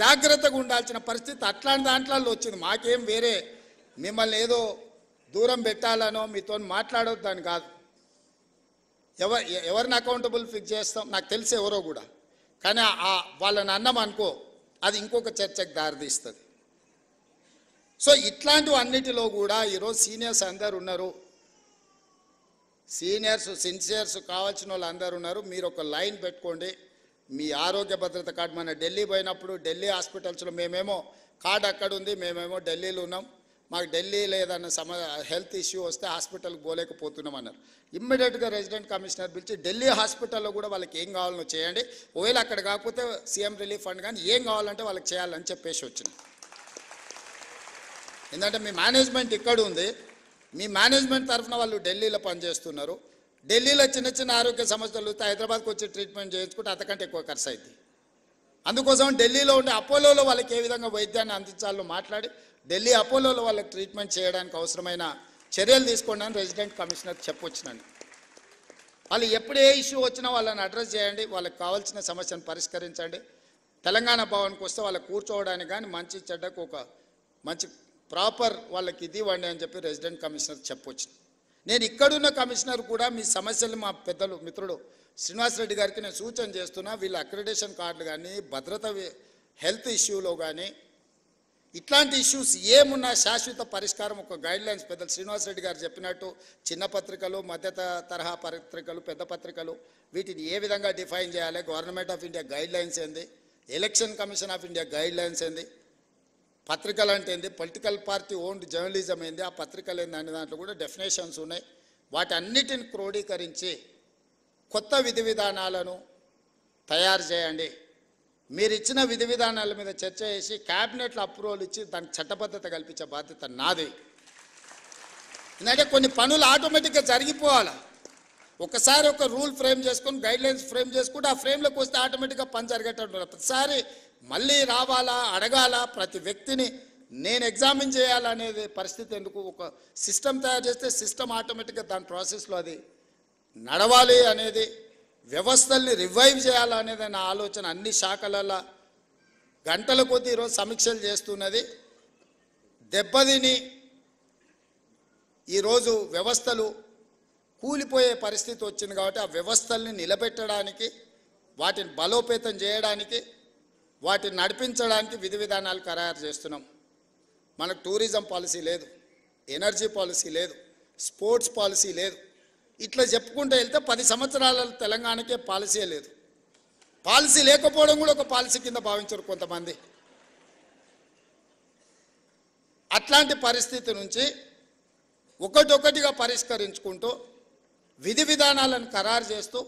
జాగ్రత్తగా ఉండాల్సిన పరిస్థితి అట్లాంటి దాంట్లో వచ్చింది. మాకేం వేరే మిమ్మల్ని ఏదో దూరం పెట్టాలనో మీతో మాట్లాడొద్దని కాదు. ఎవరిని అకౌంటబుల్ ఫిక్స్ చేస్తాం నాకు తెలిసి ఎవరో కూడా, కానీ వాళ్ళని అన్నం అనుకో అది ఇంకొక చర్చకు దారితీస్తుంది. సో ఇట్లాంటివి అన్నిటిలో కూడా ఈరోజు సీనియర్స్ అందరు ఉన్నారు, సీనియర్స్ సిన్సియర్స్ కావాల్సిన వాళ్ళు అందరు ఉన్నారు. మీరు ఒక లైన్ పెట్టుకోండి. మీ ఆరోగ్య భద్రత కార్డు, మన ఢిల్లీ పోయినప్పుడు ఢిల్లీ హాస్పిటల్స్లో మేమేమో కార్డు అక్కడ ఉంది, మేమేమో ఢిల్లీలో ఉన్నాం, మాకు ఢిల్లీలో ఏదన్నా హెల్త్ ఇష్యూ వస్తే హాస్పిటల్కి పోలేకపోతున్నాం అన్నారు. ఇమ్మీడియట్గా రెసిడెంట్ కమిషనర్ పిలిచి ఢిల్లీ హాస్పిటల్లో కూడా వాళ్ళకి ఏం కావాలనో చేయండి, ఒకవేళ అక్కడ కాకపోతే సీఎం రిలీఫ్ ఫండ్ కానీ ఏం కావాలంటే వాళ్ళకి చేయాలని చెప్పేసి వచ్చింది. ఎందుకంటే మీ మేనేజ్మెంట్ ఇక్కడ ఉంది, మీ మేనేజ్మెంట్ తరఫున వాళ్ళు ఢిల్లీలో పనిచేస్తున్నారు. ఢిల్లీలో చిన్న చిన్న ఆరోగ్య సమస్యలు వస్తే హైదరాబాద్కి వచ్చి ట్రీట్మెంట్ చేయించుకుంటే అంతకంటే ఎక్కువ ఖర్చు అవుతుంది. అందుకోసం ఢిల్లీలో ఉండే అపోలోలో వాళ్ళకి ఏ విధంగా వైద్యాన్ని అందించాలో మాట్లాడి ఢిల్లీ అపోలోలో వాళ్ళకి ట్రీట్మెంట్ చేయడానికి అవసరమైన చర్యలు తీసుకోండి అని రెసిడెంట్ కమిషనర్ చెప్పొచ్చినండి. వాళ్ళు ఎప్పుడు ఏ ఇష్యూ వచ్చినా వాళ్ళని అడ్రస్ చేయండి, వాళ్ళకి కావాల్సిన సమస్యను పరిష్కరించండి. తెలంగాణ భవన్కి వస్తే వాళ్ళకి కూర్చోవడానికి కానీ మంచి చెడ్డకు ఒక మంచి ప్రాపర్ వాళ్ళకి ఇది ఇవ్వండి అని చెప్పి రెసిడెంట్ కమిషనర్ చెప్పొచ్చు. నేను ఇక్కడున్న కమిషనర్ కూడా మీ సమస్యలు మా పెద్దలు మిత్రుడు శ్రీనివాసరెడ్డి గారికి నేను సూచన చేస్తున్నా. వీళ్ళ అక్రిడేషన్ కార్డులు కానీ భద్రత హెల్త్ ఇష్యూలో కానీ ఇట్లాంటి ఇష్యూస్ ఏమున్నా శాశ్వత పరిష్కారం ఒక గైడ్లైన్స్ పెద్దలు శ్రీనివాసరెడ్డి గారు చెప్పినట్టు చిన్న పత్రికలు మధ్య తరహా పత్రికలు పెద్ద పత్రికలు వీటిని ఏ విధంగా డిఫైన్ చేయాలి, గవర్నమెంట్ ఆఫ్ ఇండియా గైడ్లైన్స్ ఏంది, election commission of India guidelines ఏంది, పత్రికలు అంటే ఏంది, పొలిటికల్ పార్టీ ఓన్డ్ జర్నలిజం ఏంది, ఆ పత్రికలు ఏంది అనే దాంట్లో కూడా డెఫినేషన్స్ ఉన్నాయి. వాటన్నిటిని క్రోడీకరించి కొత్త విధి విధానాలను తయారు చేయండి. మీరు ఇచ్చిన విధి విధానాల మీద చర్చ చేసి క్యాబినెట్లో అప్రూవల్ ఇచ్చి దానికి చట్టబద్ధత కల్పించే బాధ్యత నాది. ఎందుకంటే కొన్ని పనులు ఆటోమేటిక్గా జరిగిపోవాలి. ఒకసారి ఒక రూల్ ఫ్రేమ్ చేసుకొని గైడ్లైన్స్ ఫ్రేమ్ చేసుకుంటే ఆ ఫ్రేమ్లోకి వస్తే ఆటోమేటిక్గా పని జరిగేటట్టు ప్రతిసారి మళ్ళీ రావాలా, అడగాల, ప్రతి వ్యక్తిని నేను ఎగ్జామిన్ చేయాలనేది పరిస్థితి ఎందుకు? ఒక సిస్టమ్ తయారు చేస్తే సిస్టమ్ ఆటోమేటిక్గా దాని ప్రాసెస్లో అది నడవాలి అనేది, వ్యవస్థల్ని రివైవ్ చేయాలనేది నా ఆలోచన. అన్ని శాఖలలో గంటల కొద్దీ ఈరోజు సమీక్షలు చేస్తున్నది. దెబ్బతిని ఈరోజు వ్యవస్థలు కూలిపోయే పరిస్థితి వచ్చింది కాబట్టి ఆ వ్యవస్థల్ని నిలబెట్టడానికి, వాటిని బలోపేతం చేయడానికి, వాటిని నడిపించడానికి విధి విధానాలు ఖరారు చేస్తున్నాం. మనకు టూరిజం పాలసీ లేదు, ఎనర్జీ పాలసీ లేదు, స్పోర్ట్స్ పాలసీ లేదు. ఇట్లా చెప్పుకుంటూ వెళ్తే 10 సంవత్సరాల తెలంగాణకే పాలసీయే లేదు. పాలసీ లేకపోవడం కూడా ఒక పాలసీ కింద భావించరు కొంతమంది. అట్లాంటి పరిస్థితి నుంచి ఒకటొకటిగా పరిష్కరించుకుంటూ విధి విధానాలను ఖరారు చేస్తూ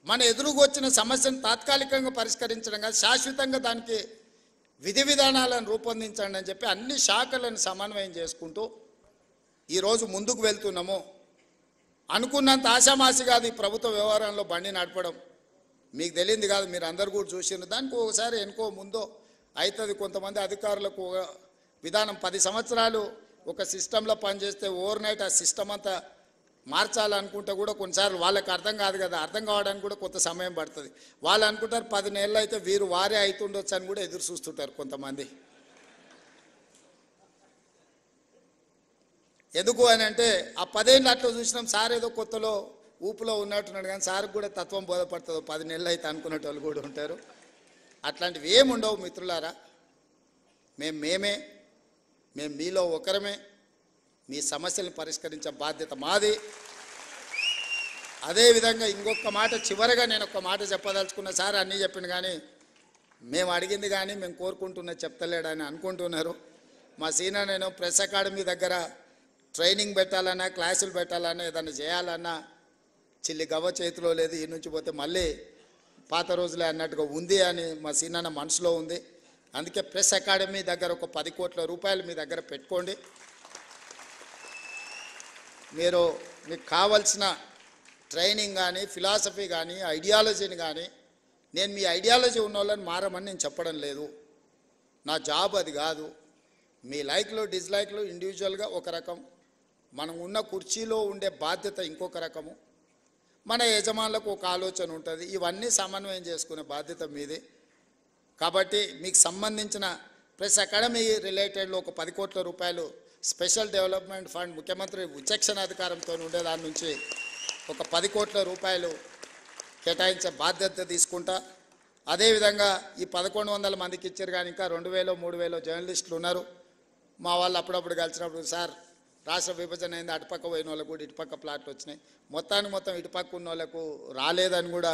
మన ఎదురుకు వచ్చిన సమస్యను తాత్కాలికంగా పరిష్కరించడం కాదు, శాశ్వతంగా దానికి విధి విధానాలను రూపొందించండి అని చెప్పి అన్ని శాఖలను సమన్వయం చేసుకుంటూ ఈరోజు ముందుకు వెళ్తున్నాము. అనుకున్నంత ఆశామాసి కాదు ఈ ప్రభుత్వ వ్యవహారంలో బండి నడపడం. మీకు తెలియంది కాదు, మీరు అందరు కూడా చూసినారు. దానికి ఒకసారి ఎనుకో ముందో అవుతుంది. కొంతమంది అధికారులకు విధానం 10 సంవత్సరాలు ఒక సిస్టంలో పనిచేస్తే ఓవర్ నైట్ ఆ సిస్టమ్ అంతా మార్చాలనుకుంటే కూడా కొన్నిసార్లు వాళ్ళకి అర్థం కాదు కదా, అర్థం కావడానికి కూడా కొంత సమయం పడుతుంది. వాళ్ళు అనుకుంటారు 10 నెలలు అయితే వీరు వారే అవుతుండొచ్చు అని కూడా ఎదురు చూస్తుంటారు కొంతమంది. ఎందుకు అని అంటే ఆ 10 ఏళ్ళు అట్లా చూసినాం. సార్ ఏదో కొత్తలో ఊపులో ఉన్నట్టున్నాడు కానీ సార్కి కూడా తత్వం బోధపడుతుంది. 10 నెలలు అయితే అనుకునేట వాళ్ళు కూడా ఉంటారు. అట్లాంటివి ఏముండవు మిత్రులారా. మేము మీలో ఒకరమే. మీ సమస్యలను పరిష్కరించే బాధ్యత మాది. అదేవిధంగా ఇంకొక మాట చివరిగా నేను ఒక మాట చెప్పదలుచుకున్న. సార్ అన్నీ చెప్పింది కానీ మేము అడిగింది కానీ మేము కోరుకుంటున్నది చెప్తలేడని అనుకుంటున్నారు. మా సీనియర్ నేను ప్రెస్ అకాడమీ దగ్గర ట్రైనింగ్ పెట్టాలన్నా, క్లాసులు పెట్టాలన్నా, ఏదైనా చేయాలన్నా చిల్లి గవ్వ చేతిలో లేదు. ఈ నుంచి పోతే మళ్ళీ పాత రోజులే అన్నట్టుగా ఉంది అని మా సీనన్న మనసులో ఉంది. అందుకే ప్రెస్ అకాడమీ దగ్గర ఒక 10 కోట్ల రూపాయలు మీ దగ్గర పెట్టుకోండి. మీకు కావలసిన ట్రైనింగ్ కానీ, ఫిలాసఫీ కానీ, ఐడియాలజీని కానీ, నేను మీ ఐడియాలజీ ఉన్న వాళ్ళని మారమని నేను చెప్పడం లేదు. నా జాబ్ అది కాదు. మీ లైక్లు డిస్లైక్లు ఇండివిజువల్గా ఒక రకం, మనం ఉన్న కుర్చీలో ఉండే బాధ్యత ఇంకొక రకము, మన యజమానులకు ఒక ఆలోచన ఉంటుంది. ఇవన్నీ సమన్వయం చేసుకునే బాధ్యత మీది. కాబట్టి మీకు సంబంధించిన ప్రెస్ అకాడమీ రిలేటెడ్లో ఒక 10 కోట్ల రూపాయలు స్పెషల్ డెవలప్మెంట్ ఫండ్ ముఖ్యమంత్రి విచక్షణ అధికారంతో ఉండే దాని నుంచి ఒక 10 కోట్ల రూపాయలు కేటాయించే బాధ్యత తీసుకుంటా. అదేవిధంగా ఈ 1100 మందికి ఇచ్చారు కానీ ఇంకా 2000 3000 జర్నలిస్టులు ఉన్నారు. మా వాళ్ళు అప్పుడప్పుడు కలిసినప్పుడు సార్ రాష్ట్ర విభజన అయింది, అటుపక్క పోయిన వాళ్ళకు కూడా ఇటుపక్క ప్లాట్లు వచ్చినాయి, మొత్తం ఇటుపక్క ఉన్న వాళ్ళకు రాలేదని కూడా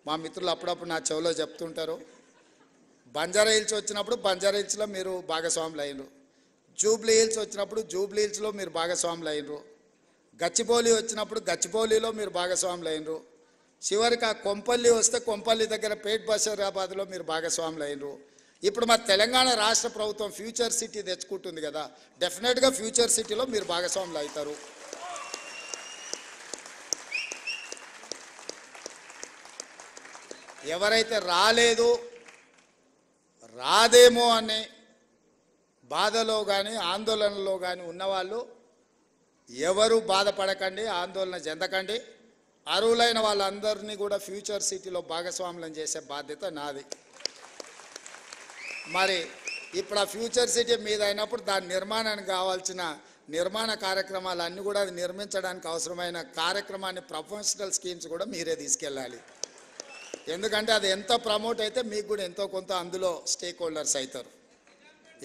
మా మిత్రులు అప్పుడప్పుడు నా చెవిలో చెప్తుంటారు. బంజారా హిల్స్ వచ్చినప్పుడు బంజారా హిల్స్లో మీరు భాగస్వాములు అయినరు, జూబ్లీ హిల్స్ వచ్చినప్పుడు జూబ్లీ హిల్స్లో మీరు భాగస్వాములు అయినరు, గచ్చిబౌలి వచ్చినప్పుడు గచ్చిబౌలిలో మీరు భాగస్వాములు అయినరు, చివరికి ఆ కొంపల్లి వస్తే కొంపల్లి దగ్గర పేట్ బషీరాబాద్లో మీరు భాగస్వాములు అయినరు. ఇప్పుడు మా తెలంగాణ రాష్ట్ర ప్రభుత్వం ఫ్యూచర్ సిటీ తెచ్చుకుంటుంది కదా, డెఫినెట్గా ఫ్యూచర్ సిటీలో మీరు భాగస్వాములు అవుతారు. ఎవరైతే రాదేమో అనే బాధలో కానీ ఆందోళనలో కానీ ఉన్నవాళ్ళు ఎవరు బాధపడకండి, ఆందోళన చెందకండి. అర్హులైన వాళ్ళందరినీ కూడా ఫ్యూచర్ సిటీలో భాగస్వాములను చేసే బాధ్యత నాది. మరి ఇప్పుడు ఆ ఫ్యూచర్ సిటీ మీద అయినప్పుడు దాని నిర్మాణానికి కావాల్సిన నిర్మాణ కార్యక్రమాలు అన్నీ కూడా అది నిర్మించడానికి అవసరమైన కార్యక్రమాన్ని ప్రొఫెషనల్ స్కీమ్స్ కూడా మీరే తీసుకెళ్ళాలి. ఎందుకంటే అది ఎంత ప్రమోట్ అయితే మీకు కూడా ఎంతో కొంత అందులో స్టేక్ హోల్డర్స్ అవుతారు.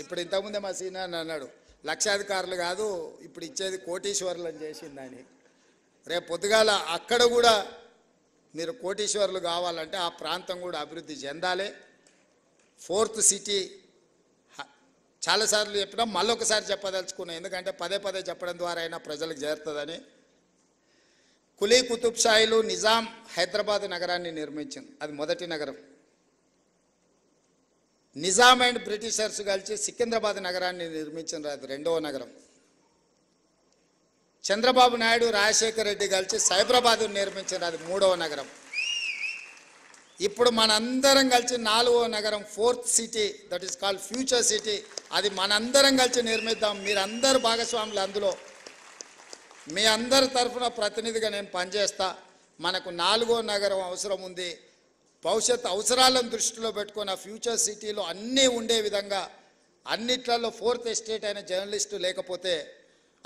ఇప్పుడు ఇంతకుముందే మా సీనియర్ అన్నాడు, లక్షాధికారులు కాదు ఇప్పుడు ఇచ్చేది కోటీశ్వరులను చేసిందని. రేపు పొద్దుగాల అక్కడ కూడా మీరు కోటీశ్వరులు కావాలంటే ఆ ప్రాంతం కూడా అభివృద్ధి చెందాలి. ఫోర్త్ సిటీ చాలాసార్లు చెప్పినా మళ్ళొకసారి చెప్పదలుచుకున్నాం, ఎందుకంటే పదే పదే చెప్పడం ద్వారా అయినా ప్రజలకు చేరుతుందని. కులీ కుతుబ్ షాయిలు నిజాం హైదరాబాద్ నగరాన్ని నిర్మించింది, అది మొదటి నగరం. నిజాం అండ్ బ్రిటిషర్స్ కలిసి సికింద్రాబాద్ నగరాన్ని నిర్మించింది, అది రెండవ నగరం. చంద్రబాబు నాయుడు రాజశేఖర రెడ్డి కలిసి సైబరాబాద్ నిర్మించారు, అది మూడవ నగరం. ఇప్పుడు మనందరం కలిసి నాలుగవ నగరం fourth city, that is called future city, అది మనందరం కలిసి నిర్మిద్దాం. మీరందరూ భాగస్వాములు అందులో. మీ అందరి తరఫున ప్రతినిధిగా నేను పనిచేస్తా. మనకు నాలుగో నగరం అవసరం ఉంది. భవిష్యత్ అవసరాలను దృష్టిలో పెట్టుకుని ఆ ఫ్యూచర్ సిటీలో అన్నీ ఉండే విధంగా, అన్నిట్లలో ఫోర్త్ ఎస్టేట్ అయిన జర్నలిస్టు లేకపోతే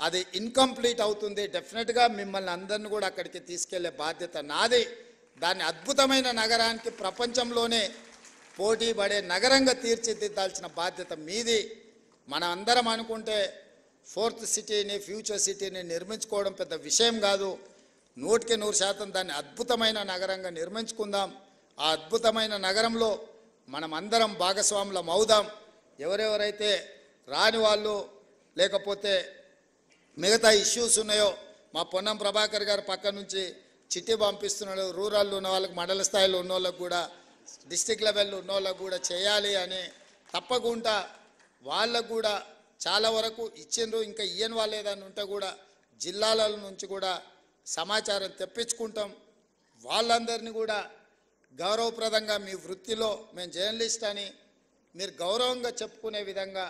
అది ఇన్కంప్లీట్ అవుతుంది. డెఫినెట్గా మిమ్మల్ని అందరిని కూడా అక్కడికి తీసుకెళ్లే బాధ్యత నాది. దాన్ని అద్భుతమైన నగరానికి ప్రపంచంలోనే పోటీ పడే నగరంగా తీర్చిదిద్దాల్సిన బాధ్యత మీది. మనం అందరం అనుకుంటే ఫోర్త్ సిటీని ఫ్యూచర్ సిటీని నిర్మించుకోవడం పెద్ద విషయం కాదు. 100% దాన్ని అద్భుతమైన నగరంగా నిర్మించుకుందాం. ఆ అద్భుతమైన నగరంలో మనం అందరం భాగస్వాములం అవుదాం. ఎవరెవరైతే రాని వాళ్ళు లేకపోతే మిగతా ఇష్యూస్ ఉన్నాయో, మా పొన్నం ప్రభాకర్ గారు పక్క నుంచి చిట్టి పంపిస్తున్నాడు. రూరల్లో ఉన్న వాళ్ళకి, మండల స్థాయిలో ఉన్న వాళ్ళకు కూడా, డిస్టిక్ లెవెల్లో ఉన్న వాళ్ళకు కూడా చేయాలి అని తప్పకుండా వాళ్ళకు కూడా చాలా వరకు ఇచ్చిండ్రు. ఇంకా ఇయ్యని వాళ్ళు ఏదైనా ఉంటే కూడా జిల్లాల నుంచి కూడా సమాచారం తెప్పించుకుంటాం. వాళ్ళందరినీ కూడా గౌరవప్రదంగా మీ వృత్తిలో మేము జర్నలిస్ట్ అని మీరు గౌరవంగా చెప్పుకునే విధంగా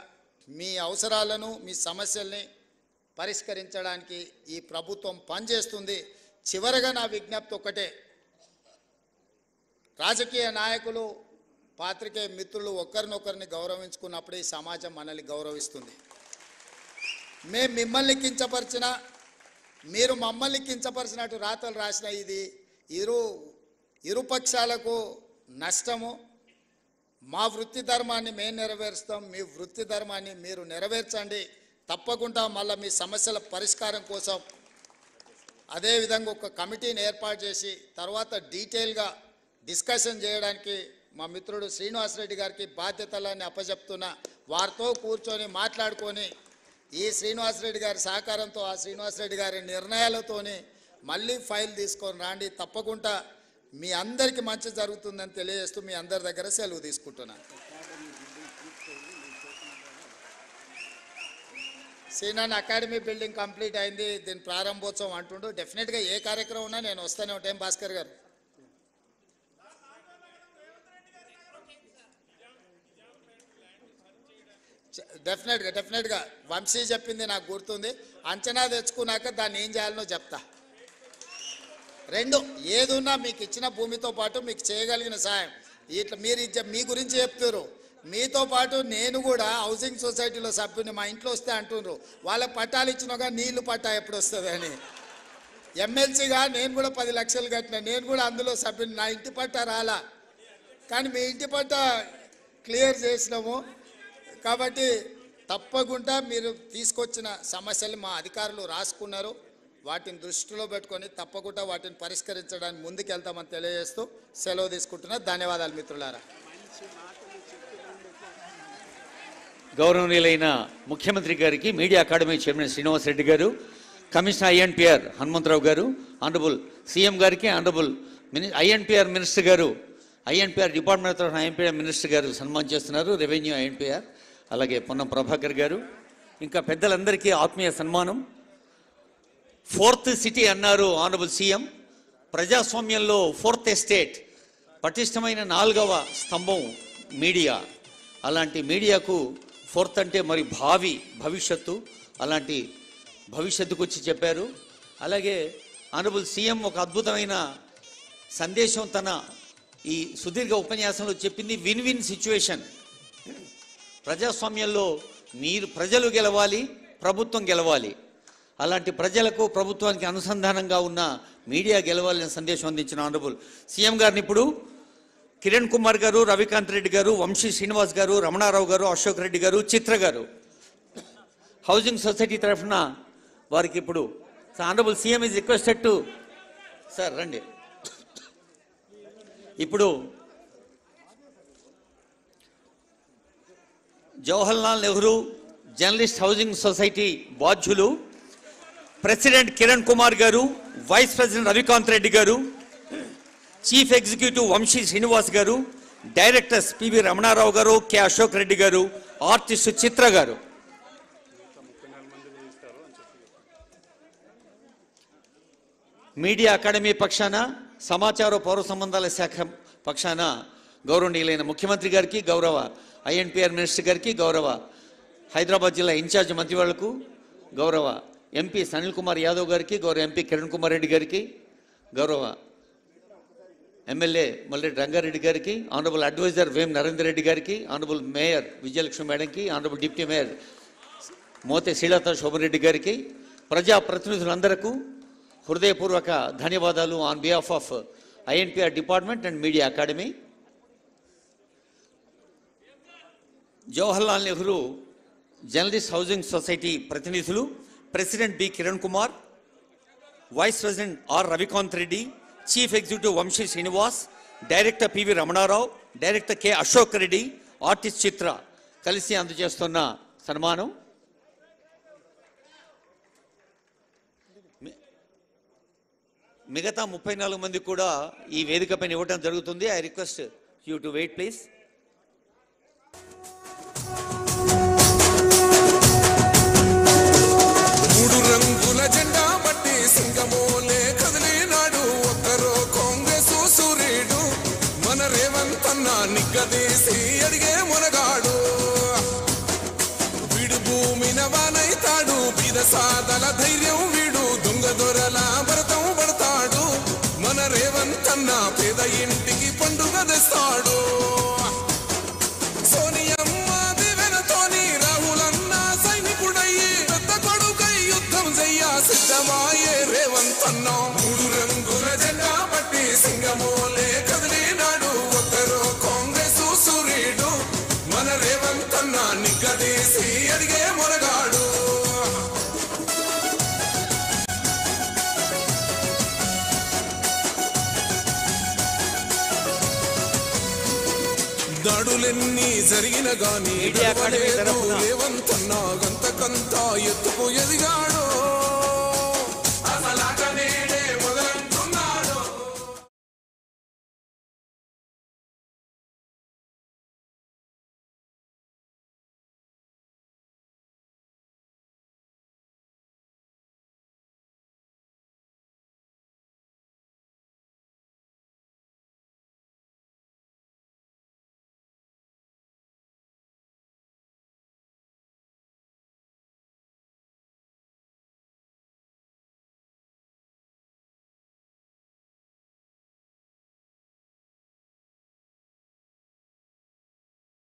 మీ అవసరాలను, మీ సమస్యల్ని పరిష్కరించడానికి ఈ ప్రభుత్వం పనిచేస్తుంది. చివరగా నా విజ్ఞప్తి ఒక్కటే, రాజకీయ నాయకులు, పాత్రికేయ మిత్రులు ఒకరినొకరిని గౌరవించుకున్నప్పుడు ఈ సమాజం మనల్ని గౌరవిస్తుంది. మేము మిమ్మల్ని కించపరిచినా, మీరు మమ్మల్ని కించపరిచినట్టు రాతలు రాసిన ఇది ఇరుపక్షాలకు నష్టము. మా వృత్తి ధర్మాన్ని మేము నెరవేరుస్తాం, మీ వృత్తి ధర్మాన్ని మీరు నెరవేర్చండి. తప్పకుండా మళ్ళీ మీ సమస్యల పరిష్కారం కోసం అదేవిధంగా ఒక కమిటీని ఏర్పాటు చేసి తర్వాత డీటెయిల్గా డిస్కషన్ చేయడానికి మా మిత్రుడు శ్రీనివాసరెడ్డి గారికి బాధ్యతలన్నీ అప్పచెప్తున్నా. వారితో కూర్చొని మాట్లాడుకొని ఈ శ్రీనివాసరెడ్డి గారి సహకారంతో, ఆ శ్రీనివాసరెడ్డి గారి నిర్ణయాలతోని మళ్ళీ ఫైల్ తీసుకొని రాండి. తప్పకుండా మీ అందరికీ మంచి జరుగుతుందని తెలియజేస్తూ మీ అందరి దగ్గర సెలవు తీసుకుంటున్నాను. సీనాన్ అకాడమీ బిల్డింగ్ కంప్లీట్ అయింది, దీని ప్రారంభోత్సవం అంటుండు. డెఫినెట్గా ఏ కార్యక్రమం ఉన్నా నేను వస్తూనే ఉంటాను. భాస్కర్ గారు డెఫినెట్గా వంశీ చెప్పింది నాకు గుర్తుంది. అంచనా తెచ్చుకున్నాక దాన్ని ఏం చేయాలనో చెప్తా. రెండు ఏదున్నా మీకు ఇచ్చిన భూమితో పాటు మీకు చేయగలిగిన సాయం, ఇట్లా మీరు మీ గురించి చెప్తారు. మీతో పాటు నేను కూడా హౌసింగ్ సొసైటీలో సభ్యుని, మా ఇంట్లో వస్తే అంటున్నారు వాళ్ళకి పట్టాలు ఇచ్చినాక నీళ్లు పట్టా ఎప్పుడు వస్తుంది అని. ఎమ్మెల్సీగా నేను కూడా 10 లక్షలు కట్టిన, నేను కూడా అందులో సభ్యుని. నా ఇంటి పట్టా రాలా, కానీ మీ ఇంటి పట్టా క్లియర్ చేసినాము. కాబట్టి తప్పకుండా మీరు తీసుకొచ్చిన సమస్యలు మా అధికారులు రాసుకున్నారు. వాటిని దృష్టిలో పెట్టుకొని తప్పకుండా వాటిని పరిష్కరించడానికి ముందుకెళ్తామని తెలియజేస్తూ సెలవు తీసుకుంటున్నా. ధన్యవాదాలు మిత్రులారా. గౌరవనీయులైన ముఖ్యమంత్రి గారికి మీడియా అకాడమీ చైర్మన్ శ్రీనివాసరెడ్డి గారు, కమిషనర్ ఐఎన్పిఆర్ హనుమంతరావు గారు, ఆనరబుల్ సీఎం గారికి, ఆనరబుల్ ఐఎన్పిఆర్ మినిస్టర్ గారు, INPR department of INPR minister గారు సన్మానం చేస్తున్నారు. రెవెన్యూ ఐఎన్పిఆర్, అలాగే పొన్నం ప్రభాకర్ గారు, ఇంకా పెద్దలందరికీ ఆత్మీయ సన్మానం. ఫోర్త్ సిటీ అన్నారు ఆనరబుల్ సీఎం. ప్రజాస్వామ్యంలో ఫోర్త్ ఎస్టేట్, పటిష్టమైన 4వ స్తంభం మీడియా. అలాంటి మీడియాకు ఫోర్త్ అంటే మరి భవిష్యత్తు, అలాంటి భవిష్యత్తు గురించి చెప్పారు. అలాగే ఆనరబుల్ సీఎం ఒక అద్భుతమైన సందేశం తన ఈ సుదీర్ఘ ఉపన్యాసంలో చెప్పింది. Win win situation. ప్రజాస్వామ్యంలో ప్రజలు గెలవాలి, ప్రభుత్వం గెలవాలి. అలాంటి ప్రజలకు ప్రభుత్వానికి అనుసంధానంగా ఉన్న మీడియా గెలవాలని సందేశం అందించిన ఆనరబుల్ సీఎం గారిని ఇప్పుడు కిరణ్ కుమార్ గారు, రవికాంత్ రెడ్డి గారు, వంశీ శ్రీనివాస్ గారు, రమణారావు గారు, అశోక్ రెడ్డి గారు, చిత్ర గారు హౌసింగ్ సొసైటీ తరఫున వారికి ఇప్పుడు honourable CM is requested to sir రండి. ఇప్పుడు Jawaharlal Nehru journalist housing society బాధ్యులు ప్రెసిడెంట్ కిరణ్ కుమార్ గారు, వైస్ ప్రెసిడెంట్ రవికాంత్ రెడ్డి గారు, చీఫ్ ఎగ్జిక్యూటివ్ వంశీ శ్రీనివాస్ గారు, డైరెక్టర్స్ పివి రమణారావు గారు, కె అశోక్ రెడ్డి గారు, ఆర్టిస్టు చిత్ర గారు, మీడియా అకాడమీ పక్షాన, సమాచార పౌర సంబంధాల శాఖ పక్షాన గౌరవనీయులైన ముఖ్యమంత్రి గారికి, గౌరవ ఐఎన్పిఆర్ మినిస్టర్ గారికి, గౌరవ హైదరాబాద్ జిల్లా ఇన్ఛార్జ్ మంత్రివర్లకు, గౌరవ ఎంపీ అనిల్ కుమార్ యాదవ్ గారికి, గౌరవ ఎంపీ కిరణ్ కుమార్ రెడ్డి గారికి, గౌరవ ఎమ్మెల్యే మల్రెడ్డి రంగారెడ్డి గారికి, ఆనరబుల్ అడ్వైజర్ వేం నరేందర్ రెడ్డి గారికి, ఆనరబుల్ మేయర్ విజయలక్ష్మి మేడంకి, honourable deputy mayor Mothe Srilatha Shobhan Reddy గారికి, ప్రజాప్రతినిధులందరకు హృదయపూర్వక ధన్యవాదాలు on behalf of INPR department and media academy. Jawaharlal Nehru journalist housing society ప్రతినిధులు president B Kiran Kumar, vice president R Ravikanth Reddy, chief executive Vamshi Srinivas, director PV Ramanarao, director K Ashok Reddy, artist Chitra కలిసి అందజేస్తున్న సన్మానం. మిగతా 34 మంది కూడా ఈ వేదిక పైన ఇవ్వడం జరుగుతుంది. I request you to wait please. మూడు రంగుల జెండా బట్టి సింగమోలే కదిలినాడు ఒక్కరో కాంగ్రెస్ సూర్యుడు మన రేవంత్ అన్న నిగ్గదీసి అడిగే మునగాడు వీడు భూమిన వానైతాడు బీద సాదల ధైర్యం వీడు దొంగ దొరల భరతం పడతాడు మన రేవంత్ అన్న పేద ఇంటికి పండుగ తెస్తాడు సోనియమ్మ దివెనతోని రాహులన్న సైనికుడయ్యి పెద్ద కొడుకై యుద్ధం చెయ్య సిద్ధమాయే రేవంత్ అన్న మూడు రంగుల జెండా పట్టి సింగమోలే కదిలినాడు ఒక్కరో కాంగ్రెస్ సూర్యుడు మన రేవంత్ అన్న నిగ్గదీసి అడిగే మునగాడు దాడులెన్ని జరిగిన గాని రేవంత్ అన్న గంతకంతా ఎత్తుకు ఎదిగాడు